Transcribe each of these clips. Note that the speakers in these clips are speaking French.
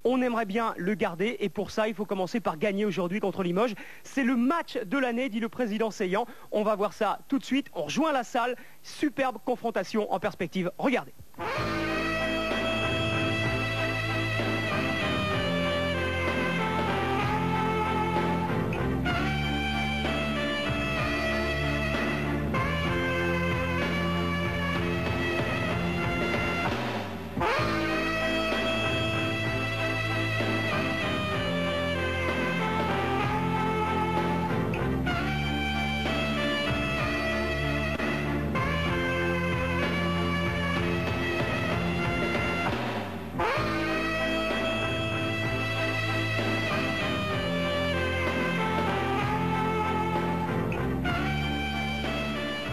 On aimerait bien le garder et pour ça, il faut commencer par gagner aujourd'hui contre Limoges. C'est le match de l'année, dit le président Seillan. On va voir ça tout de suite. On rejoint la salle. Superbe confrontation en perspective. Regardez.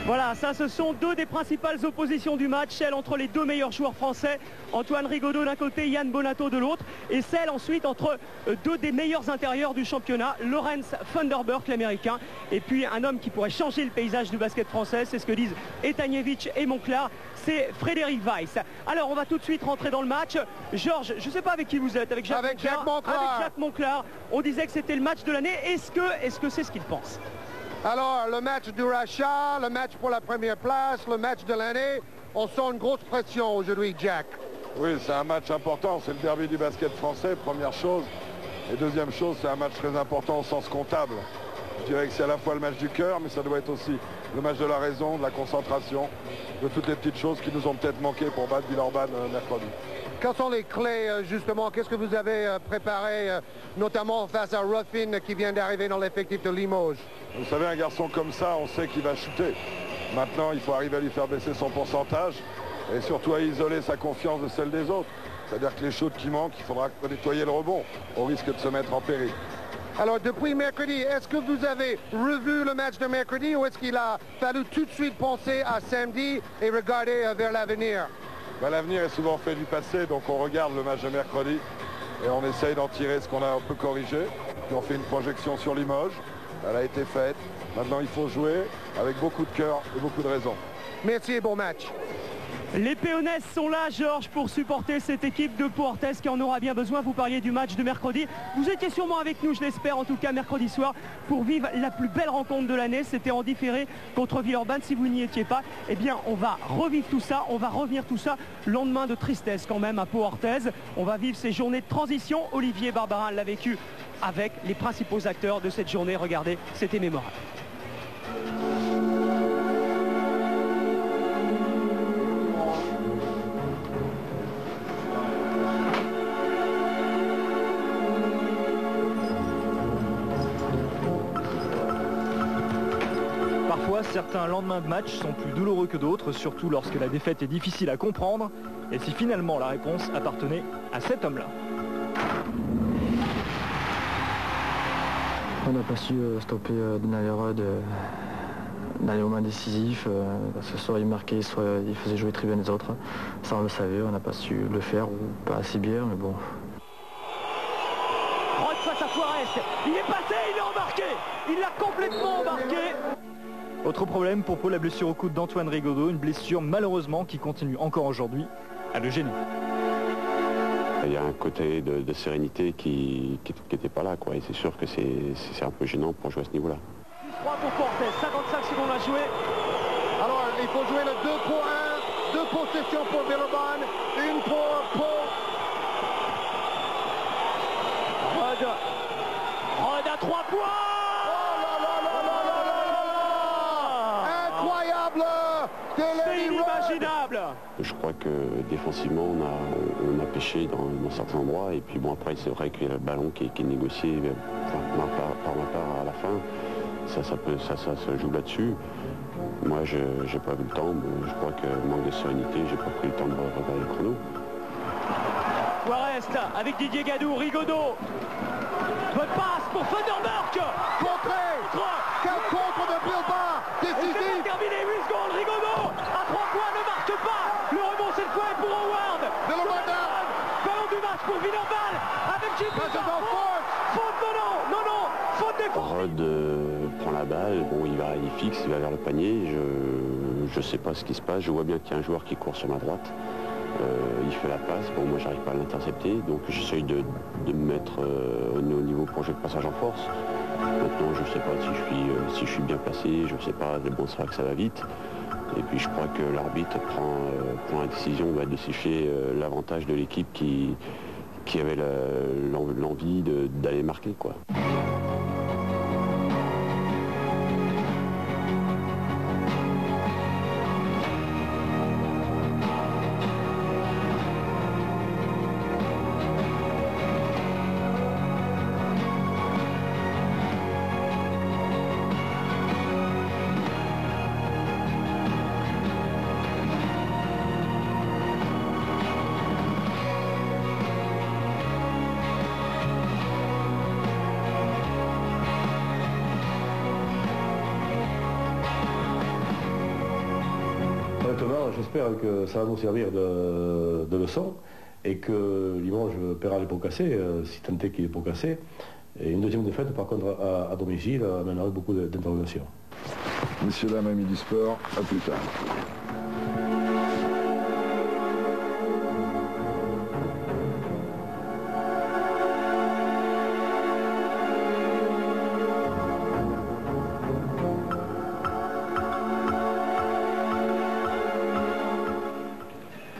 Voilà, ça ce sont deux des principales oppositions du match, celle entre les deux meilleurs joueurs français, Antoine Rigaudot d'un côté, Yann Bonato de l'autre, et celle ensuite entre deux des meilleurs intérieurs du championnat, Lawrence Funderburk l'américain, et puis un homme qui pourrait changer le paysage du basket français, c'est ce que disent Etaniewicz et Monclar, c'est Frédéric Weiss. Alors on va tout de suite rentrer dans le match. Georges, je ne sais pas avec qui vous êtes, avec Jacques Monclar. Avec Jacques Monclar, on disait que c'était le match de l'année, est-ce que c'est ce qu'il pense? Alors, le match du rachat, le match pour la première place, le match de l'année, on sent une grosse pression aujourd'hui, Jack. Oui, c'est un match important, c'est le derby du basket français, première chose. Et deuxième chose, c'est un match très important au sens comptable. Je dirais que c'est à la fois le match du cœur, mais ça doit être aussi le match de la raison, de la concentration, de toutes les petites choses qui nous ont peut-être manqué pour battre Villeurbanne mercredi. Quelles sont les clés, justement? Qu'est-ce que vous avez préparé, notamment face à Ruffin qui vient d'arriver dans l'effectif de Limoges? Vous savez, un garçon comme ça, on sait qu'il va shooter. Maintenant, il faut arriver à lui faire baisser son pourcentage et surtout à isoler sa confiance de celle des autres. C'est-à-dire que les shoots qui manquent, il faudra nettoyer le rebond au risque de se mettre en péril. Alors, depuis mercredi, est-ce que vous avez revu le match de mercredi ou est-ce qu'il a fallu tout de suite penser à samedi et regarder vers l'avenir? L'avenir est souvent fait du passé, donc on regarde le match de mercredi et on essaye d'en tirer ce qu'on a un peu corrigé. Puis on fait une projection sur Limoges, elle a été faite. Maintenant il faut jouer avec beaucoup de cœur et beaucoup de raison. Merci et bon match. Les Péonaises sont là, Georges, pour supporter cette équipe de Pau Orthez qui en aura bien besoin. Vous parliez du match de mercredi. Vous étiez sûrement avec nous, je l'espère, en tout cas mercredi soir, pour vivre la plus belle rencontre de l'année. C'était en différé contre Villeurbanne. Si vous n'y étiez pas, eh bien, on va revivre tout ça. On va revenir tout ça. Lendemain de tristesse quand même à Pau Orthez. On va vivre ces journées de transition. Olivier Barbarin l'a vécu avec les principaux acteurs de cette journée. Regardez, c'était mémorable. Parfois, certains lendemains de match sont plus douloureux que d'autres, surtout lorsque la défaite est difficile à comprendre. Et si finalement la réponse appartenait à cet homme-là. On n'a pas su stopper Nalerod dans les moments décisifs. Parce que soit il marquait, soit il faisait jouer très bien les autres. Ça, on le savait, on n'a pas su le faire ou pas assez bien, mais bon. Rod face à Forest, il est passé, il est embarqué. Il l'a complètement embarqué. Autre problème pour Pau, la blessure au coude d'Antoine Rigaudot, une blessure malheureusement qui continue encore aujourd'hui à le gêner. Il y a un côté de sérénité qui n'était pas là, quoi. Et c'est sûr que c'est un peu gênant pour jouer à ce niveau-là. 3 pour Portes, 55 secondes à jouer. Alors, il faut jouer le 2 pour 1, 2 possessions pour Villeurbanne, 1 pour Pau. Rod à 3 points. Incroyable! C'est inimaginable. Je crois que défensivement, on a pêché dans certains endroits. Et puis bon, après, c'est vrai qu'il y a le ballon qui est négocié par ma part à la fin. Ça se joue là-dessus. Moi, j'ai pas vu le temps. Je crois que manque de sérénité, j'ai pas pris le temps de regarder le chrono. Forest avec Didier Gadou, Rigaudot. Bonne passe pour Funderburk. Contré! Quel contre de Bilbao! Décisif! C'est terminé, 8 secondes, Rigaudot à 3 points, ne marque pas. Le rebond cette fois est pour Howard. Ballon du match pour Villeurbanne avec Jimmy. Faute, non, faute des Rod prend la balle, bon, il fixe, il va vers le panier. Je sais pas ce qui se passe, je vois bien qu'il y a un joueur qui court sur ma droite. Il fait la passe. Bon, moi, j'arrive pas à l'intercepter, donc j'essaye de me mettre au niveau pour jouer de passage en force. Maintenant, je sais pas si je suis bien placé, je sais pas, bon, c'est vrai que ça va vite. Et puis je crois que l'arbitre prend la décision de siffler l'avantage de l'équipe qui avait l'envie d'aller marquer, quoi. Honnêtement, j'espère que ça va nous servir de leçon et que Limoges paiera les pots cassés, si tant est qu'il est pots cassés. Et une deuxième défaite, par contre, à domicile, amènerait beaucoup d'interrogations. Messieurs, dames, amis du sport, à plus tard.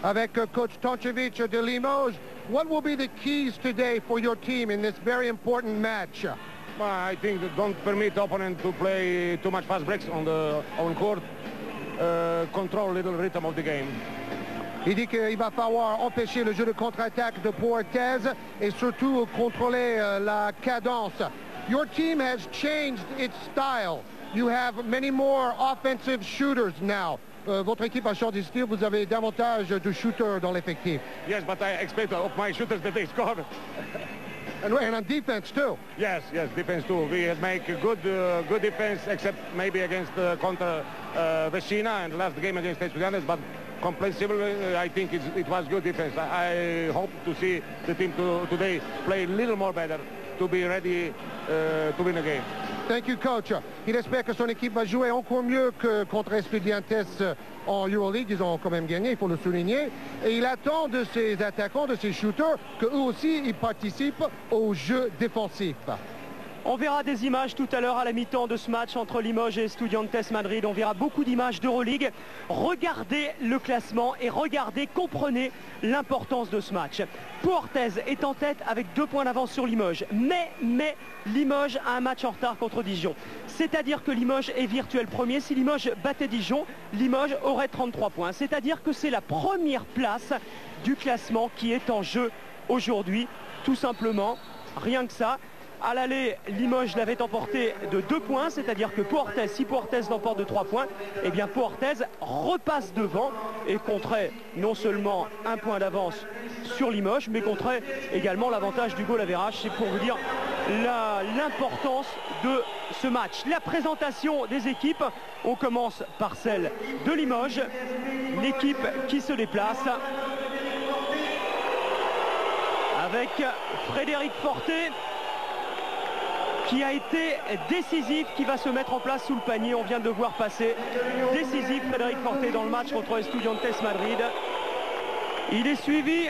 Avec coach Tončević de Limoges, what will be the keys today for your team in this very important match? Well, I think that don't permit opponent to play too much fast breaks on the own court. Control a little rhythm of the game. Il dit qu'il va falloir empêcher le jeu de contre-attaque de Poortez et surtout contrôler la cadence. Your team has changed its style. You have many more offensive shooters now. Votre équipe a changé de style, vous avez davantage de shooters dans l'effectif. Yes, but I expect of my shooters that they score. And on defense too. Yes, defense too. We make good defense, except maybe against contra Vescina and last game against Estudiantes, but comprehensively, I think it was good defense. I hope to see the team today play a little more better to be ready to win the game. Thank you, coach. Il espère que son équipe va jouer encore mieux que contre Estudiantes en Euroleague. Ils ont quand même gagné, il faut le souligner. Et il attend de ses attaquants, de ses shooters, qu'eux aussi, ils participent au jeu défensif. On verra des images tout à l'heure à la mi-temps de ce match entre Limoges et Estudiantes Madrid. On verra beaucoup d'images d'Euroleague. Regardez le classement et regardez, comprenez l'importance de ce match. Poortez est en tête avec 2 points d'avance sur Limoges. Mais Limoges a un match en retard contre Dijon. C'est-à-dire que Limoges est virtuel premier. Si Limoges battait Dijon, Limoges aurait 33 points. C'est-à-dire que c'est la première place du classement qui est en jeu aujourd'hui. Tout simplement, rien que ça. À l'aller, Limoges l'avait emporté de 2 points, c'est-à-dire que Poortez, si Poortez l'emporte de 3 points, eh bien Poortez repasse devant et compterait non seulement 1 point d'avance sur Limoges, mais compterait également l'avantage du goal average. C'est pour vous dire l'importance de ce match. La présentation des équipes, on commence par celle de Limoges, l'équipe qui se déplace avec Frédéric Forté, qui a été décisif, qui va se mettre en place sous le panier. On vient de le voir passer. Décisif, Frédéric Forté dans le match contre Estudiantes Madrid. Il est suivi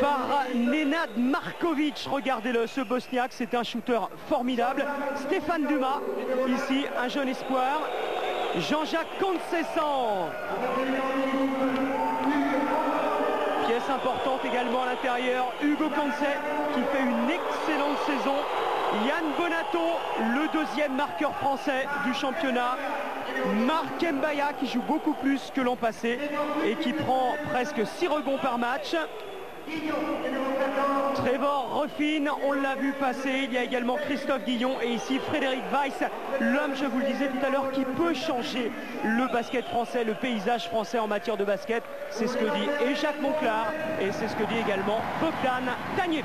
par Nenad Markovic. Regardez-le, ce Bosniaque, c'est un shooter formidable. Stéphane Dumas, ici, un jeune espoir. Jean-Jacques Concessan. Pièce importante également à l'intérieur. Hugo Conce, qui fait une excellente saison. Yann Bonato, le 2e marqueur français du championnat. Marc Mbaya, qui joue beaucoup plus que l'an passé et qui prend presque 6 rebonds par match. Trevor Ruffin, on l'a vu passer. Il y a également Christophe Guillon et ici Frédéric Weiss, l'homme, je vous le disais tout à l'heure, qui peut changer le basket français, le paysage français en matière de basket. C'est ce que dit et Jacques Monclar et c'est ce que dit également Bogdan Tanjevic.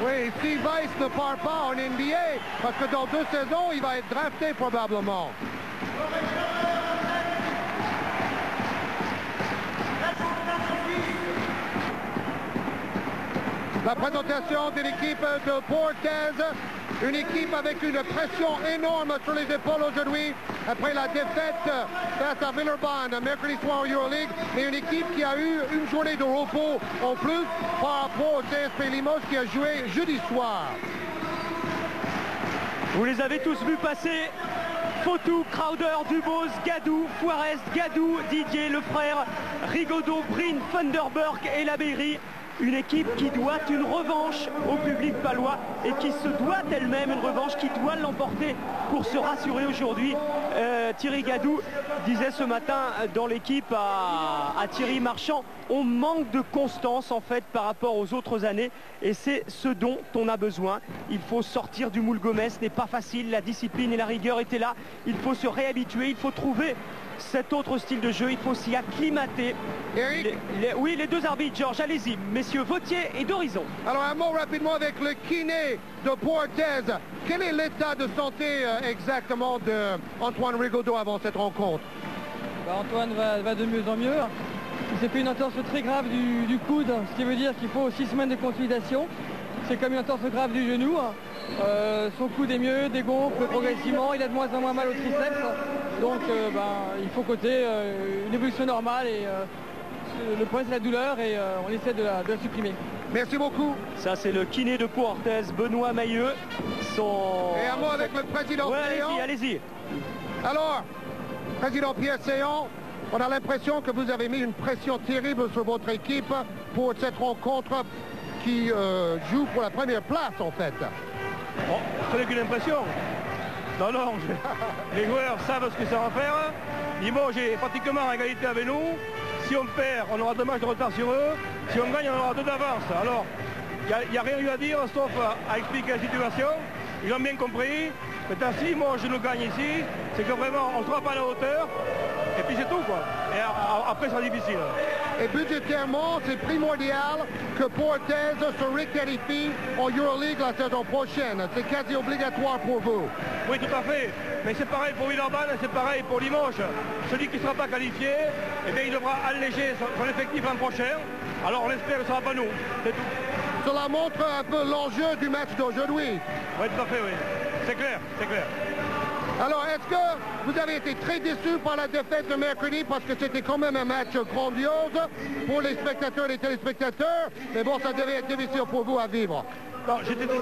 Oui, si Weiss ne part pas en NBA, parce que dans 2 saisons, il va être drafté probablement. La présentation de l'équipe de Portes, une équipe avec une pression énorme sur les épaules aujourd'hui après la défaite face à Villeurbanne mercredi soir en Euroleague, mais une équipe qui a eu une journée de repos en plus par rapport au CSP Limoges qui a joué jeudi soir. Vous les avez tous vus passer. Fotou, Crowder, Dubose, Gadou, Fuarez, Gadou, Didier, le frère, Rigaudot, Brine, Funderburg et Labeyrie. Une équipe qui doit une revanche au public palois et qui se doit elle-même une revanche, qui doit l'emporter pour se rassurer aujourd'hui. Thierry Gadou disait ce matin dans l'équipe à Thierry Marchand, on manque de constance en fait par rapport aux autres années et c'est ce dont on a besoin. Il faut sortir du moule Gomez, ce n'est pas facile, la discipline et la rigueur étaient là. Il faut se réhabituer, il faut trouver cet autre style de jeu, il faut s'y acclimater. Oui, les deux arbitres, Georges, allez-y, messieurs Vautier et Dorison. Alors un mot rapidement avec le kiné de Portes. Quel est l'état de santé exactement d'Antoine Rigaudot avant cette rencontre? Antoine va de mieux en mieux. Il s'est fait une entorse très grave du coude, ce qui veut dire qu'il faut 6 semaines de consolidation. C'est comme une entorse grave du genou. Son coude est mieux, dégonfle progressivement, il a de moins en moins mal au triceps. Donc il faut coter une évolution normale et le point c'est la douleur et on essaie de la supprimer. Merci beaucoup. Ça c'est le kiné de Portes, Benoît Mailleux. Et un mot avec le président Séant. Allez-y. Alors, président Pierre Séant, on a l'impression que vous avez mis une pression terrible sur votre équipe pour cette rencontre qui joue pour la première place en fait. Bon, ce n'est qu'une impression. Non, les joueurs savent ce que ça va faire. Limoges est pratiquement à égalité avec nous. Si on perd, on aura 2 matchs de retard sur eux. Si on gagne, on aura 2 d'avance. Alors, il n'y a rien eu à dire, sauf à expliquer la situation. Ils ont bien compris. Maintenant, si Limoges nous gagne ici, c'est que vraiment, on ne sera pas à la hauteur. Et puis c'est tout, quoi. Et après, ça sera difficile. Et budgétairement, c'est primordial que Portes se requalifie en Euroleague la saison prochaine. C'est quasi obligatoire pour vous. Oui, tout à fait. Mais c'est pareil pour Villeurbanne, c'est pareil pour Limoges. Celui qui ne sera pas qualifié, eh bien, il devra alléger son effectif l'an prochain. Alors on espère que ce ne sera pas nous. C'est tout. Cela montre un peu l'enjeu du match d'aujourd'hui. Oui, tout à fait, oui. C'est clair, c'est clair. Alors, est-ce que vous avez été très déçu par la défaite de mercredi parce que c'était quand même un match grandiose pour les spectateurs et les téléspectateurs, mais bon, ça devait être difficile pour vous à vivre. Non,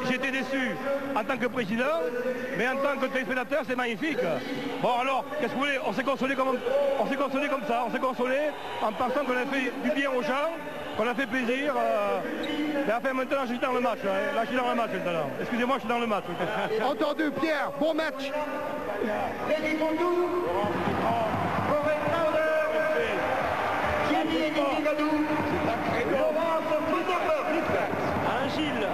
j'étais déçu en tant que président, mais en tant que téléspectateur, c'est magnifique. Bon alors, qu'est-ce que vous voulez? On s'est consolé comme ça, on s'est consolé en pensant qu'on a fait du bien aux gens, qu'on a fait plaisir. Mais enfin, maintenant, je suis dans le match. Là, je suis dans le match maintenant. Excusez-moi, je suis dans le match. Entendu, Pierre, bon match. Gilles.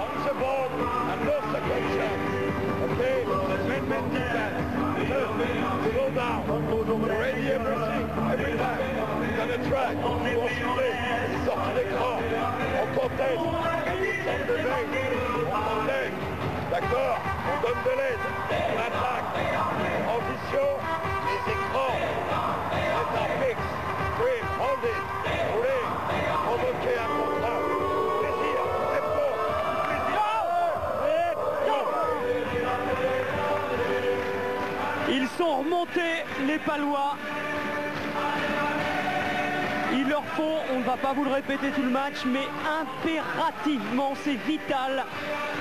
D'accord, on donne de l'aide, on attaque, transition, les écrans, c'est fixe, screen, hold it, rouler, provoquer un contrat, plaisir, tempo, plaisir. Ils sont remontés, les Palois. Il leur faut, on ne va pas vous le répéter tout le match, mais impérativement, c'est vital,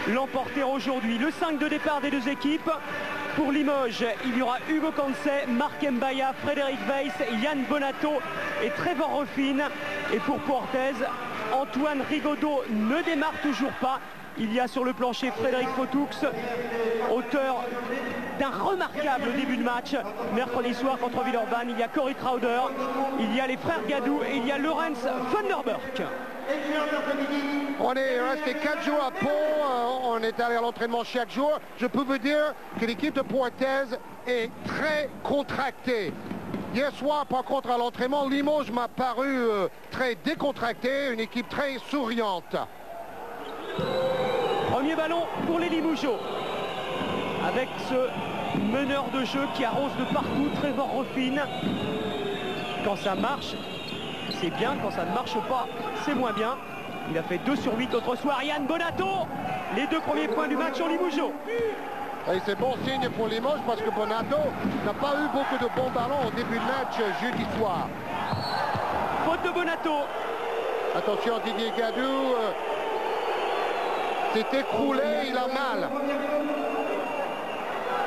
l'emporter aujourd'hui. Le 5 de départ des deux équipes. Pour Limoges, il y aura Hugo Cancet, Marc Mbaya, Frédéric Weiss, Yann Bonato et Trevor Ruffin. Et pour Portes, Antoine Rigaudot ne démarre toujours pas. Il y a sur le plancher Frédéric Fotoux, auteur d'un remarquable début de match mercredi soir contre Villeurbanne. Il y a Corey Crowder, il y a les frères Gadou et il y a Lorenz Funderburg. On est resté 4 jours à Pau, on est allé à l'entraînement chaque jour. Je peux vous dire que l'équipe de Portes est très contractée. Hier soir, par contre, à l'entraînement, Limoges m'a paru très décontracté, une équipe très souriante. Premier ballon pour les Limougeaux. Avec ce meneur de jeu qui arrose de partout, Trevor Ruffin. Quand ça marche, c'est bien. Quand ça ne marche pas, c'est moins bien. Il a fait 2 sur 8 l'autre soir. Yann Bonato, les 2 premiers points du match en Limougeot. Et c'est bon signe pour Limoges parce que Bonato n'a pas eu beaucoup de bons ballons au début de match jeudi soir. Faute de Bonato. Attention, Didier Gadou s'est écroulé, il a mal.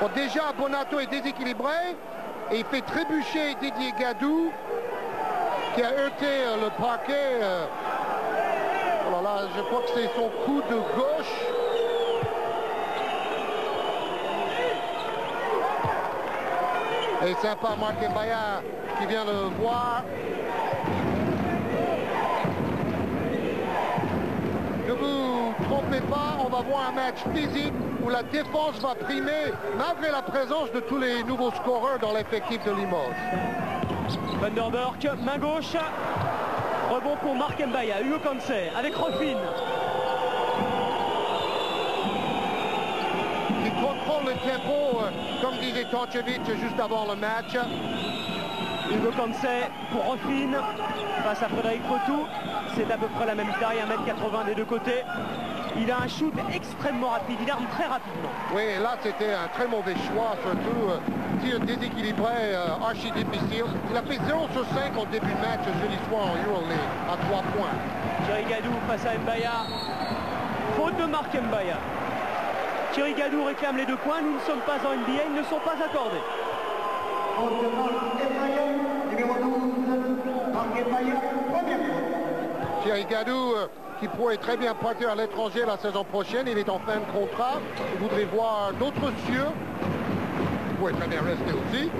Bon, déjà, Bonato est déséquilibré et il fait trébucher Didier Gadou qui a heurté le parquet. Alors là, je crois que c'est son coup de gauche. Et sympa, Marc Mbaya qui vient le voir. Ne vous trompez pas, on va voir un match physique où la défense va primer malgré la présence de tous les nouveaux scoreurs dans l'effectif de Limoges. Van der Burg, main gauche. Rebond pour Marc Mbaya, Hugo Cancé avec Rofin. Il contrôle le tempo, comme disait Tončević juste avant le match. Hugo Cancé pour Rofin face à Frédéric Fotou. C'est à peu près la même taille, 1m80 des deux côtés. Il a un shoot extrêmement rapide, il arrive très rapidement. Oui, et là c'était un très mauvais choix, surtout tir déséquilibré, archi difficile. Il a fait 0 sur 5 au début de match jeudi soir en Euroleague, à 3 points. Thierry Gadou face à Mbaya. Faute de Marc Mbaya. Thierry Gadou réclame les 2 points, nous ne sommes pas en NBA, ils ne sont pas accordés. Thierry Gadou qui pourrait très bien partir à l'étranger la saison prochaine, il est en fin de contrat, il voudrait voir d'autres cieux, il pourrait très bien rester aussi.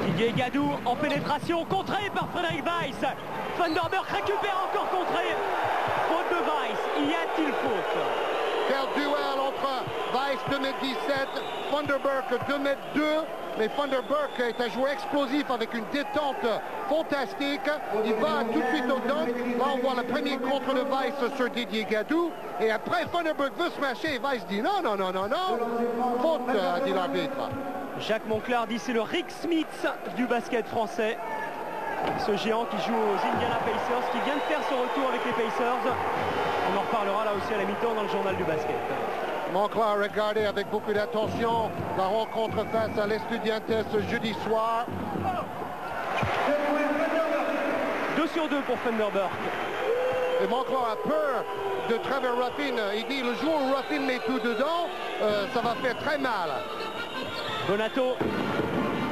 Didier Gadou en pénétration, contré par Frédéric Weiss. Van der Burg récupère encore contré. Faute de Weiss, y a-t-il faute? Quel duel entre Weiss 2m17, Van der Burg 2m2, mais Van der Burg est un joueur explosif avec une détente fantastique. Il va tout de suite au dunk. Là on voit le premier contre de Weiss sur Didier Gadou. Et après Van der Burg veut smasher et Weiss dit non, non, non, non, non. Faute, a dit l'arbitre. Jacques Monclar dit c'est le Rick Smith du basket français. Ce géant qui joue aux Indiana Pacers, qui vient de faire son retour avec les Pacers. On en reparlera là aussi à la mi-temps dans le journal du basket. Monclar a regardé avec beaucoup d'attention la rencontre face à l'Estudiantes jeudi soir. 2 sur 2 pour Van der Burg. Et Monclar a peur de Trevor Ruffin. Il dit le jour où Ruffin met tout dedans, ça va faire très mal. Bonato,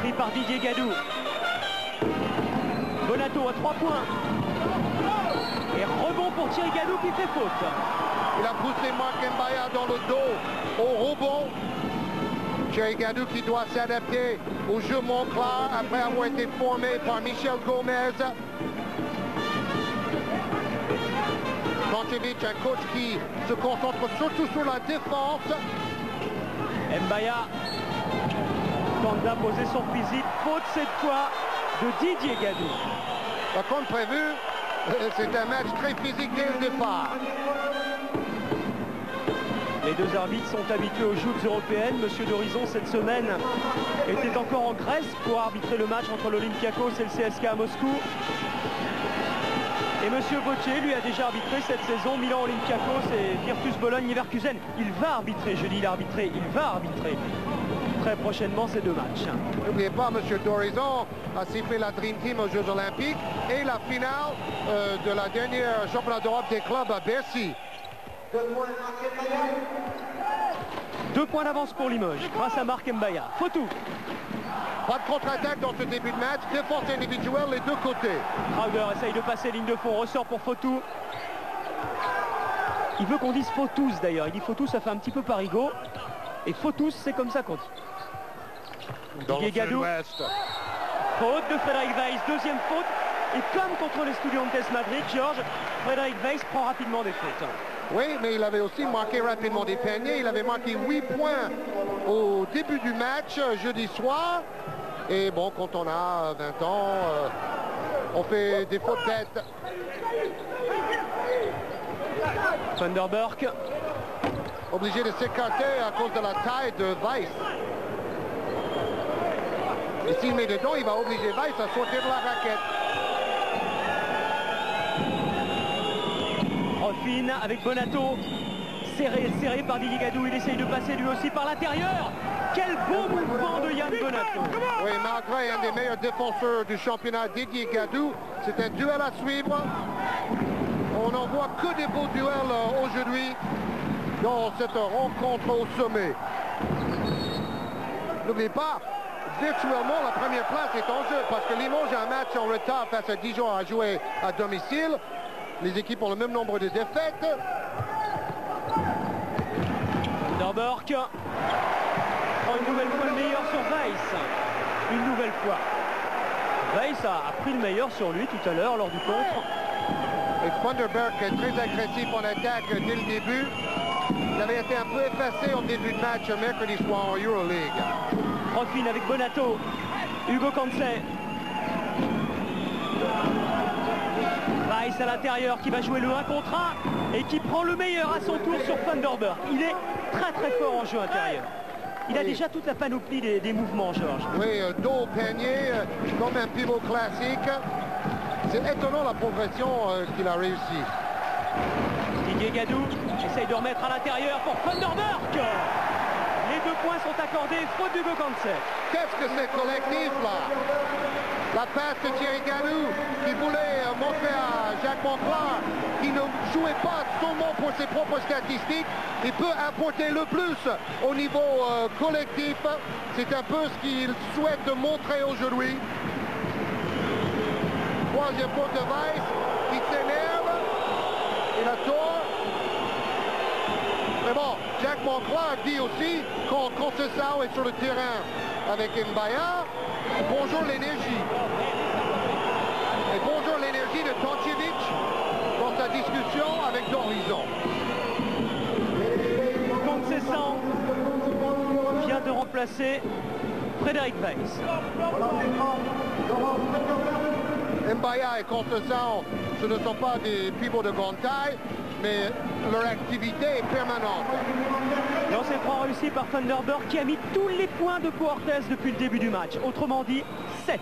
pris par Didier Gadou. Bonato à 3 points. Et rebond pour Thierry Gadou qui fait faute. Il a poussé Marc Mbaya dans le dos au rebond. Thierry Gadou qui doit s'adapter au jeu Monclar après avoir été formé par Michel Gomez. Tončević, un coach qui se concentre surtout sur la défense. Mbaya tente d'imposer son physique. Faute cette fois de Didier Gadou. Comme prévu, c'est un match très physique dès le départ. Les 2 arbitres sont habitués aux joutes européennes. Monsieur d'Horizon, cette semaine, était encore en Grèce pour arbitrer le match entre l'Olympiakos et le CSKA à Moscou. Et Monsieur Vautier, lui, a déjà arbitré cette saison Milan-Olympiakos et Virtus Bologne-Leverkusen. Il va arbitrer, je dis il a arbitré, il va arbitrer très prochainement ces 2 matchs. N'oubliez pas, Monsieur d'Horizon a sifflé la Dream Team aux Jeux Olympiques et la finale de la dernière championnat d'Europe des clubs à Bercy. 2 points d'avance pour Limoges, grâce à Marc Mbaya. Fotou. Pas de contre-attaque dans ce début de match, défense individuelle les 2 côtés. Crowder essaye de passer ligne de fond, ressort pour Fotou. Il veut qu'on dise Fotous d'ailleurs, il dit Fotous, ça fait un petit peu parigot. Et Fotous, c'est comme ça qu'on dit. Dans Didier le Gadou. sud-ouest. Faute de Frédéric Weiss, 2e faute. Et comme contre les Estudiantes Madrid, Georges, Frédéric Weiss prend rapidement des fautes. Oui, mais il avait aussi marqué rapidement des paniers. Il avait marqué 8 points au début du match, jeudi soir. Et bon, quand on a 20 ans, on fait des fautes bêtes. Van der Burg. Obligé de s'écarter à cause de la taille de Weiss. Et s'il met dedans, il va obliger Weiss à sortir de la raquette. Rofin avec Bonato. Serré par Didier Gadou, il essaye de passer lui aussi par l'intérieur. Quel beau mouvement de Yann Bonato. Oui, malgré un des meilleurs défenseurs du championnat, Didier Gadou, c'est un duel à suivre. On n'en voit que des beaux duels aujourd'hui dans cette rencontre au sommet. N'oubliez pas, virtuellement la première place est en jeu parce que Limoges a un match en retard face à Dijon à jouer à domicile. Les équipes ont le même nombre de défaites. Vanderburg prend une nouvelle fois le meilleur sur Weiss. Une nouvelle fois. Weiss a pris le meilleur sur lui tout à l'heure lors du contre. Et Vanderburg est très agressif en attaque dès le début. Il avait été un peu effacé en début de match mercredi soir en Euroleague. Rofin avec Bonato. Hugo Cancé. Weiss à l'intérieur qui va jouer le 1 contre 1 et qui prend le meilleur à son tour sur Vanderburg. Il est très fort en jeu intérieur. Il a déjà toute la panoplie des mouvements, Georges. Oui, dos au panier, comme un pivot classique. C'est étonnant la progression qu'il a réussi. Didier Gadou essaye de remettre à l'intérieur pour Vanderburg. Les 2 points sont accordés, faute d'Hugo Cancé. Qu'est-ce que c'est collectif là? La passe de Thierry Gadou qui voulait montrer à Jacques Monclar qu'il ne jouait pas seulement pour ses propres statistiques, il peut apporter le plus au niveau collectif. C'est un peu ce qu'il souhaite montrer aujourd'hui. Troisième faute de Weiss qui s'énerve. Il a tort. Mais bon, Jacques Monclar dit aussi quand Conceição est sur le terrain avec Mbaya, bonjour l'énergie. Et bonjour l'énergie de Tončević dans sa discussion avec D'Horizon. Conceição vient de remplacer Frédéric Weiss. Mbaya et Conceição, ce ne sont pas des pivots de grande taille, mais leur activité est permanente. Lancer franc réussi par Vanderburg qui a mis tous les points de Puertes depuis le début du match. Autrement dit, 7.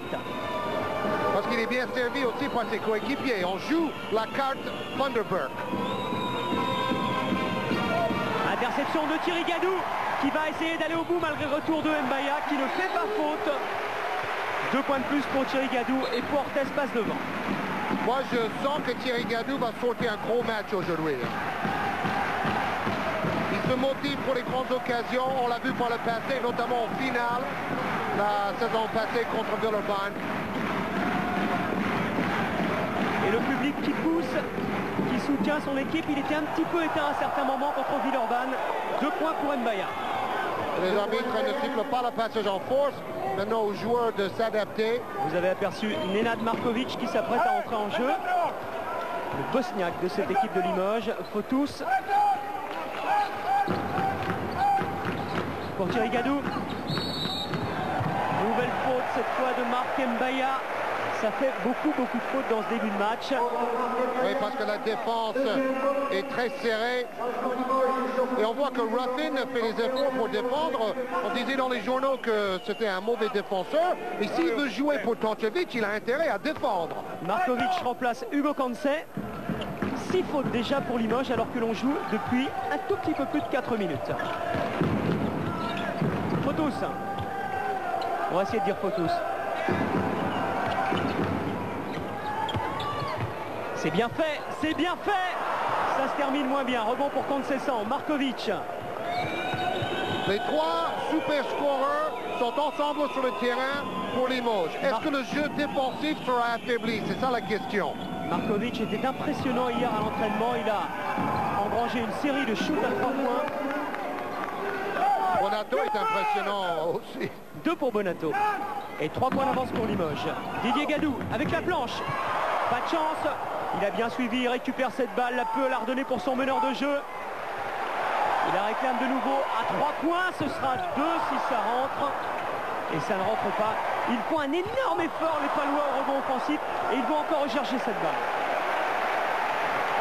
Parce qu'il est bien servi aussi par ses coéquipiers. On joue la carte Vanderburg. Interception de Thierry Gadou qui va essayer d'aller au bout malgré le retour de Mbaya qui ne fait pas faute. 2 points de plus pour Thierry Gadou et Puertes passe devant. Moi, je sens que Thierry Gadou va sortir un gros match aujourd'hui. Il se motive pour les grandes occasions. On l'a vu par le passé, notamment en finale, la saison passée contre Villeurbanne. Et le public qui pousse, qui soutient son équipe, il était un petit peu éteint à certains moments contre Villeurbanne. 2 points pour Mbaya. Les arbitres ne sifflent pas le passage en force. Maintenant aux joueurs de s'adapter. Vous avez aperçu Nenad Markovic qui s'apprête à entrer en jeu. Le bosniaque de cette équipe de Limoges. Fotus. Pour Thierry Gadou. Nouvelle faute cette fois de Marc Mbaya. Ça fait beaucoup de fautes dans ce début de match. Oui, parce que la défense est très serrée. Et on voit que Ruffin fait les efforts pour défendre. On disait dans les journaux que c'était un mauvais défenseur. Mais s'il veut jouer pour Tončević, il a intérêt à défendre. Markovic remplace Hugo Cancé. 6 fautes déjà pour Limoges alors que l'on joue depuis un tout petit peu plus de 4 minutes. Fotus. On va essayer de dire Fotus. C'est bien fait, c'est bien fait. Ça se termine moins bien. Rebond pour Conceição, Markovic. Les 3 super scoreurs sont ensemble sur le terrain pour Limoges. Est-ce que le jeu défensif sera affaibli? C'est ça la question. Markovic était impressionnant hier à l'entraînement. Il a engrangé une série de shoots à 3 points. Bonato est impressionnant aussi. 2 pour Bonato. Et 3 points d'avance pour Limoges. Didier Gadou avec la planche. Pas de chance. Il a bien suivi, il récupère cette balle, peut la redonner pour son meneur de jeu. Il la réclame de nouveau à 3 points, ce sera 2 si ça rentre. Et ça ne rentre pas. Il font un énorme effort, les Palois, au rebond offensif, et ils vont encore rechercher cette balle.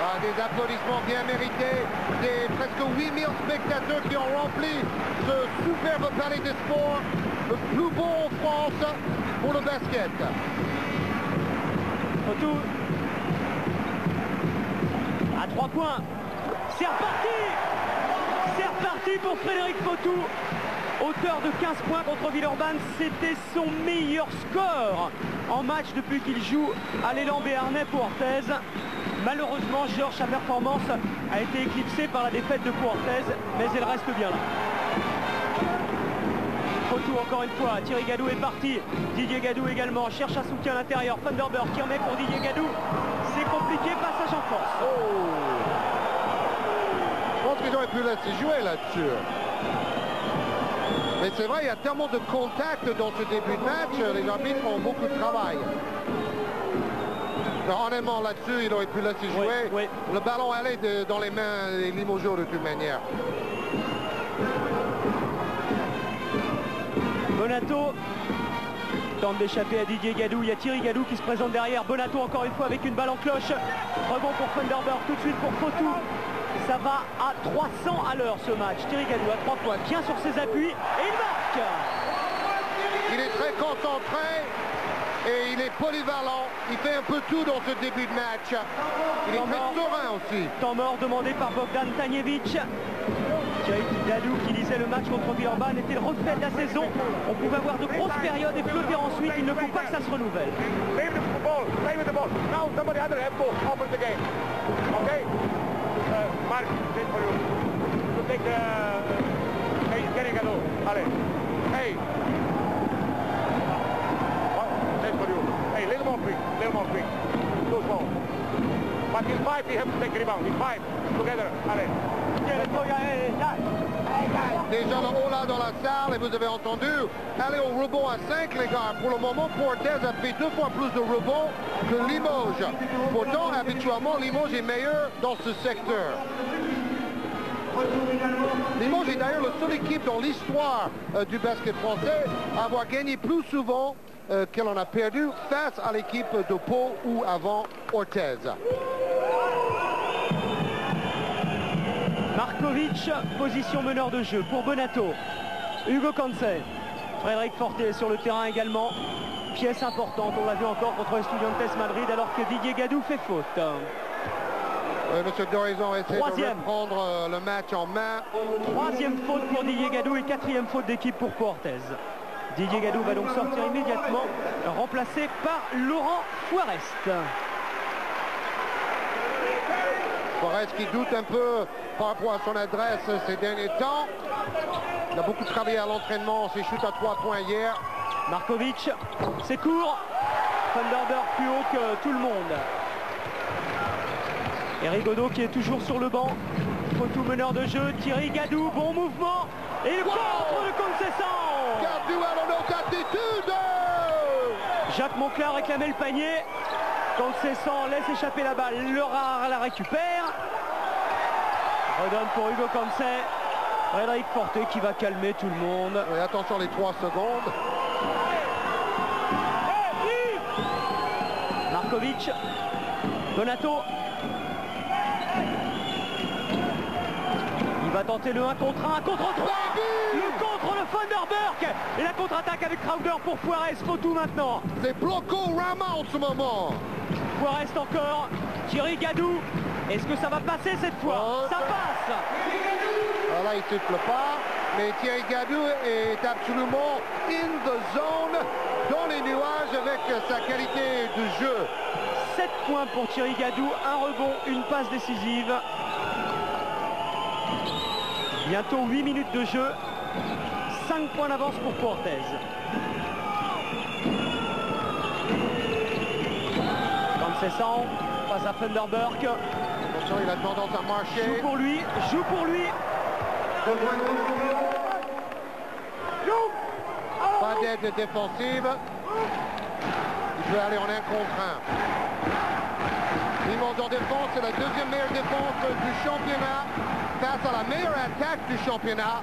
Ah, des applaudissements bien mérités, des presque 8000 spectateurs qui ont rempli ce superbe palais des sports, le plus beau en France pour le basket. Surtout 3 points. C'est reparti. C'est reparti pour Frédéric Fautou. Auteur de 15 points contre Villeurbanne, c'était son meilleur score en match depuis qu'il joue à l'élan béarnais pour Orthez. Malheureusement, Georges, sa performance a été éclipsée par la défaite de Orthez, mais elle reste bien là. Fautou encore une fois, Thierry Gadou est parti, Didier Gadou également, cherche un soutien à l'intérieur, Thunderbird qui remet pour Didier Gadou, c'est compliqué, passage en force. Je pense qu'ils auraient pu laisser jouer là-dessus. Mais c'est vrai, il y a tellement de contacts dans ce début de match, les arbitres ont beaucoup de travail. Alors, honnêtement, là-dessus, il aurait pu laisser jouer. Oui. Le ballon allait dans les mains des Limogeaux de toute manière. Bonato tente d'échapper à Didier Gadou. Il y a Thierry Gadou qui se présente derrière. Bonato encore une fois avec une balle en cloche. Rebond pour Thunderbird tout de suite pour Fautou. Ça va à 300 à l'heure ce match. Thierry Gadou à 3 points, bien sur ses appuis et il marque. Il est très concentré et il est polyvalent. Il fait un peu tout dans ce début de match. Il est très serein aussi. Temps mort demandé par Bogdan Tanjevic. Thierry Gadou qui disait le match contre Villeurbanne était le reflet de la saison. On pouvait avoir de grosses périodes et flotter ensuite. Il ne faut pas que ça se renouvelle. Mark, this for you. To take the Thierry Gadou. Allez. Hey. This for you. Hey, little more quick. Too small. But in 5 we have to take rebound. In 5 together. Allez. Déjà le haut là dans la salle et vous avez entendu, allez au rebond à 5 les gars. Pour le moment, Orthez a fait 2 fois plus de rebonds que Limoges. Pourtant, habituellement, Limoges est meilleur dans ce secteur. Limoges est d'ailleurs la seule équipe dans l'histoire du basket français à avoir gagné plus souvent qu'elle en a perdu face à l'équipe de Pau ou avant Orthez. Markovic, position meneur de jeu pour Bonato. Hugo Cancel. Frédéric Forté sur le terrain également. Pièce importante, on l'a vu encore contre Estudiantes Madrid alors que Didier Gadou fait faute. Monsieur Dorizon essaie de reprendre le match en main. 3e faute pour Didier Gadou et 4e faute d'équipe pour Orthez. Didier Gadou va donc sortir immédiatement, remplacé par Laurent Forest. Forest qui doute un peu par rapport à son adresse ces derniers temps. Il a beaucoup travaillé à l'entraînement, ses shoots à 3 points hier. Markovic, c'est court. Thunderbird plus haut que tout le monde. Et Rigaudot qui est toujours sur le banc. Fautou meneur de jeu, Thierry Gadou, bon mouvement. Et le contre de Conceição. Gadou a notre attitude. Jacques Monclar réclamait le panier. Conceição laisse échapper la balle, Lerard la récupère. Redonne pour Hugo Cancel. Frédéric Forté qui va calmer tout le monde. Et attention les 3 secondes. Markovic. Bonato. Il va tenter le 1 contre 1 contre 3. Le contre le Thunderbird. Et la contre-attaque avec Crowder pour Forest. Fautou maintenant. C'est Bloco Rama en ce moment. Forest encore. Thierry Gadou. Est-ce que ça va passer cette fois? Ça passe. Voilà, il ne souffle pas. Mais Thierry Gadou est absolument in the zone, dans les nuages avec sa qualité de jeu. 7 points pour Thierry Gadou, un rebond, une passe décisive. Bientôt 8 minutes de jeu. 5 points d'avance pour Orthez. Conceição passe à Thunderbird. Attention, il a tendance à marcher. Joue pour lui, joue pour lui. Pas d'aide défensive. Il peut aller en 1 contre 1. Limoges en défense, c'est la 2e meilleure défense du championnat face à la meilleure attaque du championnat,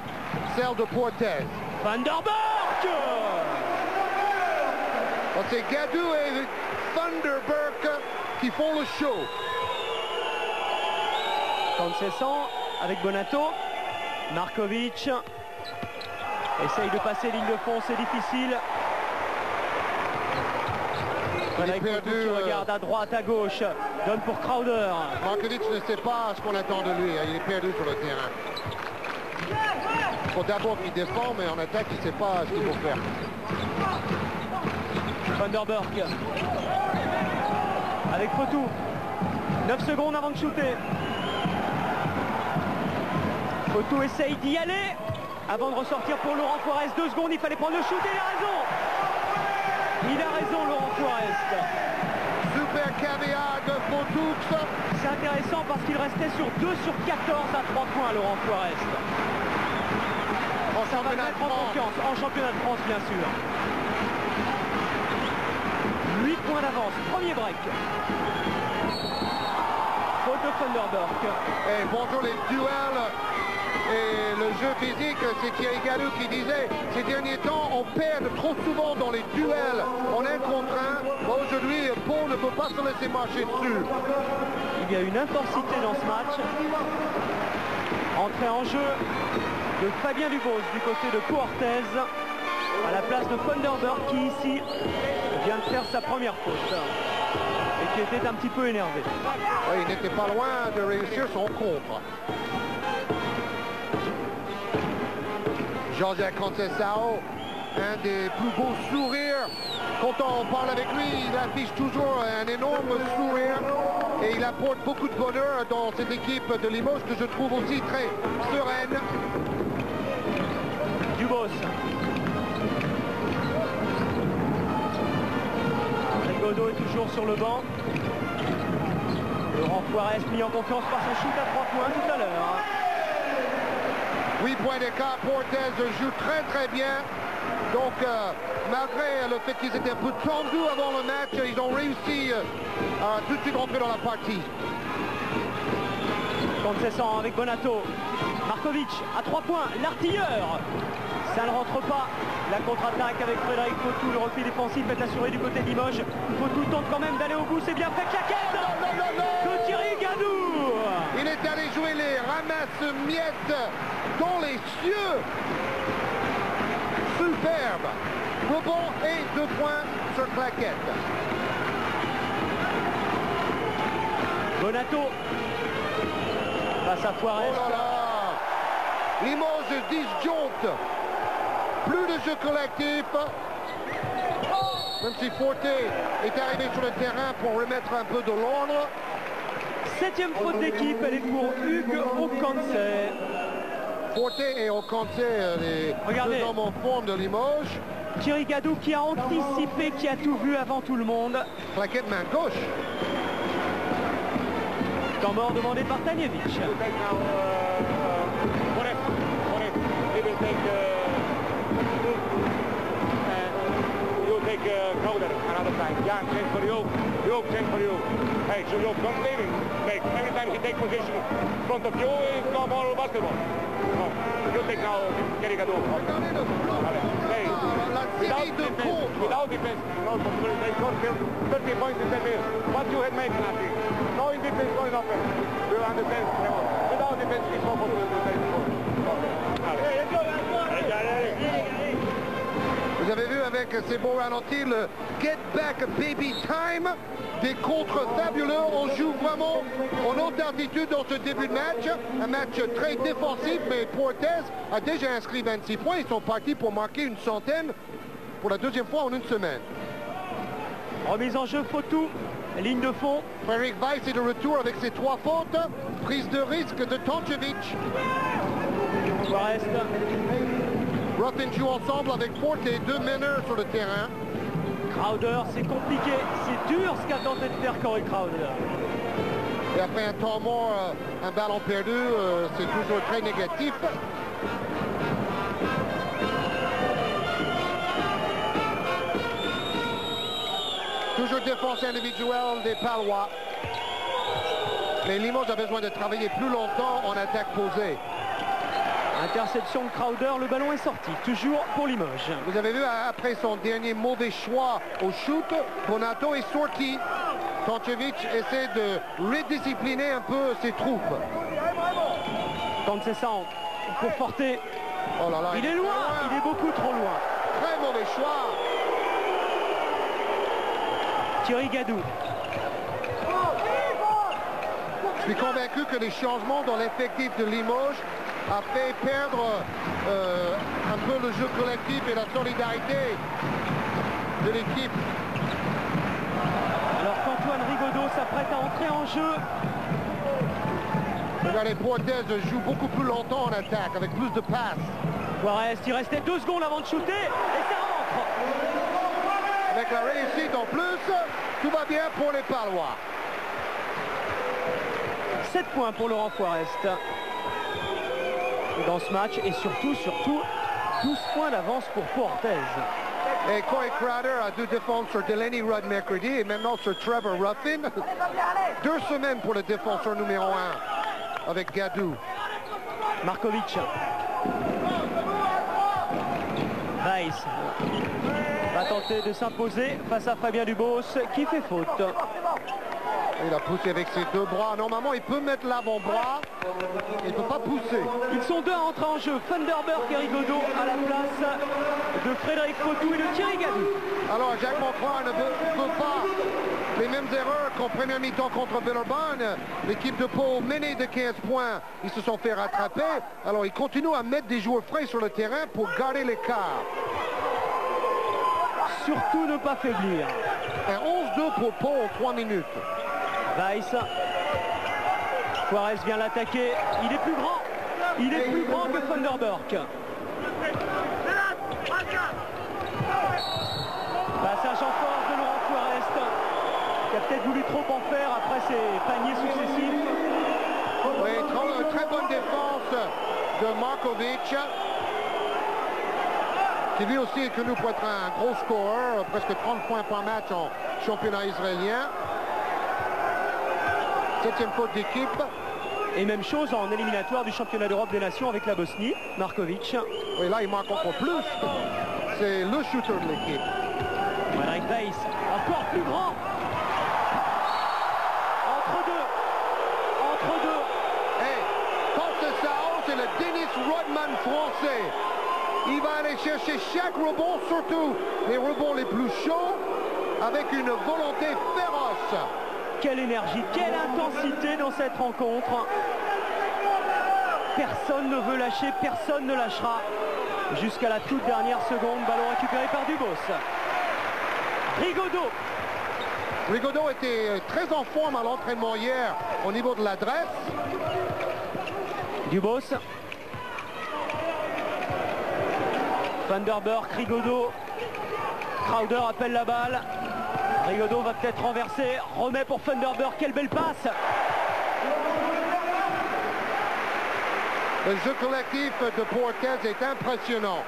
celle de Orthez. Thunderbird. C'est Gadou et Thunderbird qui font le show. Conceição avec Bonato. Markovic essaye de passer ligne de fond, c'est difficile. Frédéric Fotou qui regarde à droite, à gauche, donne pour Crowder. Markovic ne sait pas ce qu'on attend de lui, il est perdu sur le terrain. Il faut d'abord qu'il défend, mais en attaque, il ne sait pas ce qu'il faut faire. Vanderburg avec Fotou. 9 secondes avant de shooter. Fotou essaye d'y aller avant de ressortir pour Laurent Forest. 2 secondes, il fallait prendre le shoot et il a raison. Il a raison, Laurent Forest. Super caviar de Fotou. C'est intéressant parce qu'il restait sur 2 sur 14 à 3 points, Laurent Forest. Ça va le mettre en confiance, en championnat de France, bien sûr. 8 points d'avance, premier break. Faute de Vanderburg. Et bonjour les duels et le jeu physique, c'est Thierry Gadou qui disait ces derniers temps on perd trop souvent dans les duels en 1 contre 1. Aujourd'hui, Pau ne peut pas se laisser marcher dessus. Il y a une intensité dans ce match. Entrée en jeu de Fabien Dubose du côté de Pau-Orthez à la place de Vanderburg qui ici vient de faire sa première faute et qui était un petit peu énervé. Oui, il n'était pas loin de réussir son contre. Jean-Jacques Conceição, un des plus beaux sourires. Quand on parle avec lui, il affiche toujours un énorme sourire et il apporte beaucoup de bonheur dans cette équipe de Limoges que je trouve aussi très sereine. Dubose. Rigaudot est toujours sur le banc. Laurent Forest mis en confiance par son shoot à 3 points tout à l'heure. 8 points d'écart, Pau-Orthez joue très bien. Donc malgré le fait qu'ils étaient un peu tendus avant le match, ils ont réussi à tout de suite rentrer dans la partie. Conceição avec Bonato. Markovic à 3 points, l'artilleur. Ça ne rentre pas. La contre-attaque avec Frédéric Fotou, le repli défensif est assuré du côté de Limoges. Fotou tente quand même d'aller au bout, c'est bien fait. Claquette de Thierry Gadou. Il est allé jouer les ramasses-miettes dans les cieux. Superbe. Rebond et 2 points sur claquette. Bonato face à Forest. Oh là là. Limoges disjoncte. Plus de jeu collectif. Même si Forte est arrivé sur le terrain pour remettre un peu de l'ordre. 7e faute d'équipe, elle est pour Hugues Okanse. Forte et Okanse, les deux hommes en forme de Limoges. Thierry Gadou qui a anticipé, qui a tout vu avant tout le monde. Claquette main gauche. Temps mort demandé par Tanjevic. Crowder, another time. Jan, change for you. You, change for you. Hey, so you don't leaving. Make every time he take position in front of you, it's no more basketball. No. You take now, Thierry Gadou. Hey, without defense, no possibility. They scored 30 points in 10 minutes. What you had made nothing. No in defense, no in offense. You understand? Without defense, it's no possibility to take score. Okay. Vous avez vu avec ces beaux ralentis le Get Back Baby Time, des contres fabuleux. On joue vraiment en haute altitude dans ce début de match. Un match très défensif, mais Pau-Orthez a déjà inscrit 26 points. Ils sont partis pour marquer une centaine pour la 2e fois en une semaine. Remise en jeu, Fotou, ligne de fond. Frédéric Weiss est de retour avec ses 3 fautes. Prise de risque de Tanjevic. Forest. Ruffin joue ensemble avec Forte et 2 meneurs sur le terrain. Crowder, c'est compliqué, c'est dur ce qu'a tenté de faire Corey Crowder. Et après un temps mort, un ballon perdu, c'est toujours très négatif. Toujours défense individuelle des Palois. Mais Limoges a besoin de travailler plus longtemps en attaque posée. Interception de Crowder, le ballon est sorti, toujours pour Limoges. Vous avez vu, après son dernier mauvais choix au shoot, Bonato est sorti. Tanjevic essaie de rediscipliner un peu ses troupes. Conceição pour Forte. Oh là là, il est loin, il est beaucoup trop loin. Très mauvais choix. Thierry Gadou. Je suis convaincu que les changements dans l'effectif de Limoges a fait perdre un peu le jeu collectif et la solidarité de l'équipe. Alors qu'Antoine Rigaudot s'apprête à entrer en jeu. Regardez, Portez joue beaucoup plus longtemps en attaque, avec plus de passes. Juarez, il restait 2 secondes avant de shooter, et ça rentre. Avec la réussite en plus, tout va bien pour les Palois. 7 points pour Laurent Forest dans ce match, et surtout 12 points d'avance pour Portez. Et Corey Crowder a 2 défenses sur Delaney Rudd mercredi et maintenant sur Trevor Ruffin. 2 semaines pour le défenseur numéro 1 avec Gadou. Markovic. Weiss va tenter de s'imposer face à Fabien Dubos qui fait faute. Il a poussé avec ses 2 bras. Normalement, il peut mettre l'avant-bras. Il ne peut pas pousser. Ils sont 2 à entrer en jeu. Funderburk et Rigaudot à la place de Frédéric Potou et de Thierry Gadou. Alors, Jacques Montroy ne veut pas les mêmes erreurs qu'en première mi-temps contre Villeurbanne. L'équipe de Pau menée de 15 points. Ils se sont fait rattraper. Alors, ils continuent à mettre des joueurs frais sur le terrain pour garder l'écart. Surtout ne pas faiblir. Un 11-2 pour Pau en 3 minutes. Weiss. Juarez vient l'attaquer. Il est plus grand. Il est plus grand que Funderburk. Passage en force de Laurent Juarez, qui a peut-être voulu trop en faire après ses paniers successifs. Oui, très bonne défense de Markovic, qui lui aussi est connu pour être un gros scoreur, presque 30 points par match en championnat israélien. 7e faute d'équipe. Et même chose en éliminatoire du championnat d'Europe des Nations avec la Bosnie, Markovic. Oui, là il marque encore plus. C'est le shooter de l'équipe. Frédéric Weiss, encore plus grand. Entre deux. Hey, Contessao, c'est le Dennis Rodman français. Il va aller chercher chaque rebond, surtout les rebonds les plus chauds, avec une volonté féroce. Quelle énergie, quelle intensité dans cette rencontre. Personne ne veut lâcher, personne ne lâchera. Jusqu'à la toute dernière seconde, ballon récupéré par Dubos. Rigaudot était très en forme à l'entraînement hier au niveau de l'adresse. Dubos. Funderburk, Rigaudot. Crowder appelle la balle. Rigaudot va peut-être renverser. Remet pour Funderburk. Quelle belle passe. Le jeu collectif de Portez est impressionnant.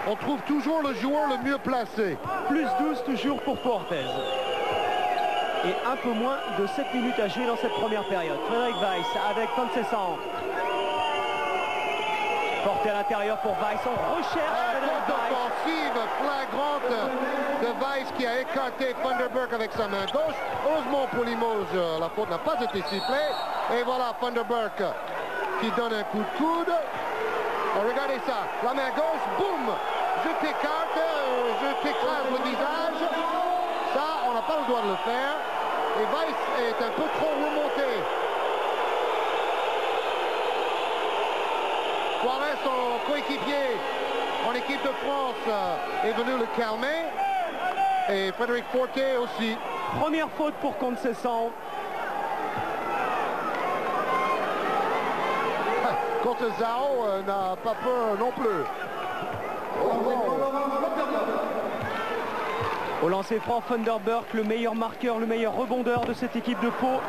On trouve toujours le joueur le mieux placé. Plus 12 toujours pour Portez. Et un peu moins de 7 minutes à jouer dans cette première période. Frédéric Weiss avec Conceição. Porté à l'intérieur pour Weiss. On recherche Faute offensive flagrante de Weiss qui a écarté Funderburk avec sa main gauche. Heureusement pour Limoges, la faute n'a pas été sifflée. Et voilà Funderburk qui donne un coup de coude. Oh, regardez ça, la main gauche, boum, je t'écarte, je t'écrase le visage. Ça, on n'a pas le droit de le faire. Et Weiss est un peu trop remonté. Juarez, son coéquipier en équipe de France, est venu le calmer. Et Frédéric Forté aussi. Première faute pour Conceição. Conceição n'a pas peur non plus. Au lancer franc, Funderburk, le meilleur marqueur, le meilleur rebondeur de cette équipe de Pau.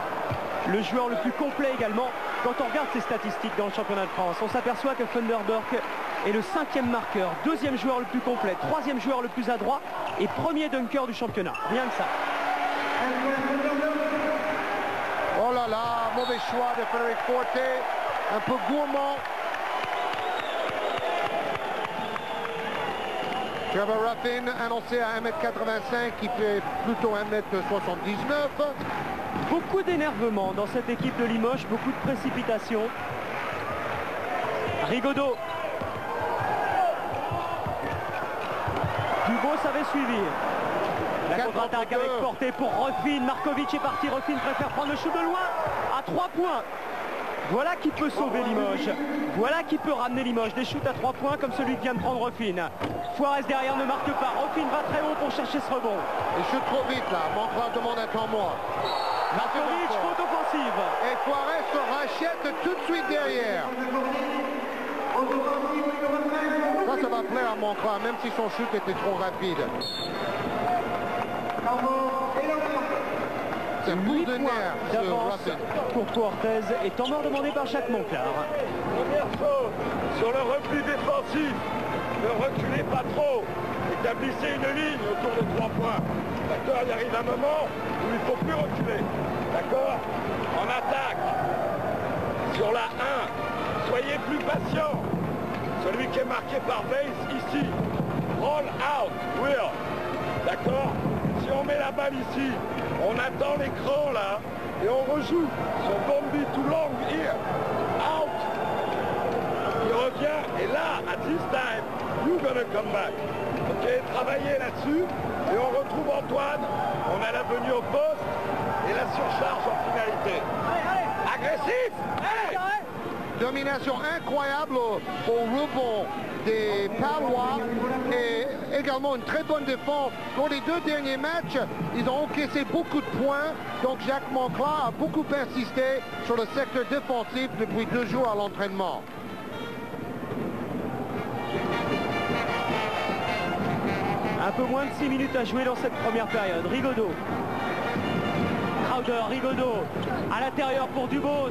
Le joueur le plus complet également. Quand on regarde ses statistiques dans le championnat de France, on s'aperçoit que Funderburk est le 5e marqueur, 2e joueur le plus complet, 3e joueur le plus adroit et 1er dunker du championnat. Rien que ça. Oh là là, mauvais choix de Frédéric Forté. Un peu gourmand. Trevor Ruffin annoncé à 1m85, qui fait plutôt 1m79. Beaucoup d'énervement dans cette équipe de Limoges, beaucoup de précipitation. Rigaudot. Dubos avait suivi. La contre-attaque avec portée pour Ruffin. Markovic est parti. Ruffin préfère prendre le shoot de loin à 3 points. Voilà qui peut sauver Limoges. Voilà qui peut ramener Limoges. Des shoots à 3 points comme celui que vient de prendre Ruffin. Juarez derrière ne marque pas. Ruffin va très haut pour chercher ce rebond. Il chute trop vite là. Monclar demande un temps mort. Markovic, faute offensive. Et Juarez se rachète tout de suite derrière. Ça va plaire à Monclar, même si son shoot était trop rapide. C'est 8 points d'avance pour Portez et temps mort demandé par Jacques Monclar. Première chose, sur le repli défensif, ne reculez pas trop. Établissez une ligne autour de 3 points. D'accord, il arrive un moment où il ne faut plus reculer. D'accord. En attaque, sur la 1, soyez plus patient. Celui qui est marqué par base ici, roll out, Will. D'accord. Si on met la balle ici, on attend l'écran là et on rejoue sur Bombi to long here. Out. Il revient et là, at this time, you're gonna come back. Ok, travaillez là-dessus et on retrouve Antoine. On a la venue au poste et la surcharge en finalité. Agressif. Hey. Domination incroyable au rebond des Palois et également une très bonne défense. Pour les 2 derniers matchs, ils ont encaissé beaucoup de points. Donc Jacques Monclar a beaucoup insisté sur le secteur défensif depuis 2 jours à l'entraînement. Un peu moins de 6 minutes à jouer dans cette première période. Rigaudot. Crowder, Rigaudot. À l'intérieur pour Dubos.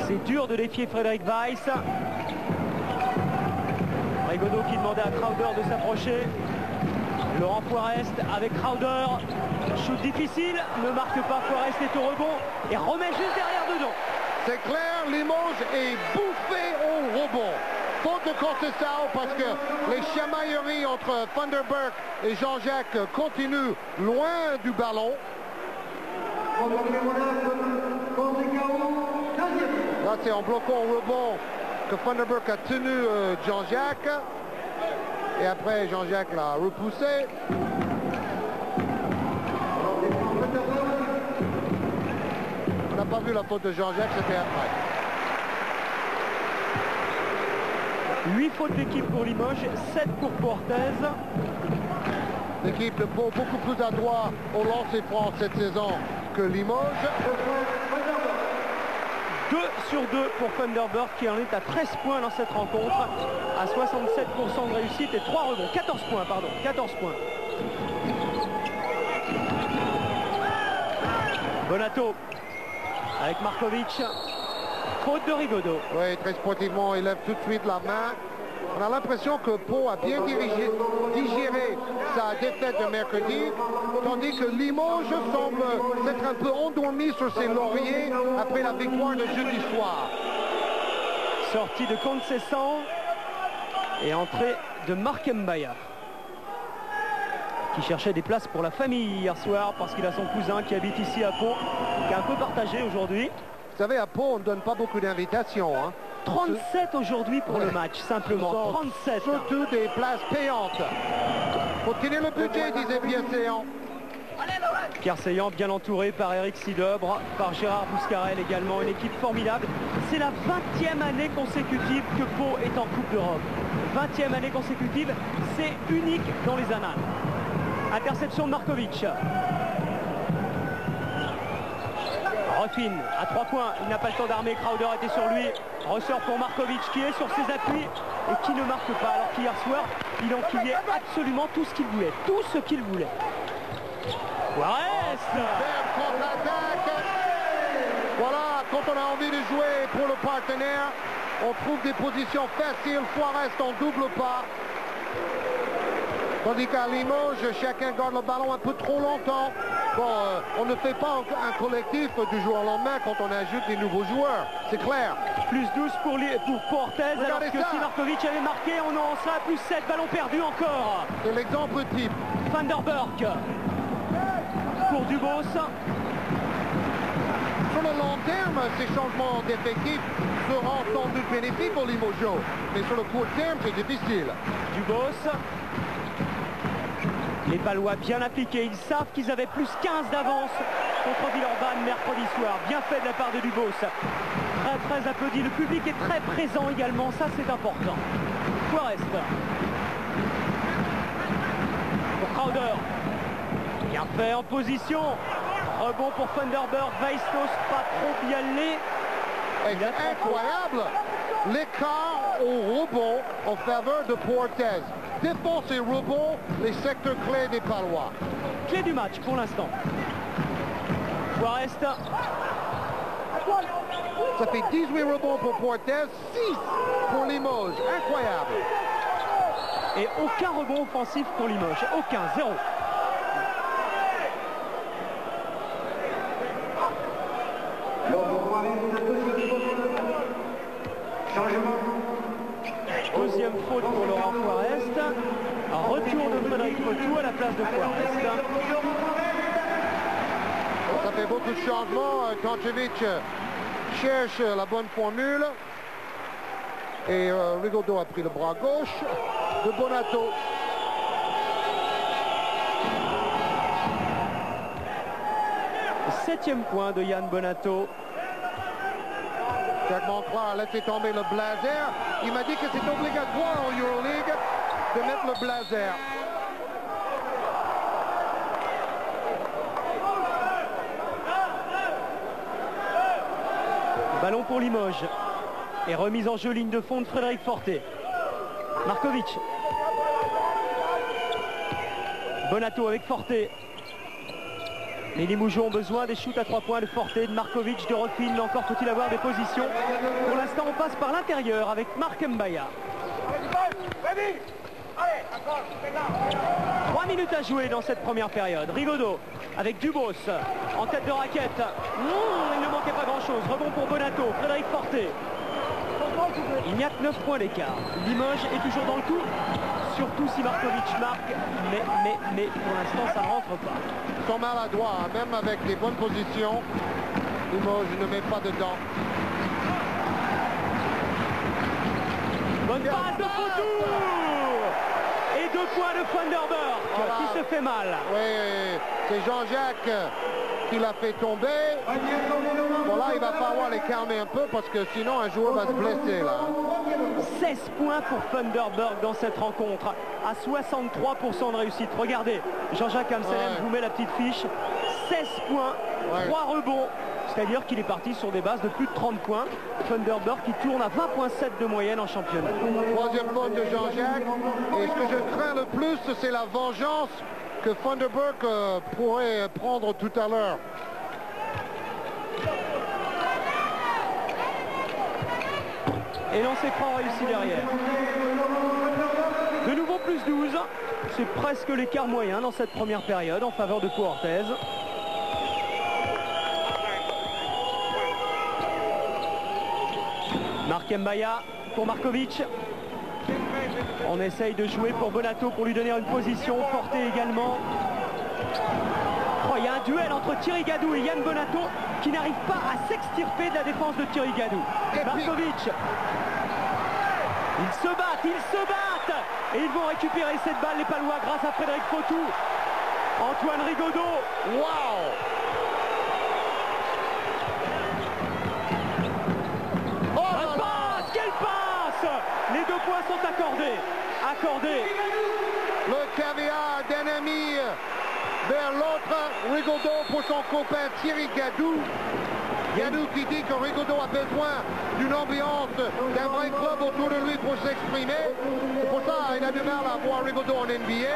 C'est dur de défier Frédéric Weiss. Rigaudot qui demandait à Crowder de s'approcher. Laurent Forest avec Crowder. Shoot difficile, ne marque pas. Forest est au rebond et remet juste derrière dedans. C'est clair, Limoges est bouffé au rebond. Faute de Contessao parce que les chamailleries entre Vanderberg et Jean-Jacques continuent loin du ballon. Là, c'est en bloquant au rebond que Vanderberg a tenu Jean-Jacques. Et après, Jean-Jacques l'a repoussé. On n'a pas vu la faute de Jean-Jacques, c'était après. 8 fautes d'équipe pour Limoges, 7 pour Portez. L'équipe de Pau beaucoup plus adroit au lancer franc cette saison que Limoges. 2 sur 2 pour Vanderberg qui en est à 13 points dans cette rencontre, à 67% de réussite et 3 rebonds. 14 points, pardon, 14 points. Bonato avec Markovic. Faute de Rigaudot. Oui, très sportivement, il lève tout de suite la main. On a l'impression que Pau a bien digéré sa défaite de mercredi, tandis que Limoges semble s'être un peu endormi sur ses lauriers après la victoire de jeudi soir. Sortie de Conceição et entrée de Marc Mbaya, qui cherchait des places pour la famille hier soir parce qu'il a son cousin qui habite ici à Pau, qui est un peu partagé aujourd'hui. Vous savez, à Pau, on ne donne pas beaucoup d'invitations. 37 aujourd'hui pour le match, simplement. 37. Surtout des places payantes. Faut tenir le budget, disait Pierre Séant. Pierre Séant bien entouré par Eric Sidebre, par Gérard Bouscarel également. Une équipe formidable. C'est la 20e année consécutive que Pau est en Coupe d'Europe. 20e année consécutive, c'est unique dans les annales. Interception de Markovic. Ruffin à 3 points, il n'a pas le temps d'armer, Crowder était sur lui, ressort pour Markovic qui est sur ses appuis et qui ne marque pas, alors qu'hier soir il enquillait absolument tout ce qu'il voulait, tout ce qu'il voulait. Juarez. Voilà, quand on a envie de jouer pour le partenaire, on trouve des positions faciles, Juarez en double pas. Tandis qu'à Limoges, chacun garde le ballon un peu trop longtemps. Bon, on ne fait pas un collectif du jour au lendemain quand on ajoute des nouveaux joueurs, c'est clair. Plus 12 pour Portez, alors que si Markovic avait marqué, on en serait à plus 7, ballon perdu encore. C'est l'exemple type. Vanderberg pour Dubos. Sur le long terme, ces changements d'effectifs seront sans doute bénéfiques pour Limoges. Mais sur le court terme, c'est difficile. Dubos. Les Palois bien appliqués, ils savent qu'ils avaient plus 15 d'avance contre Villeurbanne mercredi soir. Bien fait de la part de Dubos. Très applaudi. Le public est très présent également, ça c'est important. Forest. Pour Crowder. Bien fait en position. Rebond pour Thunderbird. Weistos pas trop bien allé. Incroyable l'écart au rebond en faveur de Portez. Défense et rebond, les secteurs clés des Palois. Clé du match pour l'instant. Forest. Ça fait 18 rebonds pour Portez, 6 pour Limoges. Incroyable. Et aucun rebond offensif pour Limoges. Aucun, 0. Deuxième faute pour Laurent Forest. Un retour de Frédéric Fotou à la place de Forest. Ça fait beaucoup de changements. Tončević cherche la bonne formule. Et Rigaudot a pris le bras gauche de Bonato. Septième point de Yann Bonato. Jack Monclar a laissé tomber le blazer. Il m'a dit que c'est obligatoire en Euroleague de mettre le blazer. Ballon pour Limoges. Et remise en jeu ligne de fond de Frédéric Forté. Markovic. Bonato avec Forté. Les Limougeaux ont besoin des shoots à 3 points de Forté, de Markovic, de Rofin. Encore faut-il avoir des positions. Pour l'instant, on passe par l'intérieur avec Marc Mbaya. 3 minutes à jouer dans cette première période. Rigaudot avec Dubos en tête de raquette. Il ne manquait pas grand-chose. Rebond pour Bonato, Frédéric Forté. Il n'y a que 9 points d'écart. Limoges est toujours dans le coup, surtout si Markovic marque, mais pour l'instant ça ne rentre pas. Ils sont maladroits, hein, même avec les bonnes positions. Limoges ne met pas dedans. Bonne passe de Fotou. Et 2 points de Thunderbird qui se fait mal. Oui, c'est Jean-Jacques qui l'a fait tomber. Bon là, il va falloir les calmer un peu parce que sinon un joueur va se blesser là. 16 points pour Thunderbird dans cette rencontre, à 63% de réussite. Regardez, Jean-Jacques Amselem vous met la petite fiche. 16 points, 3 rebonds. C'est-à-dire qu'il est parti sur des bases de plus de 30 points. Thunderbird qui tourne à 20,7 de moyenne en championnat. Troisième faute de Jean-Jacques. Et ce que je crains le plus, c'est la vengeance que Thunderbird pourrait prendre tout à l'heure. Et lancer franc réussi derrière. De nouveau plus 12. C'est presque l'écart moyen dans cette première période en faveur de Portez. Marc Mbaya pour Markovic. On essaye de jouer pour Bonato pour lui donner une position. Forté également. Oh, il y a un duel entre Thierry Gadou et Yann Bonato qui n'arrive pas à s'extirper de la défense de Thierry Gadou. Markovic. Ils se battent et ils vont récupérer cette balle les Palois grâce à Frédéric Fotou. Antoine Rigaudot. Waouh! Quelle passe! Les 2 points sont accordés. Le caviar d'un ami vers l'autre. Rigaudot pour son copain Thierry Gadou. Gadou qui dit que Rigaudot a besoin d'une ambiance, d'un vrai club autour de lui pour s'exprimer. C'est pour ça qu'il a du mal à voir Rigaudot en NBA.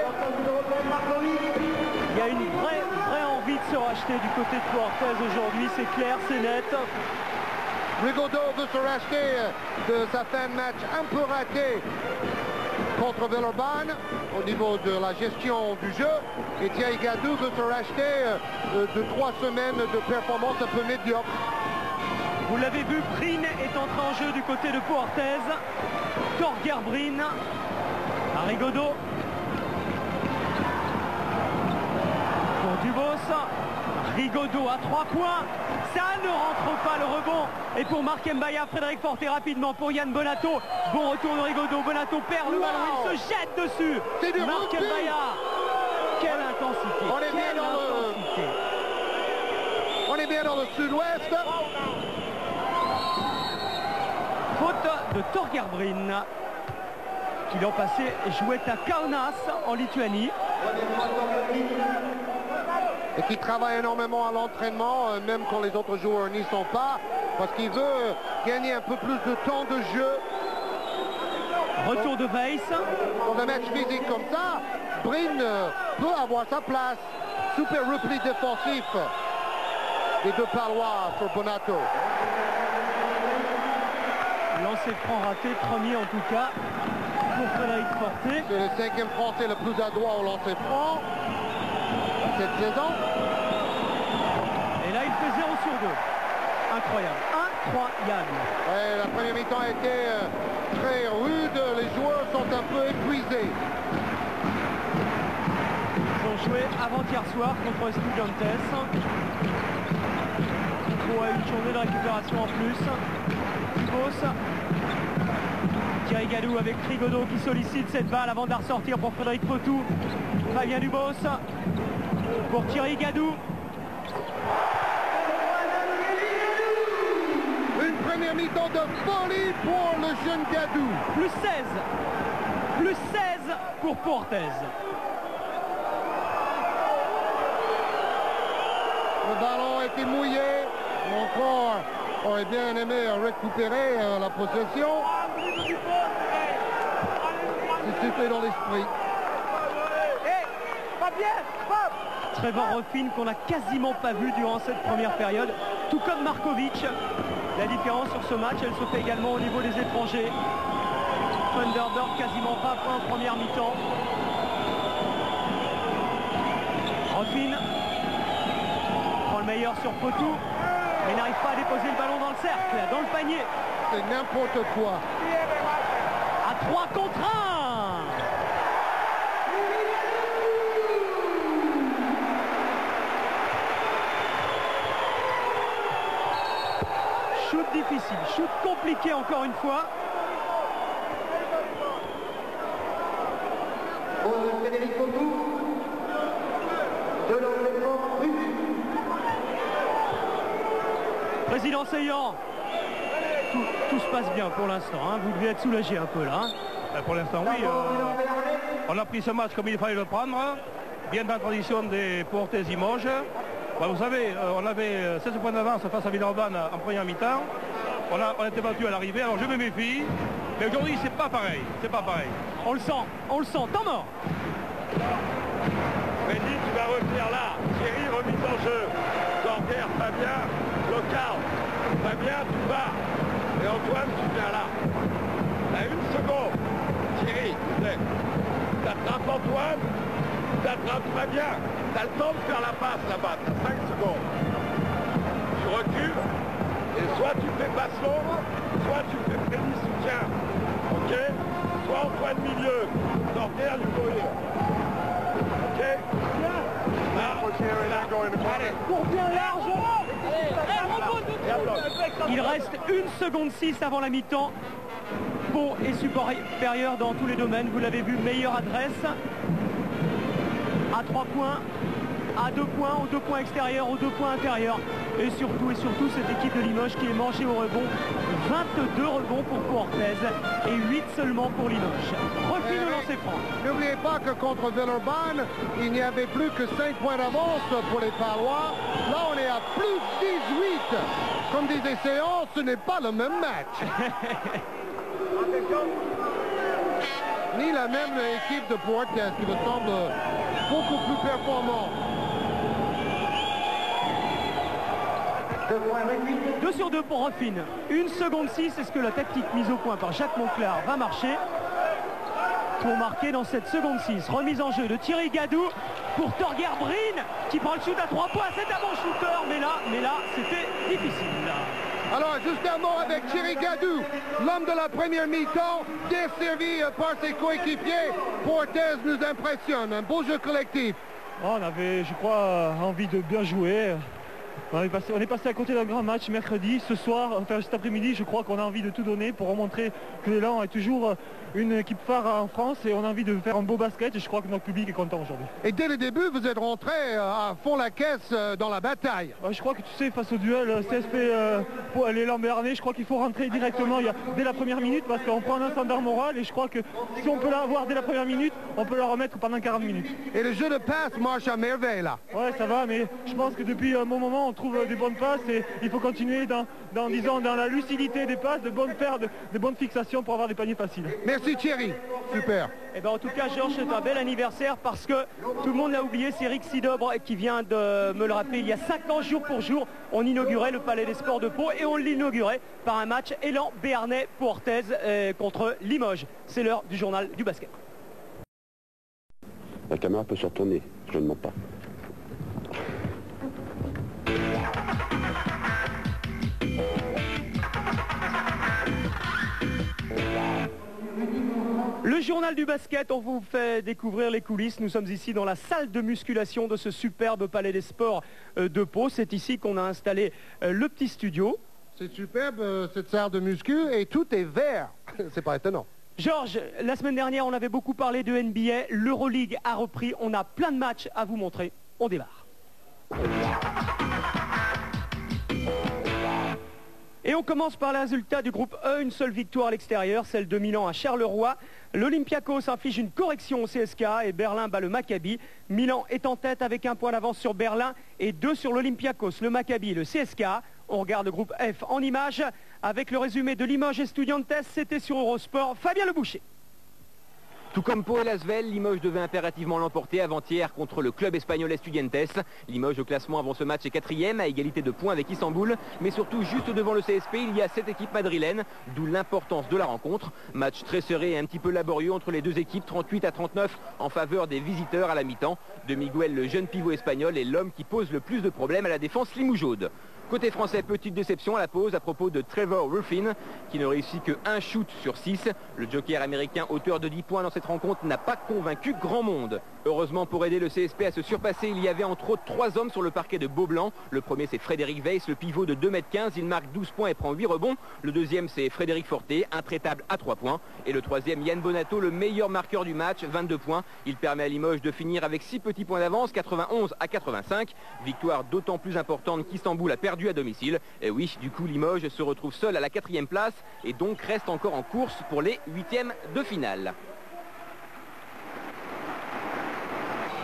Il y a une vraie envie de se racheter du côté de Portez aujourd'hui, c'est clair, c'est net. Rigaudot veut se racheter de sa fin de match un peu ratée contre Villeurbanne au niveau de la gestion du jeu. Et Thierry Gadou veut se racheter de 3 semaines de performance un peu médiocre. Vous l'avez vu, Breen est entré en jeu du côté de Portez. Torger Breen à Rigaudot. Pour Dubos. Rigaudot à 3 points. Ça ne rentre pas, le rebond. Et pour Marc Mbaya, Frédéric Forté rapidement pour Yann Bonato. Bon retour de Rigaudot. Bonato perd le ballon, il se jette dessus. Marc Mbaya. Quelle intensité. On est bien dans intensité. On est bien dans le sud-ouest. Faute de Torgeir Brin, qui l'an passé jouait à Kaunas en Lituanie. Et qui travaille énormément à l'entraînement, même quand les autres joueurs n'y sont pas, parce qu'il veut gagner un peu plus de temps de jeu. Retour de Weiss. Dans un match physique comme ça, Brin peut avoir sa place. Super repli défensif des deux Palois sur Bonato. Lancer franc raté, premier en tout cas pour Frédéric Forté. C'est le 5e Français le plus adroit au lancer franc cette saison. Et là il fait 0 sur 2. Incroyable, incroyable. Ouais, la première mi-temps a été très rude, les joueurs sont un peu épuisés. Ils ont joué avant-hier soir contre Estudiantes. Pour une journée de récupération en plus. Dubos. Thierry Gadou avec Rigaudot qui sollicite cette balle avant de la ressortir pour Frédéric Potou. Fabien Dubos pour Thierry Gadou. Une première mi-temps de folie pour le jeune Gadou. Plus 16. Plus 16 pour Portez. Le ballon était mouillé. Encore, on aurait bien aimé récupérer la possession. C'était dans l'esprit. Trevor Ruffin qu'on n'a quasiment pas vu durant cette première période. Tout comme Markovic. La différence sur ce match, elle se fait également au niveau des étrangers. Thunderbird quasiment pas en première mi-temps. Ruffin prend le meilleur sur Potou, mais n'arrive pas à déposer le ballon dans le cercle, dans le panier. C'est n'importe quoi. À 3 contre 1. Shoot difficile, shoot compliqué encore une fois. Frédéric Potou de l'entraînement russe. Président Seillan, tout se passe bien pour l'instant, hein. Vous devez être soulagé un peu là. Hein. Pour l'instant, oui. On a pris ce match comme il fallait le prendre. Bien dans la tradition des Portez Limoges. Bah, vous savez, on avait 16 points d'avance face à Villeurbanne en première mi-temps. On était battu à l'arrivée, alors je me méfie. Mais aujourd'hui, c'est pas pareil. C'est pas pareil. On le sent, temps mort. Mendy, tu vas revenir là. Thierry, remise en jeu. Torgeir, Fabien, Locard. Fabien, tu vas. Et Antoine, tu viens là. T'as 1 seconde. Thierry, t'attrapes Antoine, t'attrapes Fabien. T'as le temps de faire la passe là-bas. T'as 5 secondes. Tu recules. Et soit tu fais passe longue, soit tu fais Freddy soutien. Ok? Soit Antoine milieu. Torgeir du courir. Ok? Pour bien large. Il reste 1 seconde 6 avant la mi-temps. Pau est supérieur dans tous les domaines. Vous l'avez vu, meilleure adresse. À 3 points, à 2 points, aux 2 points extérieurs, aux 2 points intérieurs. Et surtout, cette équipe de Limoges qui est mangée au rebond. 22 rebonds pour Portez et 8 seulement pour Limoges. Refile le lancer franc. N'oubliez pas que contre Villeurbanne, il n'y avait plus que 5 points d'avance pour les Palois. Là, on est à plus 18. Comme disait Séance, ce n'est pas le même match. Ni la même équipe de Portez qui me semble beaucoup plus performant. 2 sur 2 pour Ruffin. 1 seconde 6, est-ce que la tactique mise au point par Jacques Monclar va marcher pour marquer dans cette seconde 6? Remise en jeu de Thierry Gadou pour Torgeir Brin qui prend le shoot à 3 points. C'est un bon shooter, mais là, c'était difficile. Alors, juste un mot avec Thierry Gadou, l'homme de la première mi-temps, bien servi par ses coéquipiers. Portez nous impressionne, un beau jeu collectif. On avait, je crois, envie de bien jouer. On est passé à côté d'un grand match mercredi, ce soir, enfin cet après-midi, je crois qu'on a envie de tout donner pour remontrer que l'élan est toujours une équipe phare en France et on a envie de faire un beau basket et je crois que notre public est content aujourd'hui. Et dès le début, vous êtes rentré à fond la caisse dans la bataille. Je crois que tu sais, face au duel CSP pour l'élan Béarnais, je crois qu'il faut rentrer directement dès la première minute parce qu'on prend un ascendant moral et je crois que si on peut l'avoir dès la première minute, on peut la remettre pendant 40 minutes. Et le jeu de passe marche à merveille là. Ouais, ça va, mais je pense que depuis un bon moment, on trouve des bonnes passes et il faut continuer dans la lucidité des passes, de bonnes fixations pour avoir des paniers faciles. Merci Thierry, super. Et ben en tout cas Georges, c'est un bel anniversaire parce que tout le monde l'a oublié, c'est Eric Sidobre qui vient de me le rappeler. Il y a 5 ans, jour pour jour, on inaugurait le Palais des Sports de Pau et on l'inaugurait par un match élan Béarnais pour Orthez contre Limoges. C'est l'heure du journal du basket. La caméra peut se retourner, je ne mens pas. Le journal du basket, on vous fait découvrir les coulisses. Nous sommes ici dans la salle de musculation de ce superbe Palais des Sports de Pau. C'est ici qu'on a installé le petit studio. C'est superbe cette salle de muscu et tout est vert. C'est pas étonnant. Georges, la semaine dernière, on avait beaucoup parlé de NBA. L'Euroleague a repris. On a plein de matchs à vous montrer. On démarre. Et on commence par les résultats du groupe E, une seule victoire à l'extérieur, celle de Milan à Charleroi. L'Olympiakos inflige une correction au CSKA et Berlin bat le Maccabi. Milan est en tête avec 1 point d'avance sur Berlin et 2 sur l'Olympiakos, le Maccabi et le CSKA. On regarde le groupe F en images avec le résumé de Limoges et Estudiantes, c'était sur Eurosport. Fabien Leboucher. Tout comme Pau et l'Asvel, Limoges devait impérativement l'emporter avant-hier contre le club espagnol Estudiantes. Limoges au classement avant ce match est 4e à égalité de points avec Istanbul. Mais surtout juste devant le CSP, il y a cette équipe madrilène, d'où l'importance de la rencontre. Match très serré et un petit peu laborieux entre les deux équipes, 38-39 en faveur des visiteurs à la mi-temps. De Miguel, le jeune pivot espagnol, est l'homme qui pose le plus de problèmes à la défense limougeaude. Côté français, petite déception à la pause à propos de Trevor Ruffin, qui ne réussit que 1 shoot sur 6. Le joker américain, auteur de 10 points dans cette rencontre, n'a pas convaincu grand monde. Heureusement pour aider le CSP à se surpasser, il y avait entre autres 3 hommes sur le parquet de Beaublanc. Le premier, c'est Frédéric Weiss, le pivot de 2,15 m. Il marque 12 points et prend 8 rebonds. Le deuxième, c'est Frédéric Forté, intraitable à 3 points. Et le troisième, Yann Bonato, le meilleur marqueur du match, 22 points. Il permet à Limoges de finir avec 6 petits points d'avance, 91-85. Victoire d'autant plus importante qu'Istanbul a perdu à domicile. Et oui, du coup, Limoges se retrouve seul à la 4e place et donc reste encore en course pour les 8e de finale.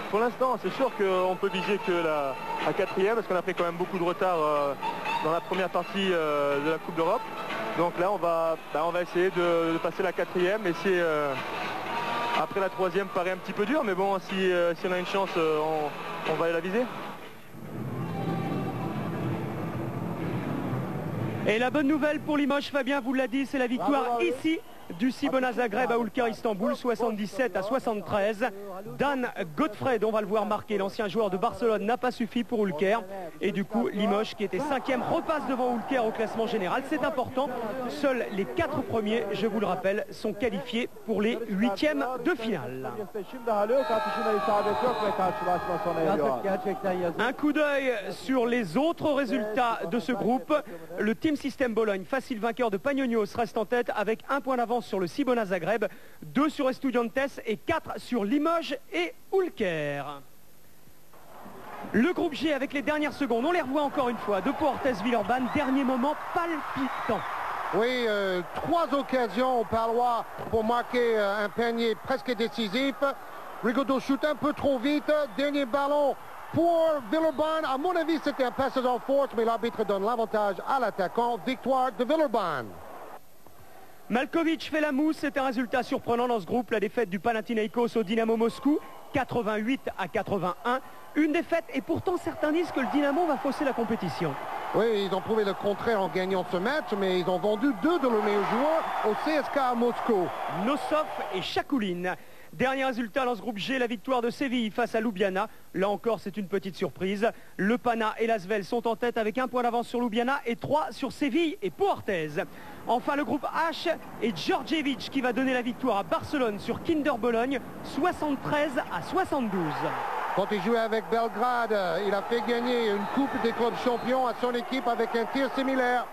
Pour l'instant, c'est sûr qu'on peut viser que la 4e parce qu'on a pris quand même beaucoup de retard dans la première partie de la Coupe d'Europe. Donc là, on va essayer de passer la 4e et c'est après la 3e paraît un petit peu dur, mais bon, si on a une chance, on va aller la viser. Et la bonne nouvelle pour Limoges, Fabien vous l'a dit, c'est la victoire ici du Cibona Zagreb à Ulker Istanbul, 77-73. Dan Godfred, on va le voir marquer, l'ancien joueur de Barcelone, n'a pas suffi pour Ulker. Et du coup, Limoges, qui était 5e, repasse devant Ulker au classement général. C'est important. Seuls les 4 premiers, je vous le rappelle, sont qualifiés pour les 8e de finale. Un coup d'œil sur les autres résultats de ce groupe. Le Team System Bologne, facile vainqueur de Panionios, reste en tête avec 1 point d'avance sur le Cibona Zagreb, 2 sur Estudiantes et 4 sur Limoges et Ulker. Le groupe G avec les dernières secondes, on les revoit encore une fois, de Pau Orthez Villeurbanne, dernier moment palpitant. Oui, 3 occasions au Palois pour marquer un panier presque décisif. Rigaudot shoot un peu trop vite, dernier ballon pour Villeurbanne. À mon avis, c'était un passage en force, mais l'arbitre donne l'avantage à l'attaquant. Victoire de Villeurbanne. Malkovich fait la mousse, c'est un résultat surprenant dans ce groupe, la défaite du Panathinaikos au Dynamo Moscou, 88-81. Une défaite et pourtant certains disent que le Dynamo va fausser la compétition. Oui, ils ont prouvé le contraire en gagnant ce match, mais ils ont vendu 2 de leurs meilleurs joueurs au CSKA Moscou. Nosov et Chakoulin. Dernier résultat dans ce groupe G, la victoire de Séville face à Ljubljana. Là encore, c'est une petite surprise. Le Pana et l'Asvel sont en tête avec 1 point d'avance sur Ljubljana et 3 sur Séville et Pau Orthez. Enfin, le groupe H et Djordjevic qui va donner la victoire à Barcelone sur Kinder Bologne, 73-72. Quand il jouait avec Belgrade, il a fait gagner une coupe des clubs champions à son équipe avec un tir similaire.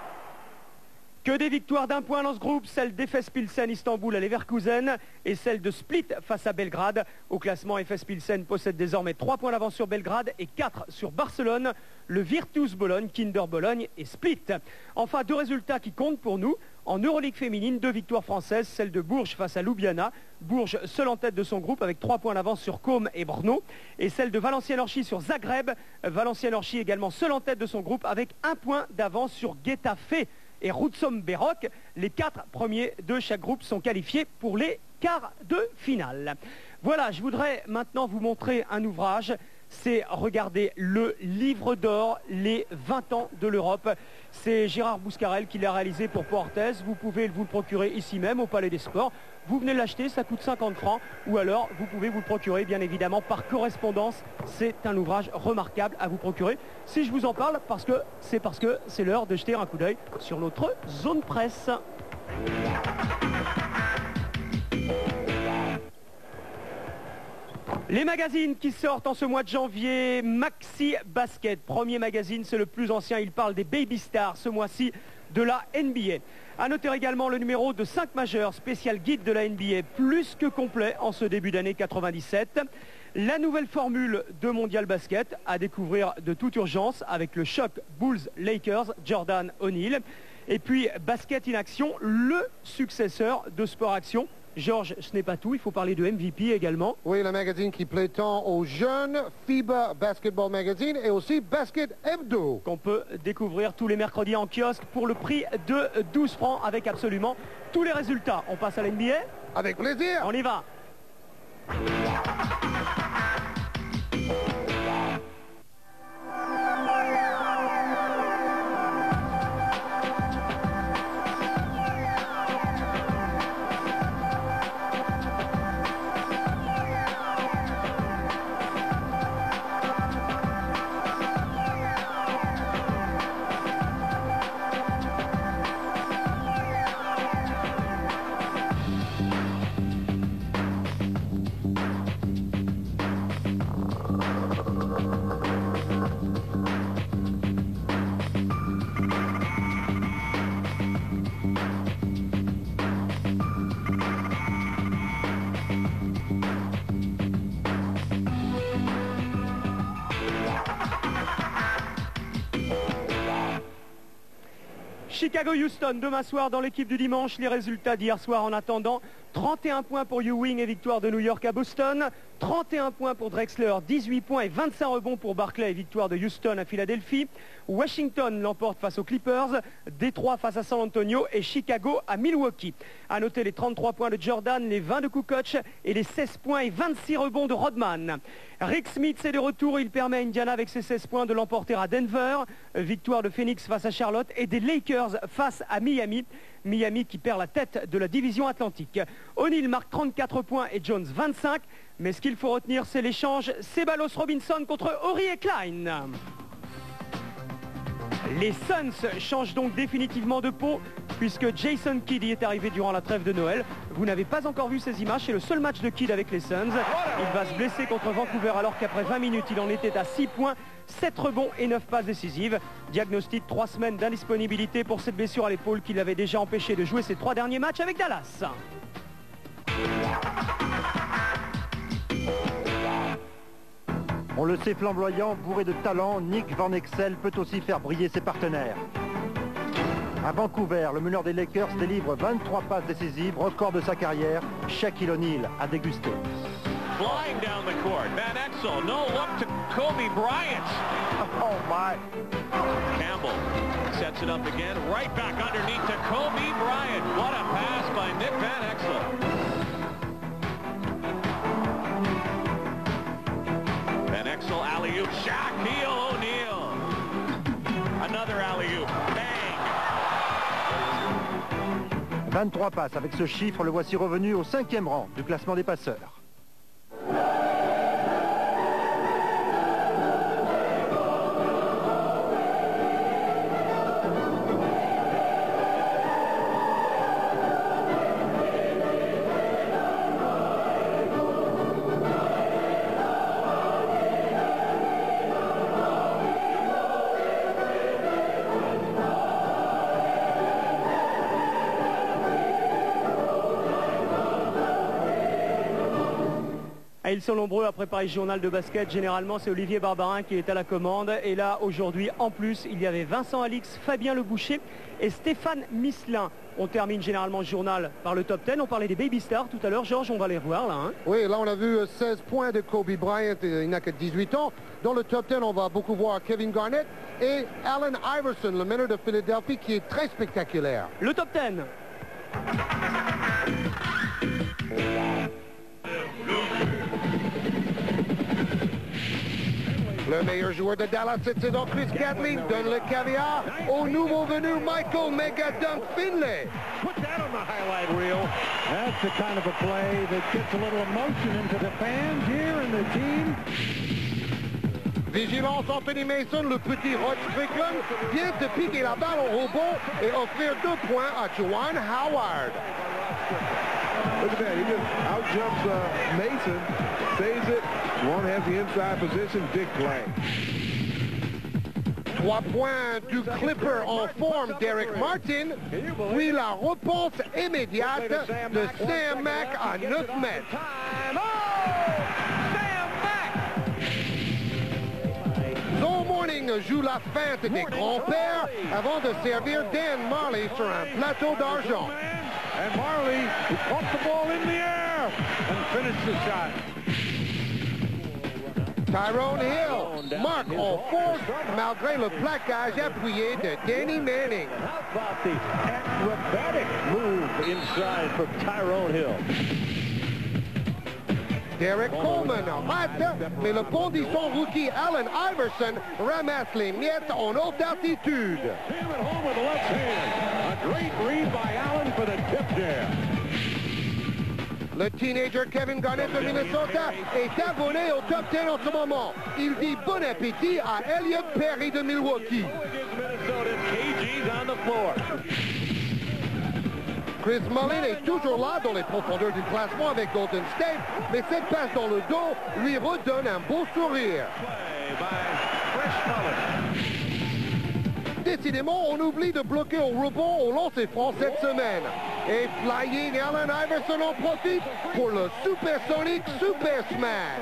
Que des victoires d'un point dans ce groupe, celle d'Efes Pilsen Istanbul à Leverkusen et celle de Split face à Belgrade. Au classement, Efes Pilsen possède désormais 3 points d'avance sur Belgrade et 4 sur Barcelone, le Virtus Bologne, Kinder Bologne et Split. Enfin, 2 résultats qui comptent pour nous. En Euroleague féminine, 2 victoires françaises, celle de Bourges face à Ljubljana. Bourges seul en tête de son groupe avec 3 points d'avance sur Côme et Brno. Et celle de Valenciennes-Orchy sur Zagreb. Valenciennes-Orchy également seul en tête de son groupe avec 1 point d'avance sur Getafe et Rutsom Berok. Les 4 premiers de chaque groupe sont qualifiés pour les quarts de finale. Voilà, je voudrais maintenant vous montrer un ouvrage. C'est, regardez, le livre d'or, les 20 ans de l'Europe. C'est Gérard Bouscarel qui l'a réalisé pour Portes. Vous pouvez vous le procurer ici même au Palais des Sports. Vous venez l'acheter, ça coûte 50 francs. Ou alors, vous pouvez vous le procurer, bien évidemment, par correspondance. C'est un ouvrage remarquable à vous procurer. Si je vous en parle, parce que c'est l'heure de jeter un coup d'œil sur notre zone presse. Les magazines qui sortent en ce mois de janvier, Maxi Basket. Premier magazine, c'est le plus ancien, il parle des Baby Stars ce mois-ci de la NBA. A noter également le numéro de 5 majeurs, spécial guide de la NBA, plus que complet en ce début d'année 97. La nouvelle formule de Mondial Basket à découvrir de toute urgence avec le choc Bulls-Lakers, Jordan O'Neal. Et puis Basket in Action, le successeur de Sport Action. Georges, ce n'est pas tout, il faut parler de MVP également. Oui, le magazine qui plaît tant aux jeunes, FIBA Basketball Magazine et aussi Basket Hebdo. Qu'on peut découvrir tous les mercredis en kiosque pour le prix de 12 francs avec absolument tous les résultats. On passe à l'NBA? Avec plaisir. On y va. Chicago-Houston, demain soir dans l'équipe du dimanche. Les résultats d'hier soir en attendant. 31 points pour Ewing et victoire de New York à Boston. 31 points pour Drexler, 18 points et 25 rebonds pour Barclay et victoire de Houston à Philadelphie. Washington l'emporte face aux Clippers. Détroit face à San Antonio et Chicago à Milwaukee. A noter les 33 points de Jordan, les 20 de Kukoc et les 16 points et 26 rebonds de Rodman. Rick Smith est de retour. Il permet à Indiana avec ses 16 points de l'emporter à Denver. Victoire de Phoenix face à Charlotte et des Lakers face à Miami. Miami qui perd la tête de la division Atlantique. O'Neal marque 34 points et Jones 25. Mais ce qu'il faut retenir, c'est l'échange Ceballos-Robinson contre Horry et Klein. Les Suns changent donc définitivement de peau puisque Jason Kidd y est arrivé durant la trêve de Noël. Vous n'avez pas encore vu ces images, c'est le seul match de Kidd avec les Suns. Il va se blesser contre Vancouver alors qu'après 20 minutes, il en était à 6 points, 7 rebonds et 9 passes décisives. Diagnostic 3 semaines d'indisponibilité pour cette blessure à l'épaule qui l'avait déjà empêché de jouer ses 3 derniers matchs avec Dallas. On le sait flamboyant, bourré de talent, Nick Van Exel peut aussi faire briller ses partenaires. À Vancouver, le meneur des Lakers délivre 23 passes décisives, record de sa carrière. Shaquille O'Neal a dégusté. Flying down the court, Van Exel, no look to Kobe Bryant. Oh my. Campbell sets it up again, right back underneath to Kobe Bryant. What a pass by Nick Van Exel. Van Exel, alley-oop, Shaquille O'Neal. Another alley-oop, bang. 23 passes. Avec ce chiffre, le voici revenu au 5e rang du classement des passeurs. ils sont nombreux à préparer ce journal de basket. Généralement, c'est Olivier Barbarin qui est à la commande. Et là, aujourd'hui, en plus, il y avait Vincent Alix, Fabien Le Boucher et Stéphane Misselin. On termine généralement ce journal par le top 10. On parlait des Baby Stars tout à l'heure. Georges, on va les revoir là. Hein. Oui, là on a vu 16 points de Kobe Bryant. Il n'a que 18 ans. Dans le top 10, on va beaucoup voir Kevin Garnett et Allen Iverson, le meneur de Philadelphie, qui est très spectaculaire. Le top 10. Le meilleur joueur de Dallas cette saison, Chris Gatling, donne le caviar au nouveau venu Michael Megadunk Finley. Put that on the highlight reel. That's the kind of a play that gets a little emotion into the fans here and the team. Vigilance Anthony Mason, le petit Rod Strickland vient de piquer la balle au rebond et offrir 2 points à Juwan Howard. Look at that, he just out-jumps Mason, saves it. One has the inside position, big play. 3 points du Clipper en forme Derek Martin, puis la réponse immédiate de Sam Mack à 9 mètres. Zone Morning joue la feinte des grands-pères avant de servir Dan Marley sur un plateau d'argent. And Marley, he caught the ball in the air and finished the shot. Tyrone Hill marque en force malgré le plaquage appuyé de Danny Manning. How about the acrobatic move inside from Tyrone Hill? Derek Coleman rate, mais le bondissant rookie Allen Iverson ramasse les miettes en haute altitude. Him at home with the left hand. A great read by Allen for the tip there. Le teenager Kevin Garnett de Minnesota est abonné au top 10 en ce moment. Il dit bon appétit à Elliot Perry de Milwaukee. Chris Mullin est toujours là dans les profondeurs du classement avec Golden State, mais cette passe dans le dos lui redonne un beau sourire. Décidément, on oublie de bloquer au rebond au lancer franc cette semaine. Et Flying Allen Iverson en profite pour le Supersonic Super Smash.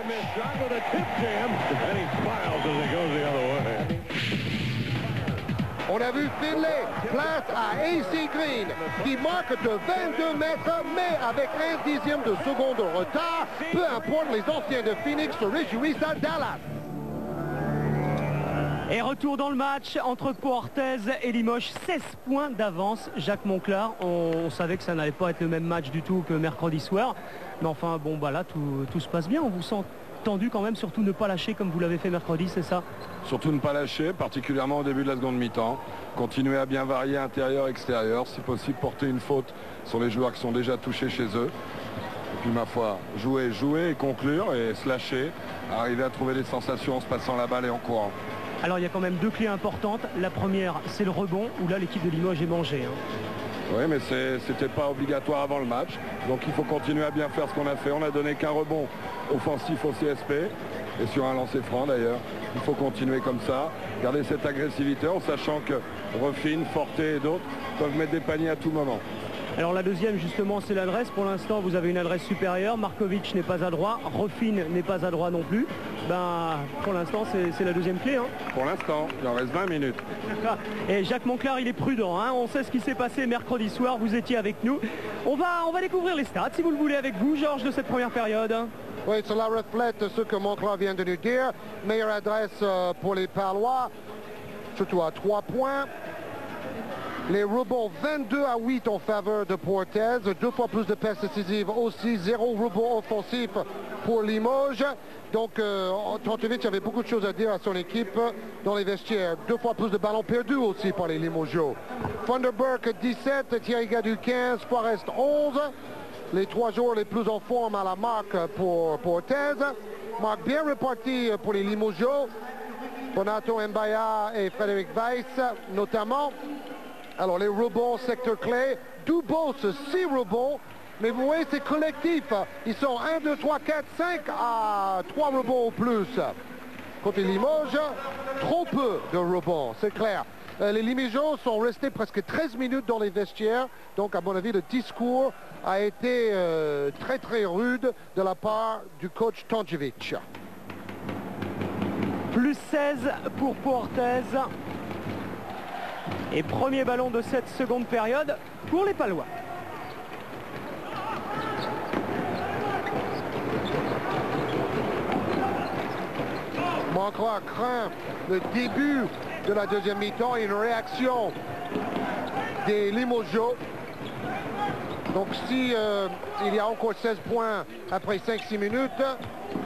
On a vu Finlay place à AC Green qui marque de 22 mètres, mais avec 1/10 de seconde de retard. Peu importe, les anciens de Phoenix se réjouissent à Dallas. Et retour dans le match entre Pau Orthez et Limoges, 16 points d'avance. Jacques Monclar, on savait que ça n'allait pas être le même match du tout que mercredi soir. Mais enfin, bon, bah là, tout se passe bien. On vous sent tendu quand même, surtout ne pas lâcher comme vous l'avez fait mercredi, c'est ça? Surtout ne pas lâcher, particulièrement au début de la seconde mi-temps. Continuer à bien varier intérieur-extérieur. Si possible, porter une faute sur les joueurs qui sont déjà touchés chez eux. Et puis, ma foi, jouer et conclure et se lâcher. Arriver à trouver des sensations en se passant la balle et en courant. Alors il y a quand même 2 clés importantes. La première, c'est le rebond, où là l'équipe de Limoges est mangée. Oui, mais c'était pas obligatoire avant le match. Donc il faut continuer à bien faire ce qu'on a fait. On a donné qu'un rebond offensif au CSP. Et sur un lancer franc d'ailleurs. Il faut continuer comme ça. Garder cette agressivité en sachant que Ruffin, Forte et d'autres peuvent mettre des paniers à tout moment. Alors la deuxième justement, c'est l'adresse. Pour l'instant vous avez une adresse supérieure. Markovic n'est pas à droit, Ruffin n'est pas à droit non plus. Ben, pour l'instant c'est la deuxième clé. Pour l'instant, il en reste 20 minutes. Et Jacques Monclar, il est prudent. On sait ce qui s'est passé mercredi soir, vous étiez avec nous. On va découvrir les stats si vous le voulez avec vous, Georges, de cette première période. Oui, cela reflète ce que Monclar vient de nous dire. Meilleure adresse pour les Palois, surtout à 3 points. Les rebonds 22-8 en faveur de Pau Orthez, 2 fois plus de passes décisives aussi, 0 rebond offensif pour Limoges. Donc Antonovic avait beaucoup de choses à dire à son équipe dans les vestiaires. 2 fois plus de ballons perdus aussi par les Limogeaux. Funderburk 17, Thierry Gadu 15, Forest 11. Les 3 joueurs les plus en forme à la marque pour Orthez. Marque bien réparti pour les Limogeaux. Bonato Mbaya et Frédéric Weiss notamment. Alors les rebonds, secteur clé, Dubos 6 rebonds, mais vous voyez c'est collectif, ils sont 1, 2, 3, 4, 5 à 3 rebonds au plus. Côté Limoges, trop peu de rebonds, c'est clair. Les Limogeaux sont restés presque 13 minutes dans les vestiaires. Donc, à mon avis, le discours a été très, très rude de la part du coach Tonjevic. Plus 16 pour Puertez. Et premier ballon de cette seconde période pour les Palois. Monclar craint le début de la deuxième mi-temps et une réaction des Limogeaux. Donc si il y a encore 16 points après 5-6 minutes,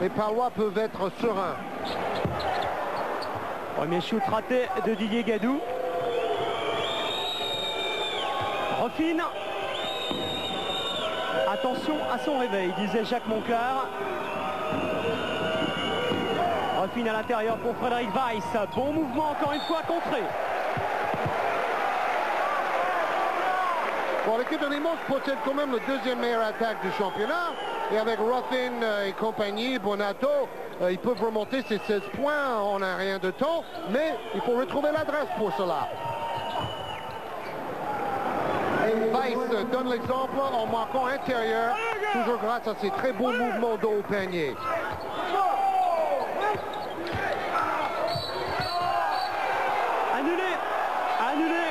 les Palois peuvent être sereins. Premier shoot raté de Didier Gadou. Ruffin. Attention à son réveil, disait Jacques Monclar. Ruffin à l'intérieur pour Frédéric Weiss. Bon mouvement encore une fois contré. Bon, l'équipe de Limoges possède quand même le deuxième meilleure attaque du championnat. Et avec Ruffin et compagnie, Bonato, ils peuvent remonter ces 16 points en un rien de temps. Mais il faut retrouver l'adresse pour cela. Weiss donne l'exemple en marquant intérieur, toujours grâce à ses très bons mouvements dos au panier. Annulé.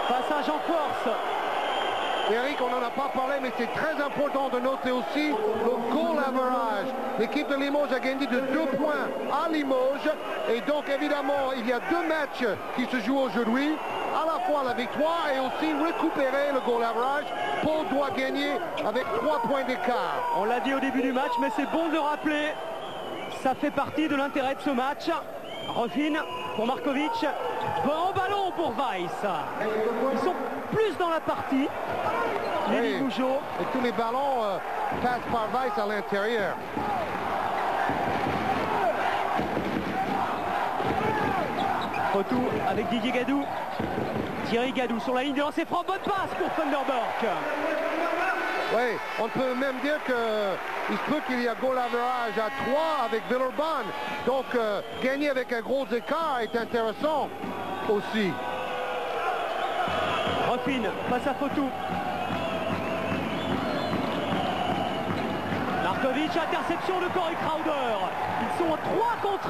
Passage en force. Eric, on n'en a pas parlé, mais c'est très important de noter aussi le goal average. L'équipe de Limoges a gagné de 2 points à Limoges. Et donc, évidemment, il y a 2 matchs qui se jouent aujourd'hui. À la fois la victoire et aussi récupérer le goal average. Pau doit gagner avec 3 points d'écart. On l'a dit au début du match, mais c'est bon de le rappeler. Ça fait partie de l'intérêt de ce match. Ruffin pour Markovic. Bon ballon pour Weiss. Ils sont plus dans la partie. Les Limogeaux. Et tous les ballons passent par Weiss à l'intérieur. Retour avec Didier Gadou. Thierry Gadou sur la ligne de lancer franc. Bonne passe pour Thunderberg. Oui, on peut même dire qu'il se peut qu'il y a goal average à 3 avec Villeurbanne. Donc, gagner avec un gros écart est intéressant aussi. Ruffin passe à Fotou. Markovic, interception de Corey Crowder. Ils sont en 3 contre 1.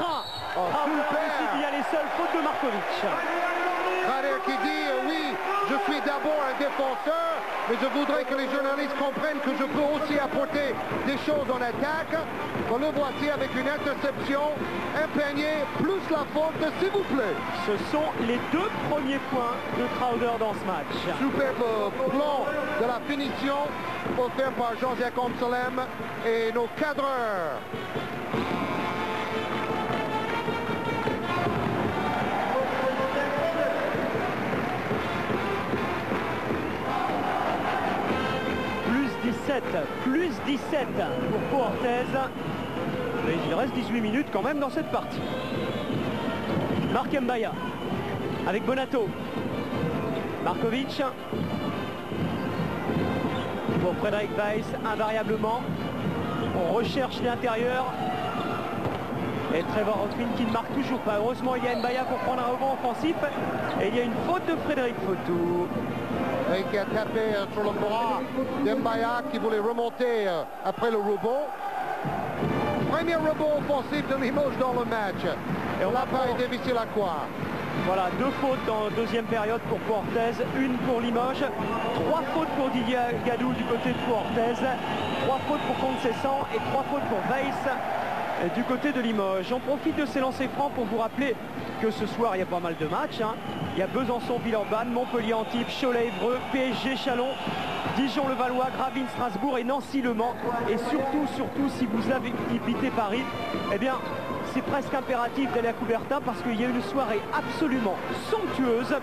Crowder aussi, il y a les seules fautes de Markovic. Crowder qui dit oui, je suis d'abord un défenseur, mais je voudrais que les journalistes comprennent que je peux aussi apporter des choses en attaque. On le voici avec une interception, un panier, plus la faute, s'il vous plaît. Ce sont les 2 premiers points de Crowder dans ce match. Superbe plan de la finition offert par Jean-Jacques Amselem et nos cadreurs. Plus 17 pour Puertez. Mais il reste 18 minutes quand même dans cette partie. Marc Mbaya avec Bonato. Markovic pour Frédéric Weiss, invariablement. On recherche l'intérieur. Et Trevor Ruffin qui ne marque toujours pas. Heureusement, il y a Mbaya pour prendre un rebond offensif. Et il y a une faute de Frédéric Fotou. Et qui a tapé sur le bras d'Mbaya qui voulait remonter après le rebond. Premier rebond offensif de Limoges dans le match. Et on n'a pas été difficile à croire. Voilà, 2 fautes en deuxième période pour Puertez, 1 pour Limoges, 3 fautes pour Didier Gadou du côté de Puertez, 3 fautes pour Concession et 3 fautes pour Weiss du côté de Limoges. On profite de ces lancers francs pour vous rappeler que ce soir il y a pas mal de matchs. Il y a Besançon, Villeurbanne, Montpellier, Antibes, Cholet, Évreux, PSG, Chalon, Dijon, Levallois, Gravelines, Strasbourg et Nancy, Le Mans. Et surtout, si vous avez évité Paris, eh bien, c'est presque impératif d'aller à Coubertin parce qu'il y a une soirée absolument somptueuse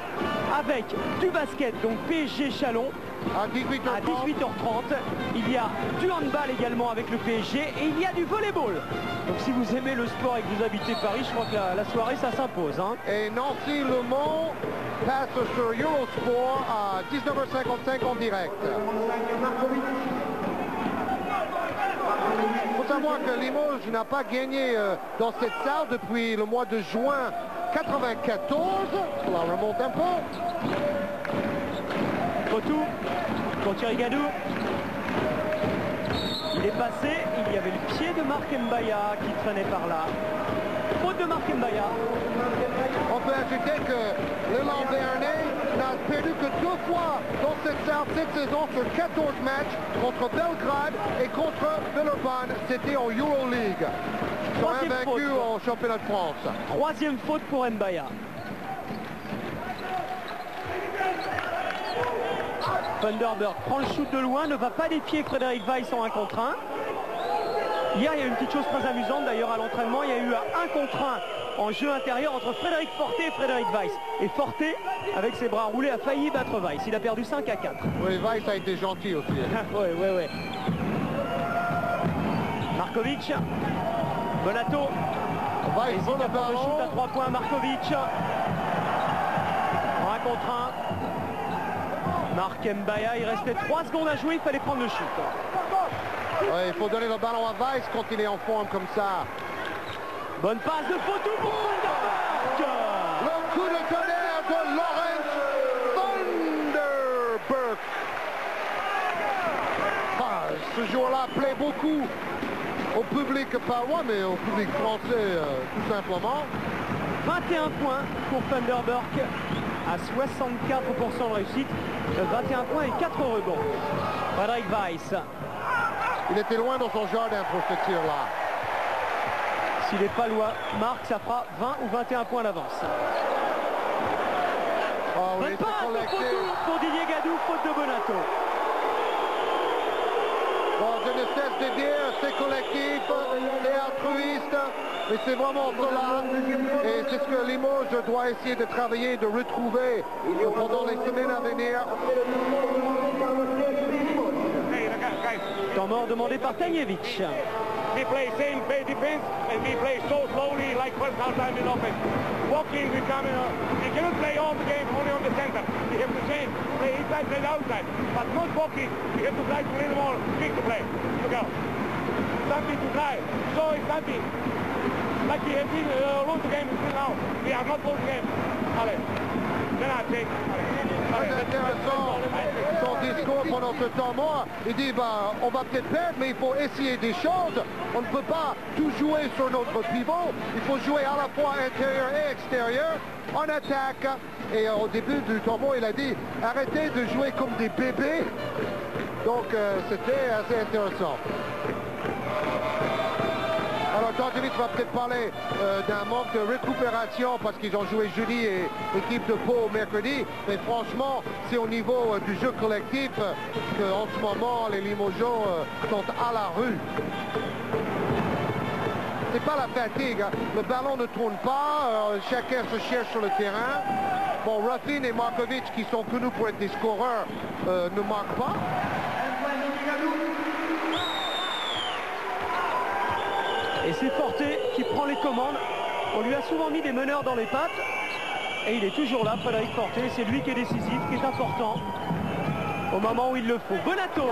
avec du basket, donc PSG Chalon à 18h30. Il y a du handball également avec le PSG et il y a du volleyball. Donc si vous aimez le sport et que vous habitez Paris, je crois que la soirée ça s'impose. Et Nancy Le Mans passe sur Eurosport à 19h55 en direct. Il faut savoir que Limoges n'a pas gagné dans cette salle depuis le mois de juin 94. Cela remonte un peu. Fotou pour Thierry Gadou. Il est passé, il y avait le pied de Marc Mbaya qui traînait par là. Faute de Marc Mbaya. On peut ajouter que l'élan Béarnais n'a perdu que 2 fois dans cette saison sur 14 matchs contre Belgrade et contre Villeurbanne. C'était en Euroleague. Ils sont invaincus au championnat de France. Troisième faute pour Mbaya. Thunderbird prend le shoot de loin, ne va pas défier Frédéric Weiss en 1 contre 1. Hier, il y a eu une petite chose très amusante d'ailleurs à l'entraînement. Il y a eu un 1 contre 1 en jeu intérieur entre Frédéric Forté et Frédéric Weiss. Et Forté, avec ses bras roulés, a failli battre Weiss. Il a perdu 5 à 4. Oui, Weiss a été gentil aussi. Oui. Markovic. Bonato. Weiss vole le ballon. Shoot à 3 points. Markovic. 1 contre 1. Marc Mbaya, il restait 3 secondes à jouer, il fallait prendre le shoot. Ouais, il faut donner le ballon à Weiss quand il est en forme comme ça. Bonne passe de Fotou pour Thunderbird. Le coup de tonnerre de Laurent Thunderbird. Ce joueur-là plaît beaucoup au public parois, mais au public français tout simplement. 21 points pour Thunderbird à 64% de réussite. 21 points et 4 rebonds. Frédéric Weiss. Il était loin dans son jardin pour ce tir-là. S'il n'est pas loin, Marc, ça fera 20 ou 21 points d'avance. Oui, bonne passe de Fotou pour Didier Gadou, faute de Bonato. Bon, je ne cesse de dire, c'est collectif, c'est altruiste, mais c'est vraiment cela. Et c'est ce que Limoges doit essayer de travailler, de retrouver pendant les semaines à venir. Temps mort demandé par Tanjevic. We play same play defense and we play so slowly like first half time in offense. Walking, we come in. We cannot play all the game only on the center. We have to change, play inside, play outside. But not walking. We have to try to win more, quick to play. Look out. Something to try. So it's something. Like we have been lose the game until now. We are not lose the game. Allez. Then I take. Très intéressant son discours pendant ce temps mort. Il dit on va peut-être perdre, mais il faut essayer des choses. On ne peut pas tout jouer sur notre pivot. Il faut jouer à la fois intérieur et extérieur en attaque. Et au début du temps mort, il a dit arrêtez de jouer comme des bébés. Donc c'était assez intéressant. Alors Tanjevic va peut-être parler d'un manque de récupération parce qu'ils ont joué jeudi et l'équipe de Pau mercredi. Mais franchement, c'est au niveau du jeu collectif qu'en ce moment, les Limogeaux sont à la rue. C'est pas la fatigue, hein. Le ballon ne tourne pas, chacun se cherche sur le terrain. Bon, Ruffin et Markovic, qui sont connus pour être des scoreurs, ne marquent pas. Et c'est Forté qui prend les commandes. On lui a souvent mis des meneurs dans les pattes. Et il est toujours là, Frédéric Forté. C'est lui qui est décisif, qui est important. Au moment où il le faut. Bonato.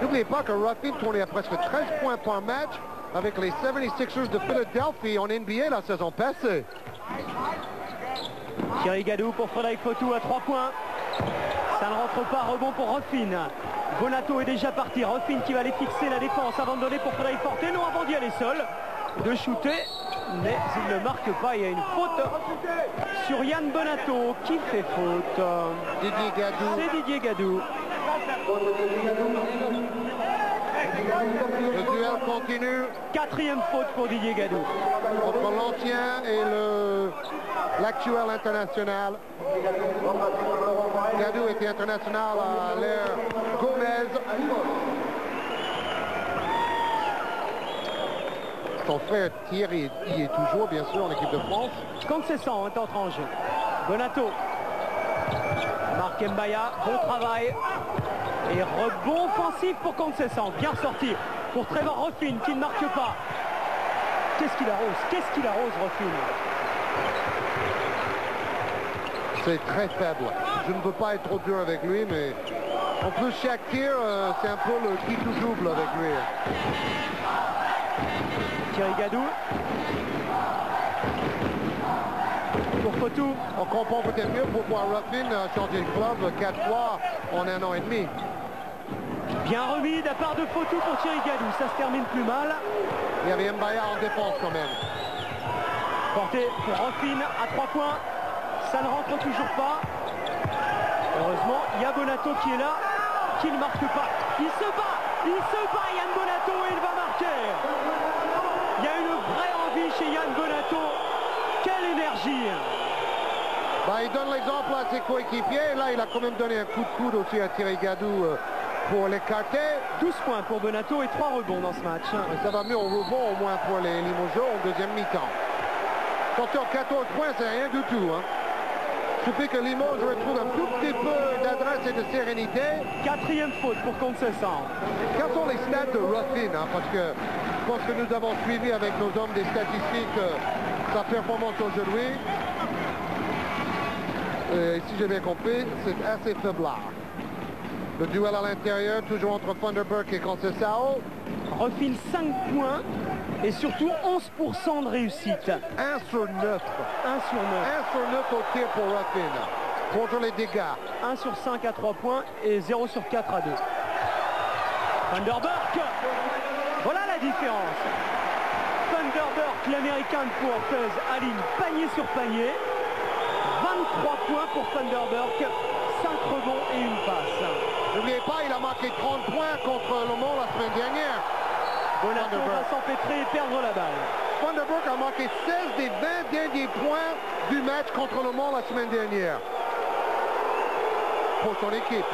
N'oubliez pas que Ruffin tournait à presque 13 points par match avec les 76ers de Philadelphie en NBA la saison passée. Thierry Gadou pour Frédéric Fotou à 3 points. Ça ne rentre pas, rebond pour Ruffin. Bonato est déjà parti. Ruffin qui va aller fixer la défense avant de donner pour Frédéric Forté. Non, avant d'y aller seul. De shooter, mais il ne marque pas. Il y a une faute sur Yann Bonato qui fait faute. Didier Gadou. C'est Didier Gadou. Le duel continue. 4e faute pour Didier Gadou. Entre l'ancien et l'actuel international. Gadou était international à l'ère Gomez. Son frère Thierry y est toujours, bien sûr, en équipe de France. Concession est entré en jeu. Bonato. Marc Mbaya, bon travail. Et rebond offensif pour Concession. Bien sorti pour Trevor Ruffin qui ne marque pas. Qu'est-ce qu'il arrose? Qu'est-ce qu'il arrose, Ruffin? C'est très faible. Je ne veux pas être trop dur avec lui, mais en plus chaque tir, c'est un peu le qui tout double avec lui. Thierry Gadou. Pour Fotou. On comprend peut-être mieux pourquoi Ruffin a changé de club 4 fois en 1 an et demi. Bien remis de la part de Fotou pour Thierry Gadou. Ça se termine plus mal. Il y avait Mbaya en défense quand même. Porté pour Ruffin à 3 points. Ça ne rentre toujours pas. Heureusement, il y a Bonato qui est là, qui ne marque pas. Il se bat, Yann Bonato, et il va marquer. Il y a une vraie envie chez Yann Bonato. Quelle énergie! Il donne l'exemple à ses coéquipiers. Là, il a quand même donné un coup de coude aussi à Thierry Gadou pour l'écarter. 12 points pour Bonato et 3 rebonds dans ce match. Ça va mieux au rebond au moins pour les Limogeaux en deuxième mi-temps. Attention, 14 points, c'est rien du tout. Il suffit que Limoges retrouve un tout petit peu d'adresse et de sérénité. 4e faute pour Conceição. Quels sont les stats de Ruffin, parce que je pense que nous avons suivi avec nos hommes des statistiques sa performance aujourd'hui. Et si j'ai bien compris, c'est assez faiblard. Le duel à l'intérieur, toujours entre Funderburk et Conceição. Ruffin 5 points et surtout 11% de réussite. 1 sur 9. 1 sur 9. 1 sur 9 au tir pour Ruffin. Contre les dégâts. 1 sur 5 à 3 points et 0 sur 4 à 2. Funderburk. Voilà la différence. Funderburk, l'américain de Portes, aligne panier sur panier. 23 points pour Funderburk. 5 rebonds et une passe. N'oubliez pas, il a marqué 30 points contre Le Mans la semaine dernière. Bonato va s'empêtrer et perdre la balle. Funderburk a marqué 16 des 20 derniers points du match contre Le Mans la semaine dernière. Pour son équipe.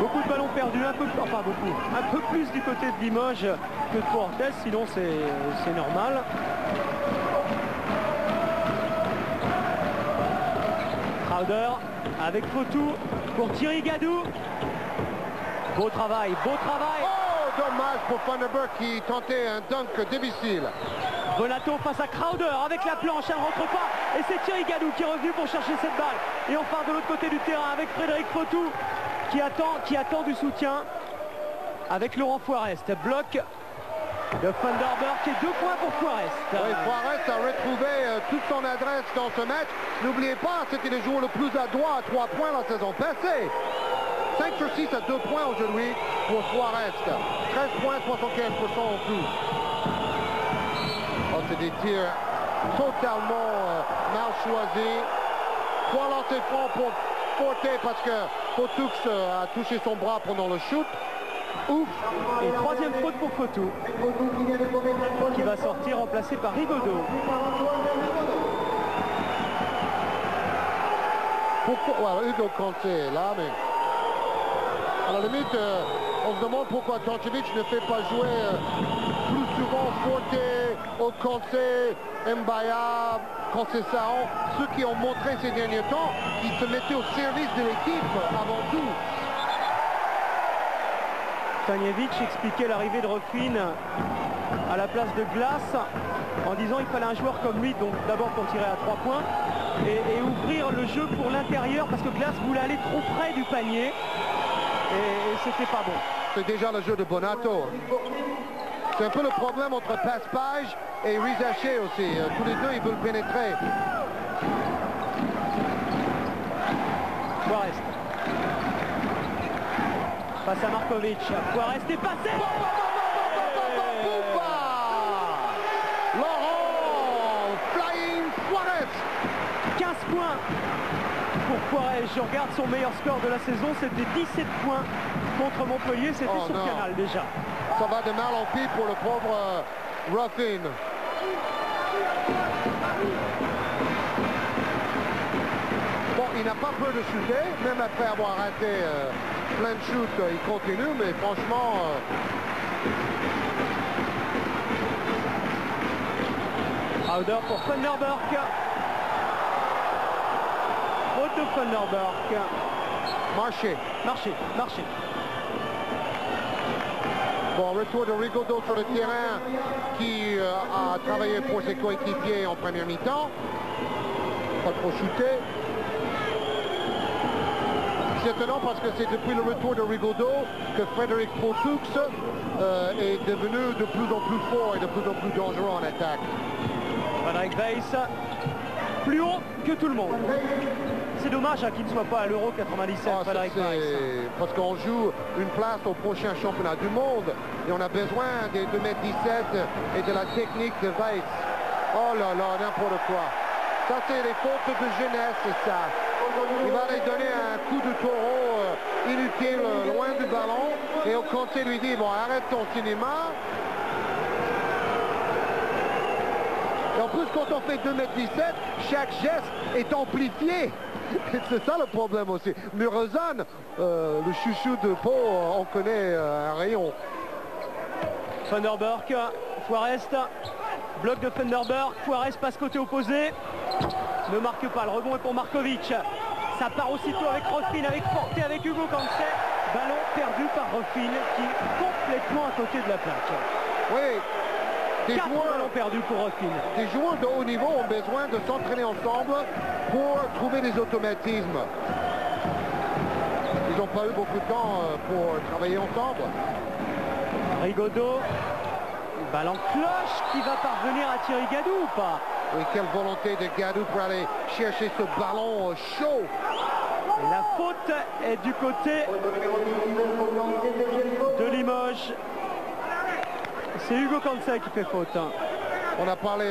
Beaucoup de ballons perdus, un peu plus du côté de Limoges que de Portes, sinon c'est normal. Crowder avec Fotou pour Thierry Gadou. Beau travail, beau travail. Oh, dommage pour Funderburk qui tentait un dunk difficile. Bonato face à Crowder avec la planche, elle ne rentre pas. Et c'est Thierry Gadou qui est revenu pour chercher cette balle. Et enfin de l'autre côté du terrain avec Frédéric Fotou qui attend du soutien avec Laurent Forest. Bloc de Funderburk et 2 points pour Forest. Oui, Forest a retrouvé toute son adresse dans ce match. N'oubliez pas, c'était le joueur le plus adroit à 3 points la saison passée. 5 sur 6 à 2 points aujourd'hui pour Forest. 13 points, 75% en tout. Oh, c'est des tirs totalement mal choisis. 3 lancers francs pour Forte parce que Fotoux a touché son bras pendant le shoot. Ouf. Et 3e faute pour Fotou qui va sortir remplacé par Rigaudot. Pourquoi voilà, Hugo Conte est là, mais à la limite, on se demande pourquoi Tončević ne fait pas jouer plus souvent Forte, Oconte, Mbaya, Conceição, ceux qui ont montré ces derniers temps qu'ils se mettaient au service de l'équipe avant tout. Stanjevic expliquait l'arrivée de Ruffin à la place de Glass en disant qu'il fallait un joueur comme lui, donc d'abord pour tirer à 3 points et ouvrir le jeu pour l'intérieur parce que Glass voulait aller trop près du panier et c'était pas bon. C'est déjà le jeu de Bonato. C'est un peu le problème entre Paspage et Rizaché aussi. Tous les deux, ils veulent pénétrer. Forest. Face à Markovic. Forest est passé. Laurent, flying Forest. 15 points pour Forest. Je regarde son meilleur score de la saison. C'était 17 points contre Montpellier. C'était sur Canal déjà. Ça va de mal en pis pour le pauvre Ruffin. Bon, il n'a pas peur de shooter, même après avoir raté plein de shoots, il continue, mais franchement... Crowder pour Funderburk. Faute de Funderburk. Marché. Bon, retour de Rigaudot sur le terrain qui a travaillé pour ses coéquipiers en première mi-temps. Pas trop shooté. C'est étonnant parce que c'est depuis le retour de Rigaudot que Frédéric Potoux est devenu de plus en plus fort et de plus en plus dangereux en attaque. Frédéric Weiss, plus haut que tout le monde. C'est dommage qu'il ne soit pas à l'Euro 97, Frédéric Weiss. Parce qu'on joue une place au prochain championnat du monde et on a besoin des 2m17 et de la technique de Weiss. Oh là là, n'importe quoi. Ça, c'est les fautes de jeunesse, c'est ça. Il va aller donner un coup de taureau inutile loin du ballon et au conseil lui dit, bon, arrête ton cinéma. Et en plus, quand on fait 2m17, chaque geste est amplifié. C'est ça le problème aussi. Muresan, le chouchou de Pau, on connaît un rayon. Vanderberg, Forest, bloc de Vanderberg, Forest passe côté opposé. Ne marque pas, le rebond est pour Markovic. Ça part aussitôt avec Rofin, avec Forte, avec Hugo Cancel. Ballon perdu par Rofin qui est complètement à côté de la plaque. Oui. Des joueurs perdus pour Rofin. Des joueurs de haut niveau ont besoin de s'entraîner ensemble pour trouver des automatismes. Ils n'ont pas eu beaucoup de temps pour travailler ensemble. Rigaudot, ballon cloche qui va parvenir à Thierry Gadou ou pas? Oui, quelle volonté de Gadou pour aller chercher ce ballon chaud. Et la faute est du côté de Limoges. C'est Hugo Cancel qui fait faute. On a parlé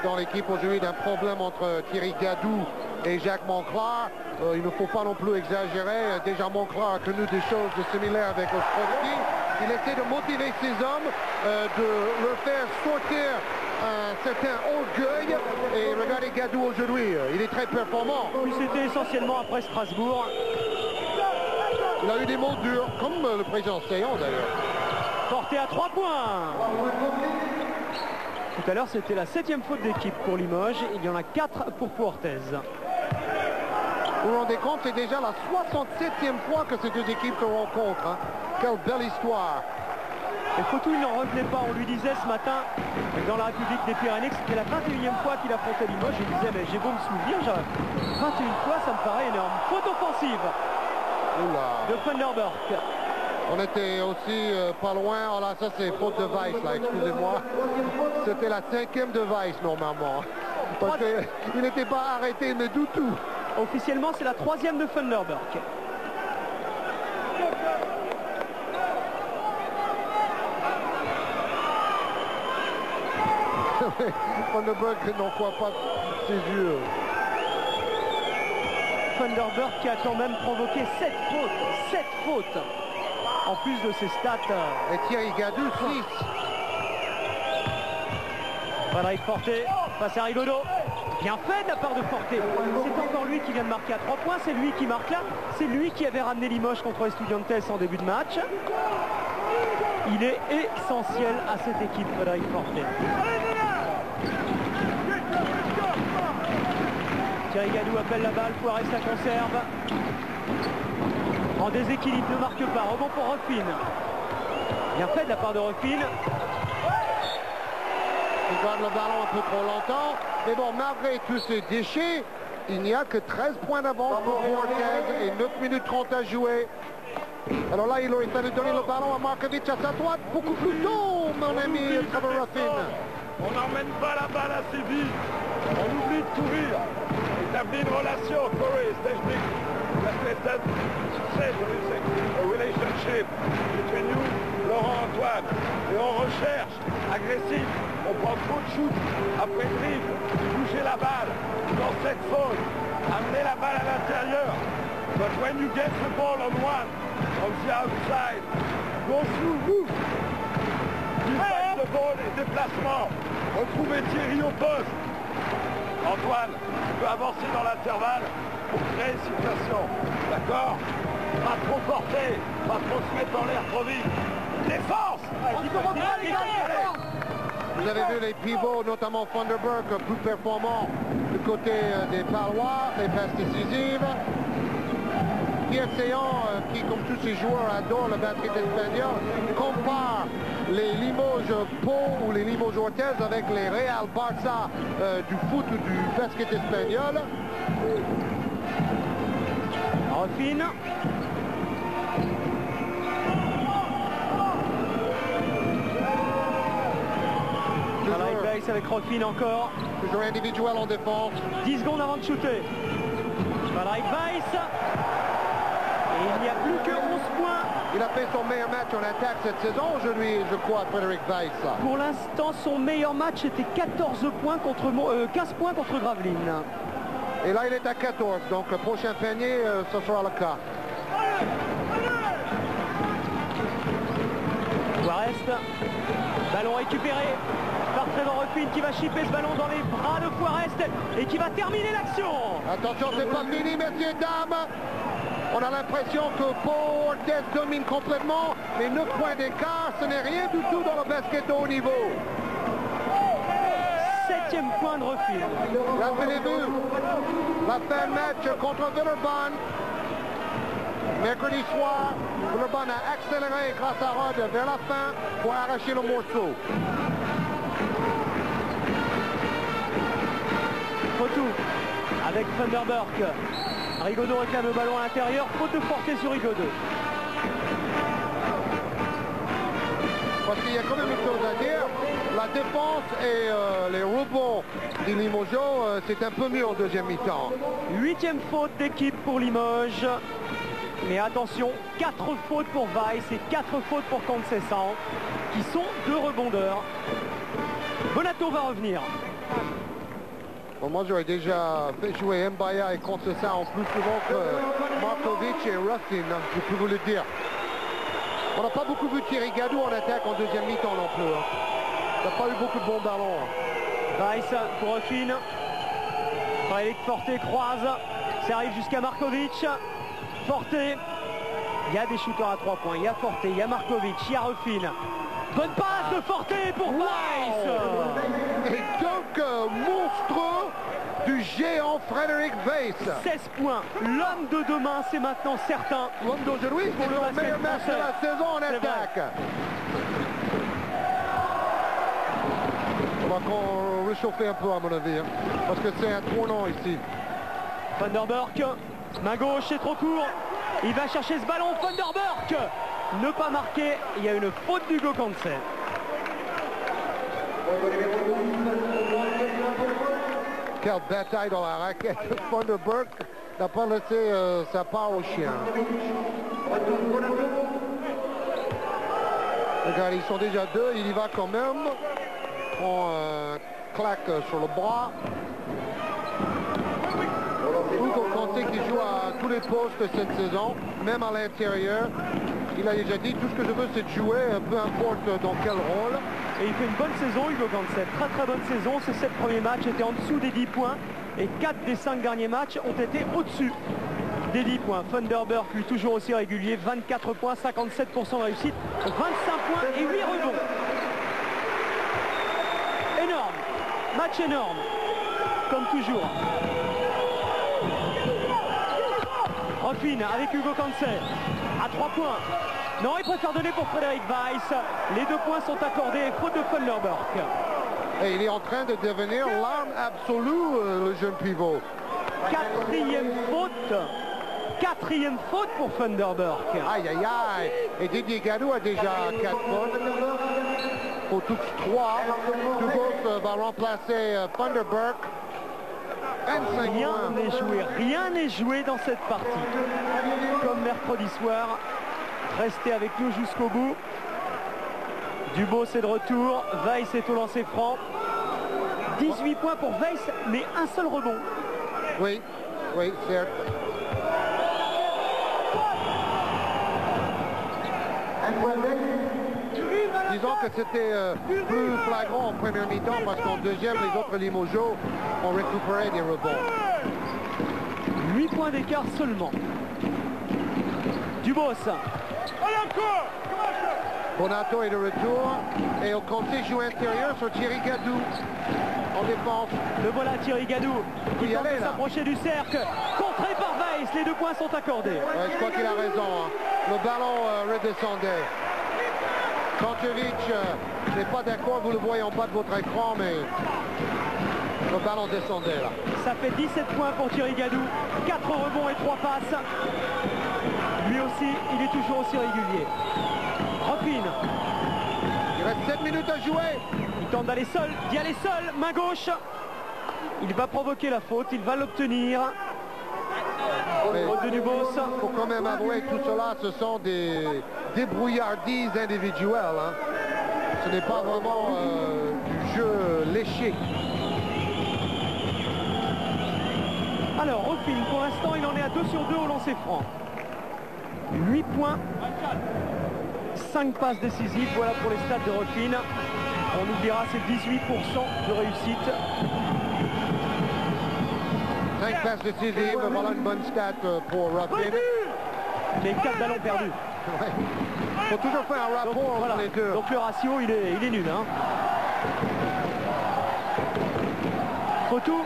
dans l'équipe aujourd'hui d'un problème entre Thierry Gadou et Jacques Monclar. Il ne faut pas non plus exagérer. Déjà Monclar a connu des choses similaires avec Ostrowski. Il essaie de motiver ses hommes, de leur faire sortir un certain orgueil. Et regardez Gadou aujourd'hui, il est très performant. Oui, c'était essentiellement après Strasbourg. Il a eu des mots durs, comme le président Seillan d'ailleurs. Porté à 3 points. Tout à l'heure, c'était la 7e faute d'équipe pour Limoges. Il y en a 4 pour Puertez. Vous vous rendez compte, c'est déjà la 67e fois que ces deux équipes se rencontrent. Hein. Quelle belle histoire. Et Potou, il n'en revenait pas. On lui disait ce matin, dans la République des Pyrénées, que c'était la 21e fois qu'il affrontait Limoges. Il disait, mais j'ai beau me souvenir, 21 fois, ça me paraît énorme. Faute offensive de Vanderberg. On était aussi pas loin. Oh là, ça c'est faute de Weiss, là, excusez-moi. C'était la 5e de Weiss, normalement. Parce qu'il n'était pas arrêté, mais du tout. Officiellement, c'est la 3e de Vanderberg. Vanderberg n'en croit pas ses yeux. Vanderberg qui a quand même provoqué 7 fautes. 7 fautes. En plus de ses stats. Et Thierry Gadou, 6. Frédéric Forte, passe à Rigaudot. Bien fait de la part de Forte. C'est encore lui qui vient de marquer à 3 points. C'est lui qui marque là. C'est lui qui avait ramené Limoges contre Estudiantes en début de match. Il est essentiel à cette équipe, Frédéric Forte. Thierry Gadou appelle la balle. Forest la conserve. En déséquilibre, ne marque pas. Rebond pour Rofin. Bien fait de la part de Rofin. Il garde le ballon un peu trop longtemps. Mais bon, malgré tous ces déchets, il n'y a que 13 points d'avance pour Puertez et 9 minutes 30 à jouer. Alors là, il aurait fallu donner le ballon à Markovic à sa droite. Beaucoup plus tôt, mon ami Trevor Rofin. On n'emmène pas la balle assez vite. On oublie de courir. Établir une relation. Corey, technique. That said, a relationship between you, Laurent, Antoine. Et on recherche, agressif. On prend trop de shoot après dribble, bouger la balle dans cette faute, amener la balle à l'intérieur. But when you get the ball on one, on the outside, go through roof. Divide the ball et déplacement. Retrouver Thierry au poste. Antoine, tu peux avancer dans l'intervalle pour créer une situation. D'accord? Pas trop porter, pas trop se mettre en l'air trop vite. Défense! Vous avez vu les pivots, notamment Vanderberg, plus performant du côté des Palois, les passes décisives. Pierre Seillan, qui comme tous ses joueurs adore le basket espagnol, compare les Limoges Pau ou les Limoges Orthez avec les Real Barça du foot ou du basket espagnol. Rofin. Live base avec Rofin encore. Toujours individuel en défense. 10 secondes avant de shooter. Live base. Et il n'y a plus que 11 points. Il a fait son meilleur match en attaque cette saison aujourd'hui, je crois, Frédéric Weiss. Pour l'instant, son meilleur match était 15 points contre Gravelines. Et là, il est à 14, donc le prochain panier, ce sera le cas. Forest, ballon récupéré par Trevor Rofin qui va chipper ce ballon dans les bras de Forest et qui va terminer l'action. Attention, c'est pas fini, messieurs, dames. On a l'impression que Paul Ortiz domine complètement, mais 9 points d'écart, ce n'est rien du tout dans le basket de haut niveau. 7e point de Rofin. Là, vous l'avez vu, la fin de match contre Villeurbanne. Mercredi soir, Villeurbanne a accéléré grâce à Rod vers la fin pour arracher le morceau. Retour avec Thunderberg. Rigaudot réclame le ballon à l'intérieur, faute de portée sur Rigaudot. Parce qu'il y a quand même une chose à dire, la défense et les rebonds des Limoges, c'est un peu mieux en deuxième mi-temps. 8e faute d'équipe pour Limoges. Mais attention, 4 fautes pour Weiss et 4 fautes pour Conceição, qui sont 2 rebondeurs. Bonato va revenir. Bon, moi, j'aurais déjà fait jouer Mbaya et Conceição plus souvent que Markovic et Rufin, je peux vous le dire. On n'a pas beaucoup vu Thierry Gadou en attaque en deuxième mi-temps non plus. Il n'a pas eu beaucoup de bons ballons. Weiss pour Rufin. Frédéric Forté croise. Ça arrive jusqu'à Markovic. Forté. Il y a des shooters à 3 points. Il y a Forté, il y a Markovic, il y a Rufin. Bonne passe de Forté pour Weiss. Et donc, monstrueux du géant Frédéric Weiss. 16 points. L'homme de demain, c'est maintenant certain. L'homme d'aujourd'hui, c'est le meilleur match de la saison en attaque. On va réchauffer un peu à mon avis, hein, parce que c'est un tournant ici. Thunderberg, main gauche, c'est trop court. Il va chercher ce ballon, Thunderberg. Ne pas marquer, il y a une faute d'Hugo Cancel. Quelle bataille dans la raquette. Thunderberg n'a pas laissé sa part au chien. Regarde, ils sont déjà 2, il y va quand même. Prend un claque sur le bras. Hugo Cancel qui joue à tous les postes cette saison, même à l'intérieur. Il a déjà dit, tout ce que je veux c'est de jouer, peu importe dans quel rôle. Et il fait une bonne saison, Hugo Cancel. Très très bonne saison. Ces 7 premiers matchs étaient en dessous des 10 points. Et 4 des 5 derniers matchs ont été au-dessus des 10 points. Thunderberg, lui, toujours aussi régulier. 24 points, 57% de réussite, 25 points et 8 rebonds. Énorme. Match énorme. Comme toujours. Rofin avec Hugo Cancel. À 3 points. Non, il préfère donner pour Frédéric Weiss. Les 2 points sont accordés. Faute de Thunderberg. Et il est en train de devenir l'arme absolue, le jeune pivot. 4e faute. 4e faute pour Thunderberg. Aïe, aïe, aïe. Et Didier Gadou a déjà 4 fautes. Pour tous 3. Dubos va remplacer Thunderberg. Rien n'est joué dans cette partie. Comme mercredi soir, restez avec nous jusqu'au bout. Dubos est de retour, Weiss est au lancer franc. 18 points pour Weiss, mais un seul rebond. Oui, oui, certes. Disons que c'était plus flagrant en première mi-temps parce qu'en deuxième, les autres Limogeaux ont récupéré des rebonds. 8 points d'écart seulement. Dubos. Bonato est de retour et au Conte joue intérieur sur Thierry Gadou en défense. Le voilà Thierry Gadou qui tente de s'approcher du cercle. Contré par Weiss, les 2 points sont accordés. Ouais, je crois qu'il a raison. Hein. Le ballon redescendait. Kancevic n'est pas d'accord, vous le voyez en bas de votre écran, mais le ballon descendait là. Ça fait 17 points pour Thierry Gadou, 4 rebonds et 3 passes. Lui aussi, il est toujours aussi régulier. Ruffin. Il reste 7 minutes à jouer. Il tente d'y aller seul, main gauche. Il va provoquer la faute, il va l'obtenir. Il faut quand même avouer que tout cela, ce sont des débrouillardises individuelles. Hein. Ce n'est pas vraiment du jeu léché. Alors, Ruffin, pour l'instant, il en est à 2 sur 2 au lancer franc. 8 points, 5 passes décisives, voilà pour les stats de Ruffin. On oubliera ces 18% de réussite. 5 passes décisives, voilà une bonne stat pour Ruffin. Mais 4 ballons perdus. Il faut toujours faire un rapport entre les deux. Donc le ratio, il est nul. Hein. Faut tout.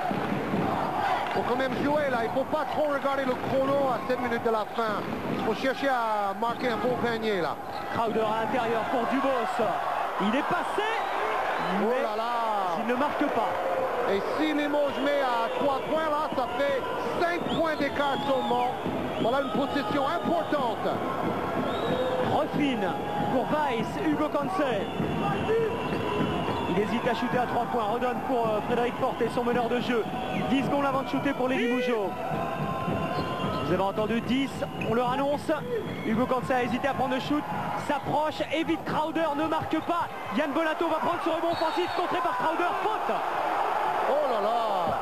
Il faut quand même jouer là, il ne faut pas trop regarder le chrono à 7 minutes de la fin. Il faut chercher à marquer un bon panier là. Crowder à l'intérieur pour Dubos. Il est passé, mais il ne marque pas. Et si Limoges met à 3 points là, ça fait 5 points d'écart seulement. Voilà une possession importante. Ruffin pour Weiss, Hugo Cancel. Il hésite à shooter à 3 points. Redonne pour Frédéric Forté, son meneur de jeu. 10 secondes avant de shooter pour les Limougeaux. Vous avez entendu 10, on leur annonce. Hugo Cancel a hésité à prendre le shoot. S'approche, évite Crowder, ne marque pas. Yann Bonato va prendre ce rebond offensif, contré par Crowder, faute. Oh là là,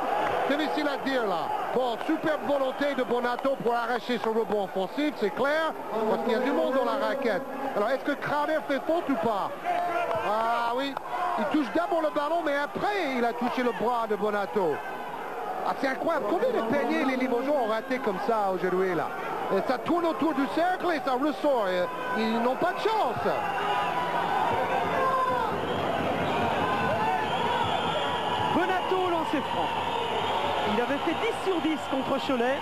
c'est difficile à dire là. Bon, superbe volonté de Bonato pour arracher son rebond offensif, c'est clair, parce qu'il y a du monde dans la raquette. Alors, est-ce que Crowder fait faute ou pas? Ah oui, il touche d'abord le ballon, mais après, il a touché le bras de Bonato. Ah, c'est incroyable. Combien de paniers les Limogeaux ont raté comme ça aujourd'hui là? Et ça tourne autour du cercle et ça ressort. Et ils n'ont pas de chance. Bonato lancé franc. Il avait fait 10 sur 10 contre Cholet.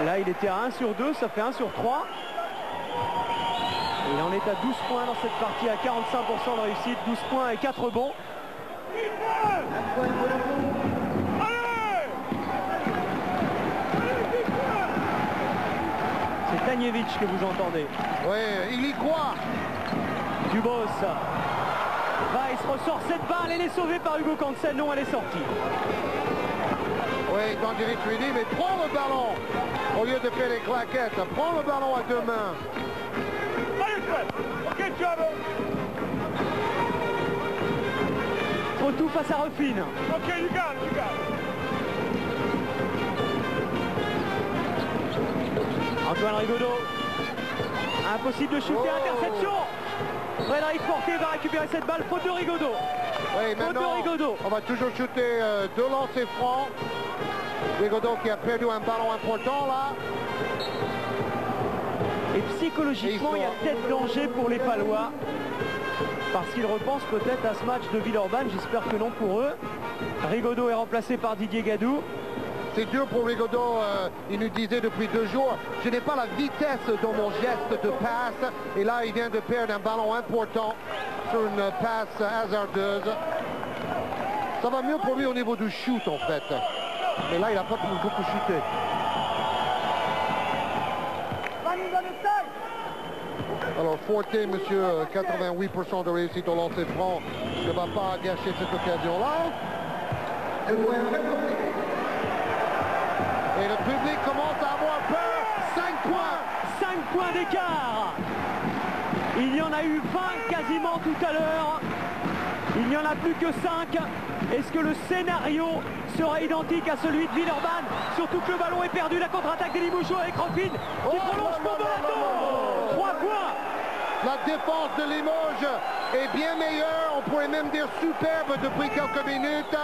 Là, il était à 1 sur 2, ça fait 1 sur 3. Il en est à 12 points dans cette partie, à 45% de réussite, 12 points et 4 rebonds. C'est Tanievich que vous entendez. Oui, il y croit. Dubos. Weiss ressort cette balle, elle est sauvée par Hugo Cancel. Non, elle est sortie. Oui, Tanievich lui dit, mais prends le ballon au lieu de faire les claquettes. Prends le ballon à 2 mains. Faut tout face à Ruffin. Antoine Rigaudot. Impossible de shooter, interception. Frédéric Forté va récupérer cette balle, faute de Rigaudot. Oui, maintenant, on va toujours shooter 2 lancers francs. Rigaudot qui a perdu un ballon important là. Et psychologiquement, il y a peut-être danger pour les Palois. Parce qu'ils repensent peut-être à ce match de Villeurbanne, j'espère que non pour eux. Rigaudot est remplacé par Didier Gadou. C'est dur pour Rigaudot, il nous disait depuis 2 jours, je n'ai pas la vitesse dans mon geste de passe. Et là, il vient de perdre un ballon important sur une passe hasardeuse. Ça va mieux pour lui au niveau du shoot en fait. Mais là, il n'a pas beaucoup shooté. Alors Forte, monsieur, 88% de réussite au lancer franc, ne va pas gâcher cette occasion-là. Et le public commence à avoir peur. 5 points. 5 points d'écart. Il y en a eu 20 quasiment tout à l'heure. Il n'y en a plus que 5. Est-ce que le scénario sera identique à celui de Villeurbanne? Surtout que le ballon est perdu. La contre-attaque des Limougeaux avec Ruffin qui prolonge pour Bonato. 3 points. La défense de Limoges est bien meilleure. On pourrait même dire superbe depuis quelques minutes.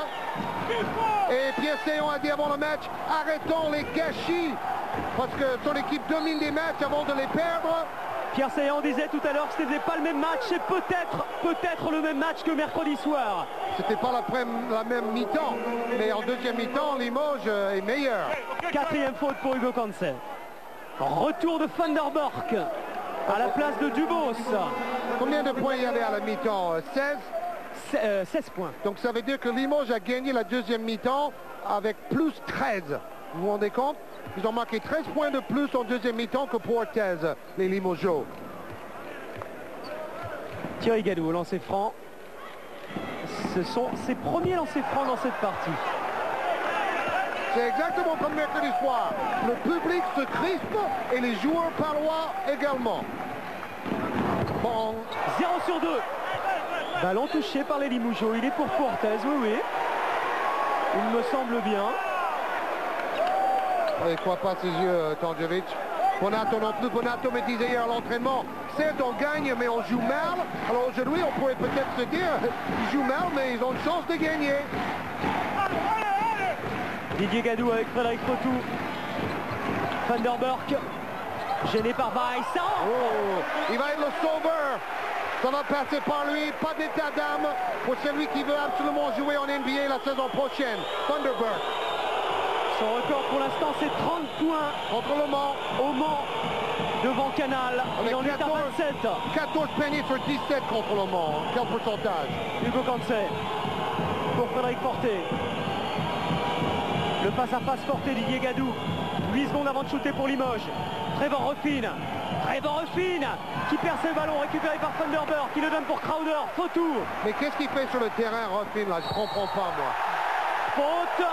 Et Pierre Seillon a dit avant le match, arrêtons les gâchis. Parce que son équipe domine les matchs avant de les perdre. Pierre Seillon disait tout à l'heure que ce n'était pas le même match. C'est peut-être le même match que mercredi soir. C'était pas la même mi-temps. Mais en deuxième mi-temps, Limoges est meilleur. 4e faute pour Hugo Cancel. Retour de Van der Bork à la place de Dubos. Combien de points il y avait à la mi-temps? 16 16 points. Donc ça veut dire que Limoges a gagné la deuxième mi-temps avec plus 13. Vous vous rendez compte? Ils ont marqué 13 points de plus en deuxième mi-temps que Portez, les Limoges. Thierry Gadou au lancer franc. Ce sont ses premiers lancers francs dans cette partie. C'est exactement comme mercredi soir. Le public se crispe et les joueurs palois également. Bon, 0 sur 2. Ballon touché par les Limougeaux. Il est pour Portez, oui. Il me semble bien. Il ne croit pas ses yeux, Tandjevic. Bonato non plus. Bonato me disait hier à l'entraînement, certes on gagne mais on joue mal. Alors aujourd'hui on pourrait peut-être se dire, ils jouent mal mais ils ont une chance de gagner. Didier Gadou avec Frédéric Fotou. Vanderberg, gêné par Weiss. Oh, il va être le sauveur. Ça va passer par lui, pas d'état d'âme pour celui qui veut absolument jouer en NBA la saison prochaine. Vanderberg. Son record pour l'instant c'est 30 points contre le Mans. Au Mans, devant Canal. Il en est à 27. 14 paniers sur 17 contre le Mans. Quel pourcentage? Hugo Cancet pour Frédéric Forté. Le face-à-face Forté, Didier Gadou. 8 secondes avant de shooter pour Limoges. Trevor Ruffin. Trevor Ruffin qui perd ses ballons, récupéré par Vanderberg, qui le donne pour Crowder. Fotou. Mais qu'est-ce qu'il fait sur le terrain, Ruffin, là? Je comprends pas, moi. Faute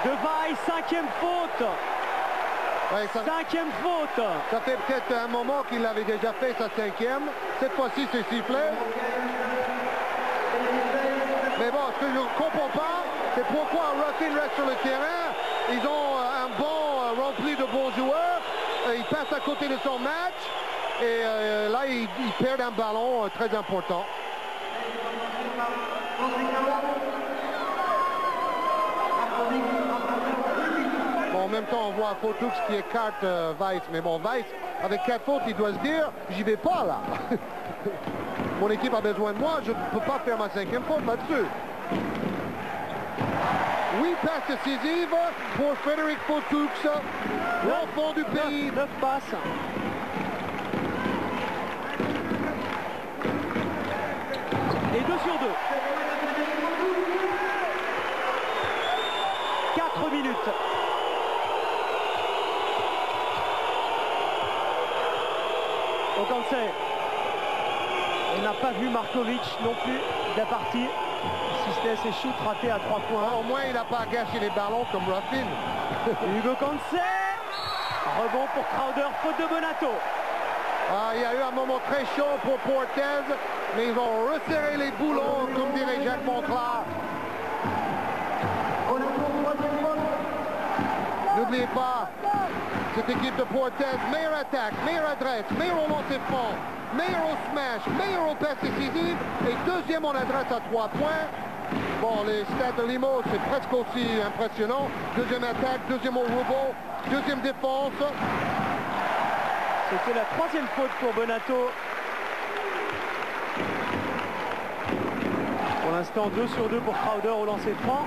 de Weiss, 5e faute. Ouais, 5e faute. Ça fait peut-être un moment qu'il avait déjà fait sa 5e. Cette fois-ci, c'est sifflé. Mais bon, ce que je ne comprends pas, c'est pourquoi Ruffin reste sur le terrain. Ils ont un banc rempli de bons joueurs. Ils passent à côté de son match. Et là, ils perdent un ballon très important. Bon, en même temps, on voit Fotoux qui écarte Weiss. Mais bon, Weiss, avec 4 fautes, il doit se dire, j'y vais pas là. Mon équipe a besoin de moi, je ne peux pas faire ma 5e faute là-dessus. 8 passes décisives pour Frédéric Fotoux, l'enfant du pays. 9 passes. Et 2 sur 2. 4 minutes. Ocancé. On n'a pas vu Markovic non plus de la partie. Si c'était ses shoots ratés à 3 points. Au moins, il n'a pas gâché les ballons comme Ruffin. Hugo Cancet. Rebond pour Crowder, faute de Bonato. Ah, il y a eu un moment très chaud pour Portez, mais ils ont resserré les boulons, comme dirait Jacques Monclar. N'oubliez pas, cette équipe de Portez, meilleure attaque, meilleure adresse, meilleur au lancer franc, meilleur au smash, meilleur au passe décisive et deuxième en adresse à 3 points. Bon, les stats de Limoges, c'est presque aussi impressionnant. Deuxième attaque, deuxième au rebond, deuxième défense. C'était la 3e faute pour Bonato. Pour l'instant, 2 sur 2 pour Crowder au lancer franc.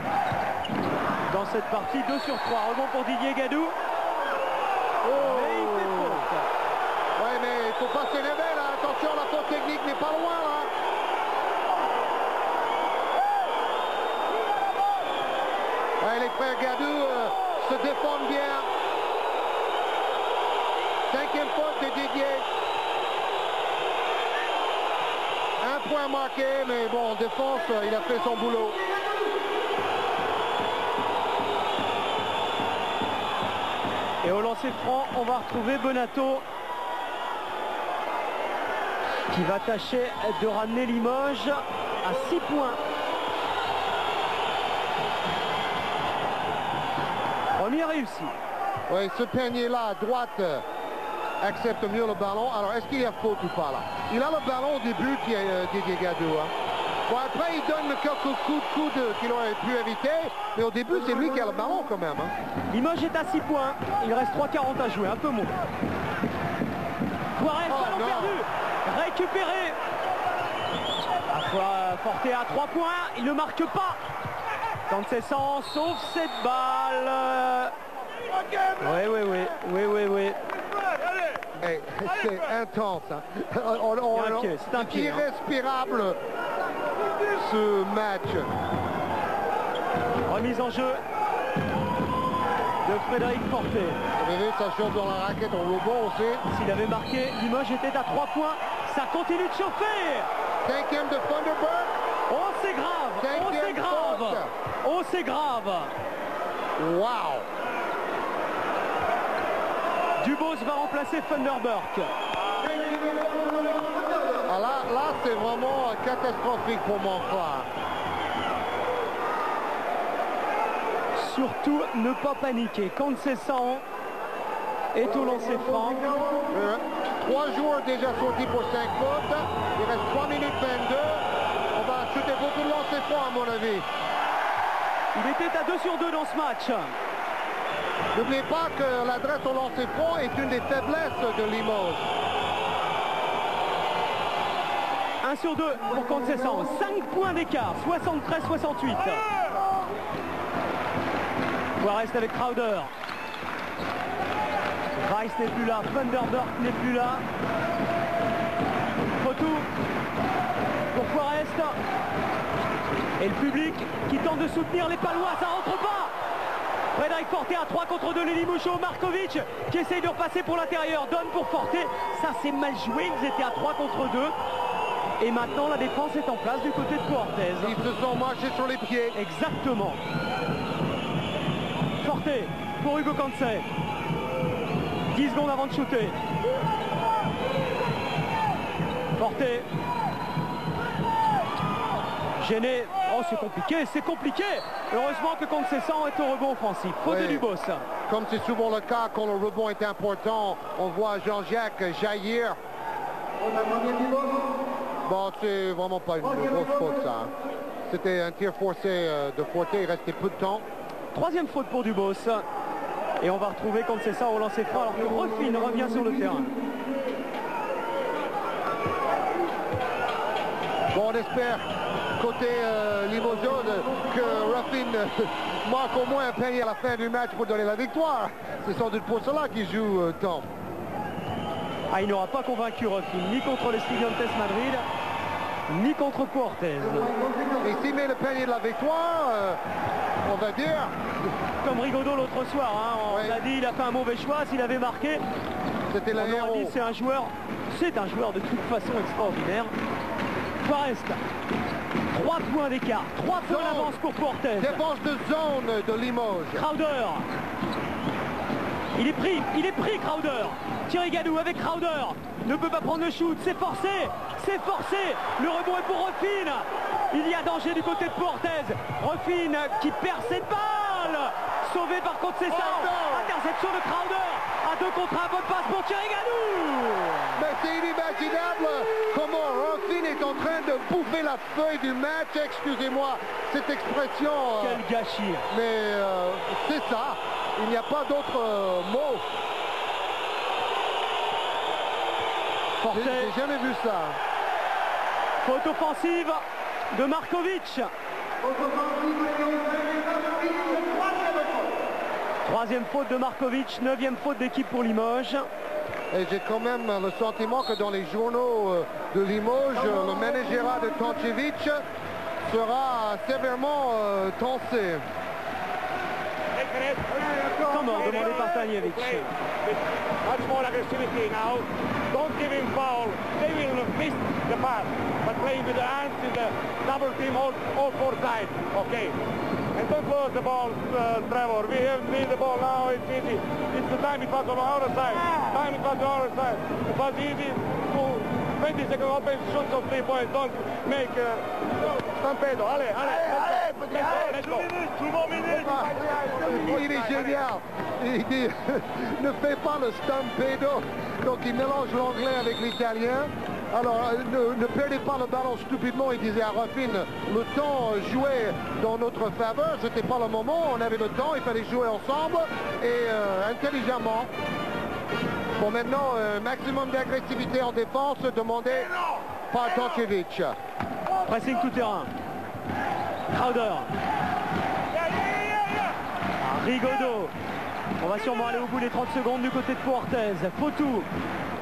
Dans cette partie, 2 sur 3. Rebond pour Didier Gadou. Oh. Mais il fait faute. Ouais, mais il ne faut pas s'énerver là. Attention, la faute technique n'est pas loin là. Ouais, les frères Gadou se défendent bien. 5e faute de Didier. 1 point marqué, mais bon, en défense, il a fait son boulot. Et au lancer franc, on va retrouver Bonato qui va tâcher de ramener Limoges à 6 points. Premier réussi. Oui, ce panier-là à droite accepte mieux le ballon. Alors, est-ce qu'il y a faute ou pas là? Il a le ballon au début, Didier Gadou. Hein. Bon, après, il donne quelques coups de coude qu'il aurait pu éviter. Mais au début, c'est lui qui a le ballon quand même. Hein. Limoges est à 6 points. Il reste 3:40 à jouer, un peu moins. Juarez, ballon perdu. Récupéré. Forté à 3 points. Il ne marque pas. Dans ses sens, sauf cette balle. Oui. Hey, c'est intense. Hein. C'est irrespirable ce match. Remise en jeu. de Frédéric Forte. Vous avez vu, ça chauffe dans la raquette au rebond aussi. S'il avait marqué, Limoges était à 3 points. Ça continue de chauffer. 5e de Thunderbird. Oh, c'est grave. Oh, c'est grave. Oh, c'est grave. Wow. Dubos va remplacer Thunderbird. Ah là c'est vraiment catastrophique pour Montclair. Surtout ne pas paniquer. Conceição est au lancer franc. 3 joueurs déjà sortis pour 5 fautes. Il reste 3 minutes 22. On va shooter beaucoup de lancers francs à mon avis. Il était à 2 sur 2 dans ce match. N'oubliez pas que l'adresse au lancer franc est une des faiblesses de Limoges. 1 sur 2 pour Conceição. 5 points d'écart. 73-68. Juarez avec Crowder. Rice n'est plus là. Thunderbird n'est plus là. Fotou pour Juarez. Et le public qui tente de soutenir les Palois. Ça rentre pas. Frédéric Forte à 3 contre 2. Lili Mouchot. Markovic qui essaye de repasser pour l'intérieur. Donne pour Forte. Ça c'est mal joué. Ils étaient à 3 contre 2. Et maintenant la défense est en place du côté de Puertez. Ils se sont marchés sur les pieds. Exactement. Forte pour Hugo Cancé. 10 secondes avant de shooter. Forte. Gêné. Oh, c'est compliqué, c'est compliqué. Heureusement que Conceição est au rebond offensif. Faute de Dubos. Comme c'est souvent le cas quand le rebond est important, on voit Jean-Jacques jaillir. Bon, c'est vraiment pas une grosse faute, ça. C'était un tir forcé de Forte, il restait peu de temps. 3e faute pour Dubos. Et on va retrouver Conceição au lancer franc alors que Ruffin revient sur le terrain. Bon, on espère, côté Limoges, que Ruffin marque au moins un panier à la fin du match pour donner la victoire. C'est sans doute pour cela qu'il joue tant. Ah, il n'aura pas convaincu Ruffin, ni contre les Estudiantes Madrid, ni contre Puertez. Et s'il met le panier de la victoire, on va dire... Comme Rigaudot l'autre soir, hein, on a dit il a fait un mauvais choix, s'il avait marqué, c'était le héros. C'est un joueur de toute façon extraordinaire. Forest, 3 points d'écart, 3 points d'avance pour Puertez. Défense de zone de Limoges. Crowder. Il est pris Crowder. Thierry Gadou avec Crowder. Ne peut pas prendre le shoot, c'est forcé. Le rebond est pour Ruffin. Il y a danger du côté de Puertez. Ruffin qui perd cette balle. Sauvé par Conceição. Interception de Crowder. À 2 contre 1, bonne passe pour Thierry Gadou. Mais c'est inimaginable comment Ruffin est en train de bouffer la feuille du match. Excusez-moi cette expression. Quel gâchis. Mais c'est ça. Il n'y a pas d'autre mot. J'ai jamais vu ça. Faute offensive de Markovic. 3e faute de Markovic, 9e faute d'équipe pour Limoges. Et j'ai quand même le sentiment que dans les journaux de Limoges, le managérat de Tončević sera sévèrement tensé. Comment demandé par Tanjevic. Much more aggressivity now. Don't give him foul. They will miss the pass. But playing with the hands in the double team all 4 sides. Okay. And don't lose the ball, Trevor. We have need the ball now. It's easy. It's the time it was on our side. It was easy. 20 seconds open shots of 3 points. Don't make Stampedo. Allez. Let's go. 2 more minutes. Il est génial. Il dit, ne fais pas le Stampedo. Donc il mélange l'anglais avec l'italien. Alors ne perdez pas le ballon stupidement, il disait à Ruffin. Le temps jouait dans notre faveur. C'était pas le moment. On avait le temps. Il fallait jouer ensemble et intelligemment. Bon, maintenant, maximum d'agressivité en défense demandé par Tončević. Pressing tout terrain. Crowder. Rigaudot. On va sûrement aller au bout des 30 secondes du côté de Puertez. Fotou,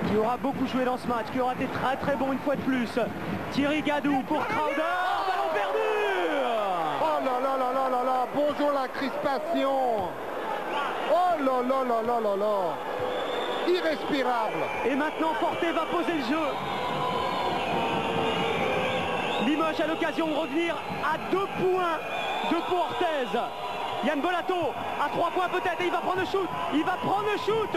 qui aura beaucoup joué dans ce match, qui aura été très bon une fois de plus. Thierry Gadou pour Crowder. Ballon perdu. Oh là là, bonjour la crispation. Oh là là là là là là. Irrespirable. Et maintenant, Forte va poser le jeu. Limoges a l'occasion de revenir à 2 points de Orthez. Yann Bonato à 3 points peut-être, et il va prendre le shoot. Il va prendre le shoot.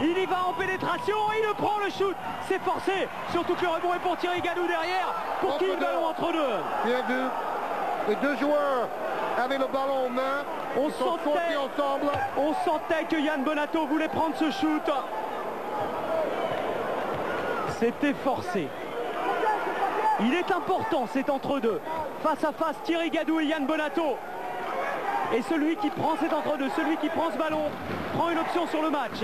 Il y va en pénétration, il le prend le shoot. C'est forcé, surtout que le rebond est pour Thierry Gadou derrière. Pour qui le ballon entre deux. Bien vu. Les deux joueurs avaient le ballon en main. On sentait que Yann Bonato voulait prendre ce shoot. C'était forcé. Il est important, c'est entre deux. Face à face, Thierry Gadou et Yann Bonato. Et celui qui prend cet entre-deux, celui qui prend ce ballon, prend une option sur le match.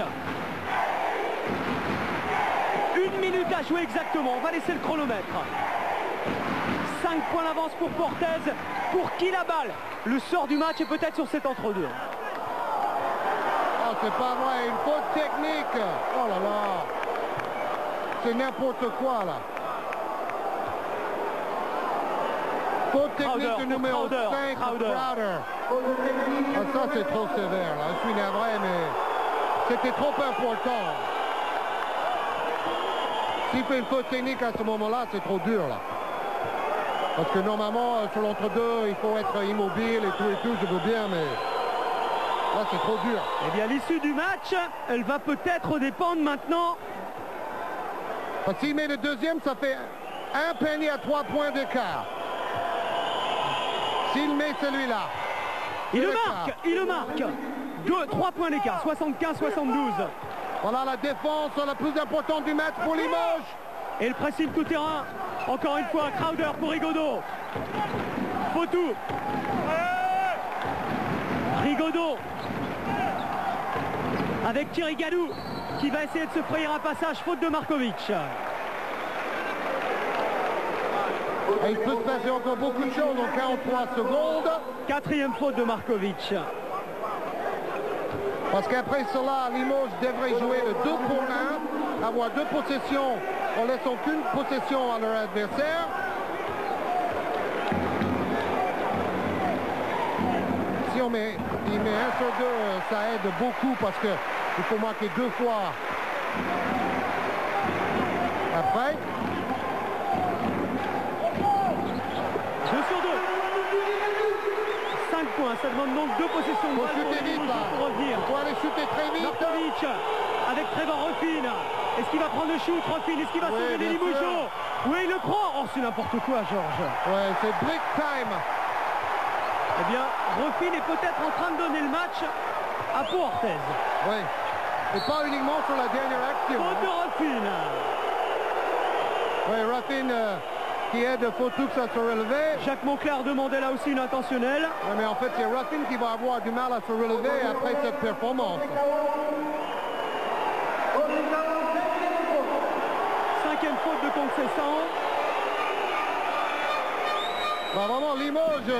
1 minute à jouer exactement, on va laisser le chronomètre. 5 points d'avance pour Orthez. Pour qui la balle? Le sort du match est peut-être sur cet entre-deux. Oh, c'est pas vrai, une faute technique. Oh là là. C'est n'importe quoi là. Faute technique du numéro 5, Crowder. Ah, ça c'est trop sévère là, je suis navré, mais c'était trop important. S'il fait une faute technique à ce moment-là, c'est trop dur là. Parce que normalement, sur l'entre-deux, il faut être immobile et tout, je veux bien, mais là c'est trop dur. Eh bien, l'issue du match, elle va peut-être dépendre maintenant. Parce qu'il met le deuxième, ça fait un panier à 3 points d'écart. S'il met celui-là. Il le marque. 3 points d'écart, 75-72. Voilà la défense la plus importante du match pour Limoges. Et le pressing tout terrain. Encore une fois, Crowder pour Rigaudot. Fotou. Rigaudot. Avec Thierry Gadou qui va essayer de se frayer un passage, faute de Markovic. Et il peut se passer encore beaucoup de choses en 43 secondes. 4e faute de Markovic. Parce qu'après cela, Limoges devrait jouer le 2 pour 1, avoir 2 possessions en laissant qu'une possession à leur adversaire. Si il met 1 sur 2, ça aide beaucoup parce qu'il faut marquer 2 fois après. 2 sur 2. 5 points, ça demande donc 2 possessions de balle pour revenir. Il faut aller shooter très vite. Markovic avec Trevor Ruffin. Est-ce qu'il va prendre le shoot, Ruffin? Est-ce qu'il va sauver les Limoges? Oui, il le prend. Oh, c'est n'importe quoi, Georges. Ouais, c'est break time. Eh bien, Ruffin est peut-être en train de donner le match à Pau Orthez. Oui. Et pas uniquement sur la dernière action. Faute de Ruffin. Oui, Ruffin qui aide Fotoux à se relever. Jacques Monclar demandait là aussi une intentionnelle. Oui, mais en fait, c'est Ruffin qui va avoir du mal à se relever après cette performance. 5e faute de Conceição. Bah, vraiment, Limoges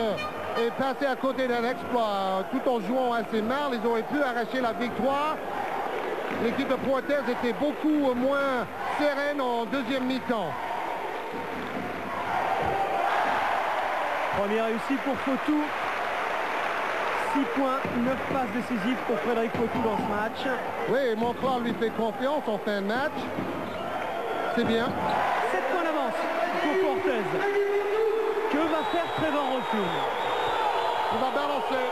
est passé à côté d'un exploit tout en jouant assez mal. Ils auraient pu arracher la victoire. L'équipe de Orthez était beaucoup moins sereine en deuxième mi-temps. Première réussite pour Fotou. 6 points, 9 passes décisives pour Frédéric Fotou dans ce match. Oui, Monclar lui fait confiance en fin de match. C'est bien. 7 points d'avance pour Orthez. Que va faire Trevor Ruffin? Il va balancer.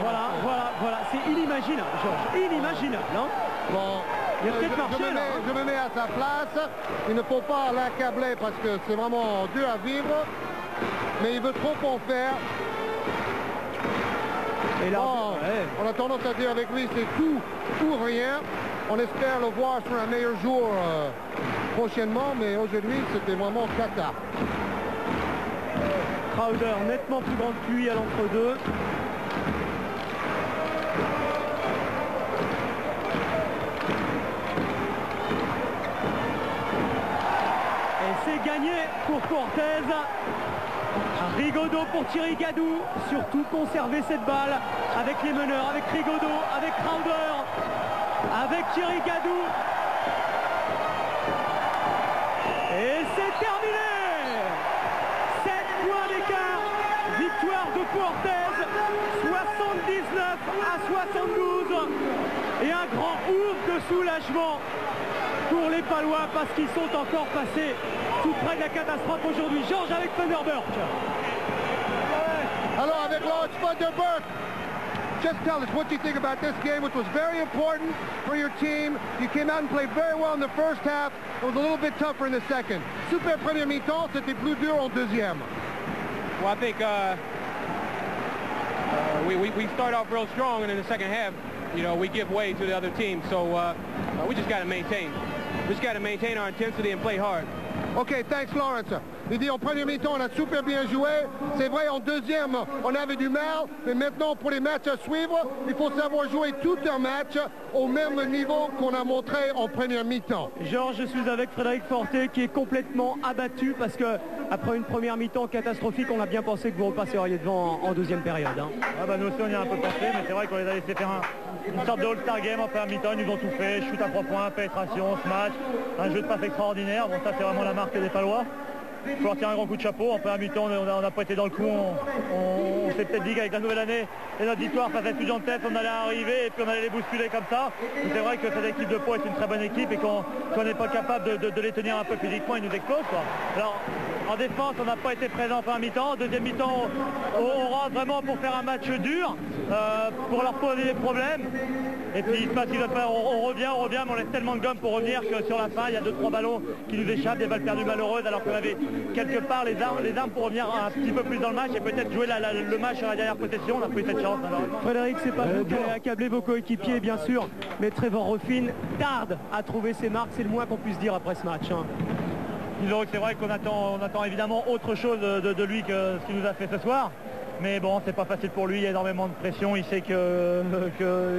Voilà. C'est inimaginable, Georges. Inimaginable, hein? Bon, je me mets à sa place. Il ne faut pas l'accabler parce que c'est vraiment dur à vivre. Mais il veut trop en faire. Et là, on a tendance à dire avec lui, c'est tout ou rien. On espère le voir sur un meilleur jour prochainement, mais aujourd'hui, c'était vraiment cata. Crowder nettement plus grand que lui à l'entre-deux. Et c'est gagné pour Orthez. Rigaudot pour Thierry Gadou. Surtout conserver cette balle avec les meneurs, avec Rigaudot, avec Crowder, avec Thierry Gadou. Et c'est terminé. 7 points d'écart. Victoire de Puertes, 79 à 72. Et un grand ouf de soulagement pour les Palois parce qu'ils sont encore passés tout près de la catastrophe aujourd'hui. Georges avec Vanderburg. Alors avec Lawrence Vanderburg. Just tell us what you think about this game, which was very important for your team. You came out and played very well in the first half. It was a little bit tougher in the second. Super premier mi-temps, c'était plus dur en deuxième. Well, I think we start off real strong, and in the second half, you know, we give way to the other team. So we just got to maintain. We just got to maintain our intensity and play hard. OK, thanks Lawrence. Il dit en première mi-temps, on a super bien joué. C'est vrai, en deuxième, on avait du mal. Mais maintenant, pour les matchs à suivre, il faut savoir jouer tout un match au même niveau qu'on a montré en première mi-temps. Georges, je suis avec Frédéric Forté qui est complètement abattu parce que après une première mi-temps catastrophique, on a bien pensé que vous repasseriez devant en deuxième période. Hein. Ah bah nous aussi, on y a un peu pensé, mais c'est vrai qu'on les a laissé faire une sorte de All-Star Game en première mi-temps. Ils nous ont tout fait, shoot à 3 points, pénétration, smash, un jeu de passe extraordinaire. Bon, ça, c'est vraiment la marque des Palois. Il faut leur tirer un grand coup de chapeau. En première mi-temps, on n'a pas été dans le coup. On s'est peut-être dit qu'avec la nouvelle année et notre victoire face à Estudiantes, on allait arriver et puis on allait les bousculer comme ça. C'est vrai que cette équipe de Pau est une très bonne équipe et qu'on n'est pas capable de les tenir un peu physiquement, ils nous explosent, quoi. Alors, en défense, on n'a pas été présent en première mi-temps. En deuxième mi-temps, on rentre vraiment pour faire un match dur, pour leur poser des problèmes. Et puis il se passe, on revient, mais on laisse tellement de gomme pour revenir que sur la fin, il y a 2-3 ballons qui nous échappent, des balles perdues malheureuses, alors qu'on avait quelque part les armes pour revenir un petit peu plus dans le match et peut-être jouer le match sur la dernière possession. On n'a pas eu cette chance. Frédéric, c'est pas vous qui avez accablé vos coéquipiers, bien sûr, mais Trevor Ruffin tarde à trouver ses marques, c'est le moins qu'on puisse dire après ce match. Hein. Disons que c'est vrai qu'on attend évidemment autre chose de lui que ce qu'il nous a fait ce soir. Mais bon, c'est pas facile pour lui, il y a énormément de pression. Il sait que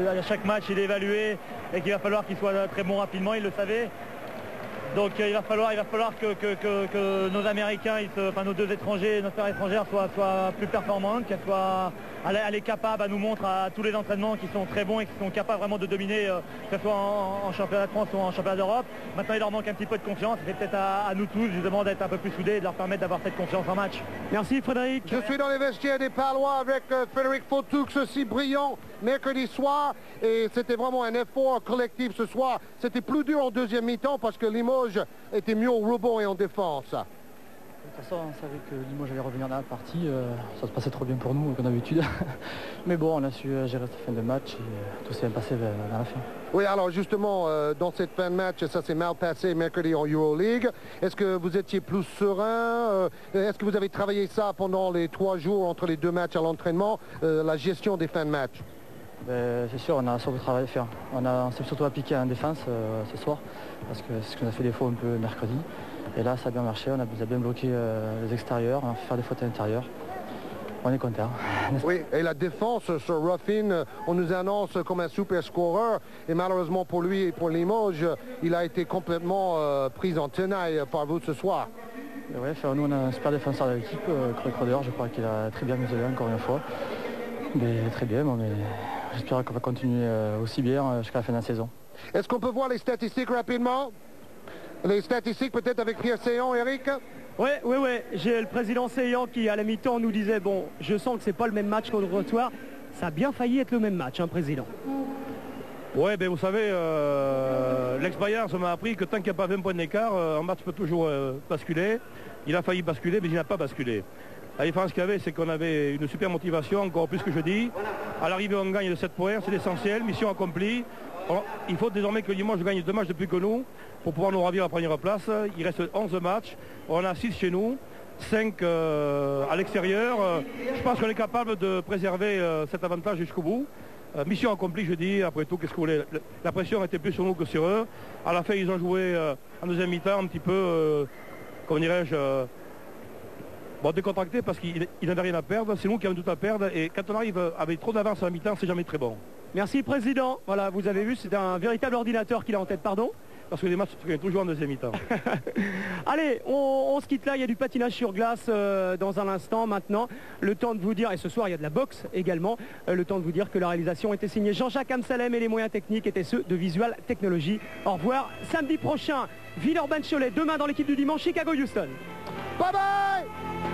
à chaque match, il est évalué et qu'il va falloir qu'il soit très bon rapidement, il le savait. Donc il va falloir que nos Américains, nos deux étrangers, nos stars étrangères soient plus performantes, qu'elles soient capables, à nous montrer à tous les entraînements qu'ils sont très bons et qu'ils sont capables vraiment de dominer, que ce soit en championnat de France ou en championnat d'Europe. Maintenant il leur manque un petit peu de confiance, c'est peut-être à nous tous justement d'être un peu plus soudés et de leur permettre d'avoir cette confiance en match. Merci Frédéric. Je suis dans les vestiaires des Palois avec Frédéric Fortoux, aussi brillant mercredi soir, et c'était vraiment un effort collectif ce soir. C'était plus dur en deuxième mi-temps parce que Limoges était mieux au rebond et en défense. De toute façon, on savait que Limoges allait revenir dans la partie. Ça se passait trop bien pour nous, comme d'habitude. Mais bon, on a su gérer cette fin de match et tout s'est bien passé vers la fin. Oui, alors justement, dans cette fin de match, ça s'est mal passé mercredi en Euroleague. Est-ce que vous étiez plus serein? Est-ce que vous avez travaillé ça pendant les 3 jours entre les 2 matchs à l'entraînement, la gestion des fins de match? C'est sûr, on a surtout travaillé à faire. On s'est surtout appliqué en défense ce soir, parce que c'est ce qu'on a fait des fois un peu mercredi. Et là, ça a bien marché, on a bien bloqué les extérieurs, on a fait faire des fautes à l'intérieur. On est content. Oui, et la défense sur Ruffin, on nous annonce comme un super scoreur. Et malheureusement pour lui et pour Limoges, il a été complètement pris en tenaille par vous ce soir. Oui, nous on a un super défenseur de l'équipe, Corey Crowder, je crois qu'il a très bien mesuré encore une fois. Mais très bien, mais j'espère qu'on va continuer aussi bien jusqu'à la fin de la saison. Est-ce qu'on peut voir les statistiques rapidement? Les statistiques peut-être avec Pierre Séant, Eric? Oui. J'ai le président Séant qui à la mi-temps nous disait, bon, je sens que c'est pas le même match qu'on le soir. Ça a bien failli être le même match, hein, président. Oui, ben vous savez, l'expérience m'a appris que tant qu'il n'y a pas 20 points d'écart, un match peut toujours basculer. Il a failli basculer, mais il n'a pas basculé. La différence qu'il y avait, c'est qu'on avait une super motivation, encore plus que je dis. À l'arrivée, on gagne de 7 points, c'est l'essentiel, mission accomplie. Il faut désormais que Limoges gagne 2 matchs de plus que nous pour pouvoir nous ravir à la première place. Il reste 11 matchs, on a 6 chez nous, 5 à l'extérieur. Je pense qu'on est capable de préserver cet avantage jusqu'au bout. Mission accomplie, je dis, après tout, qu'est-ce que vous voulez? La pression était plus sur nous que sur eux. À la fin, ils ont joué en deuxième mi-temps un petit peu, comment dirais-je, décontracté parce qu'ils n'avaient rien à perdre. C'est nous qui avons tout à perdre. Et quand on arrive avec trop d'avance à la mi-temps, c'est jamais très bon. Merci président. Voilà, vous avez vu, c'est un véritable ordinateur qu'il a en tête, pardon. Parce que les matchs se gagnent toujours en deuxième mi-temps. Allez, on se quitte là, il y a du patinage sur glace dans un instant maintenant. Le temps de vous dire, et ce soir il y a de la boxe également, le temps de vous dire que la réalisation était signée Jean-Jacques Amsalem et les moyens techniques étaient ceux de Visual Technology. Au revoir, samedi prochain, Villeurbanne-Cholet, demain dans l'équipe du dimanche, Chicago-Houston. Bye bye.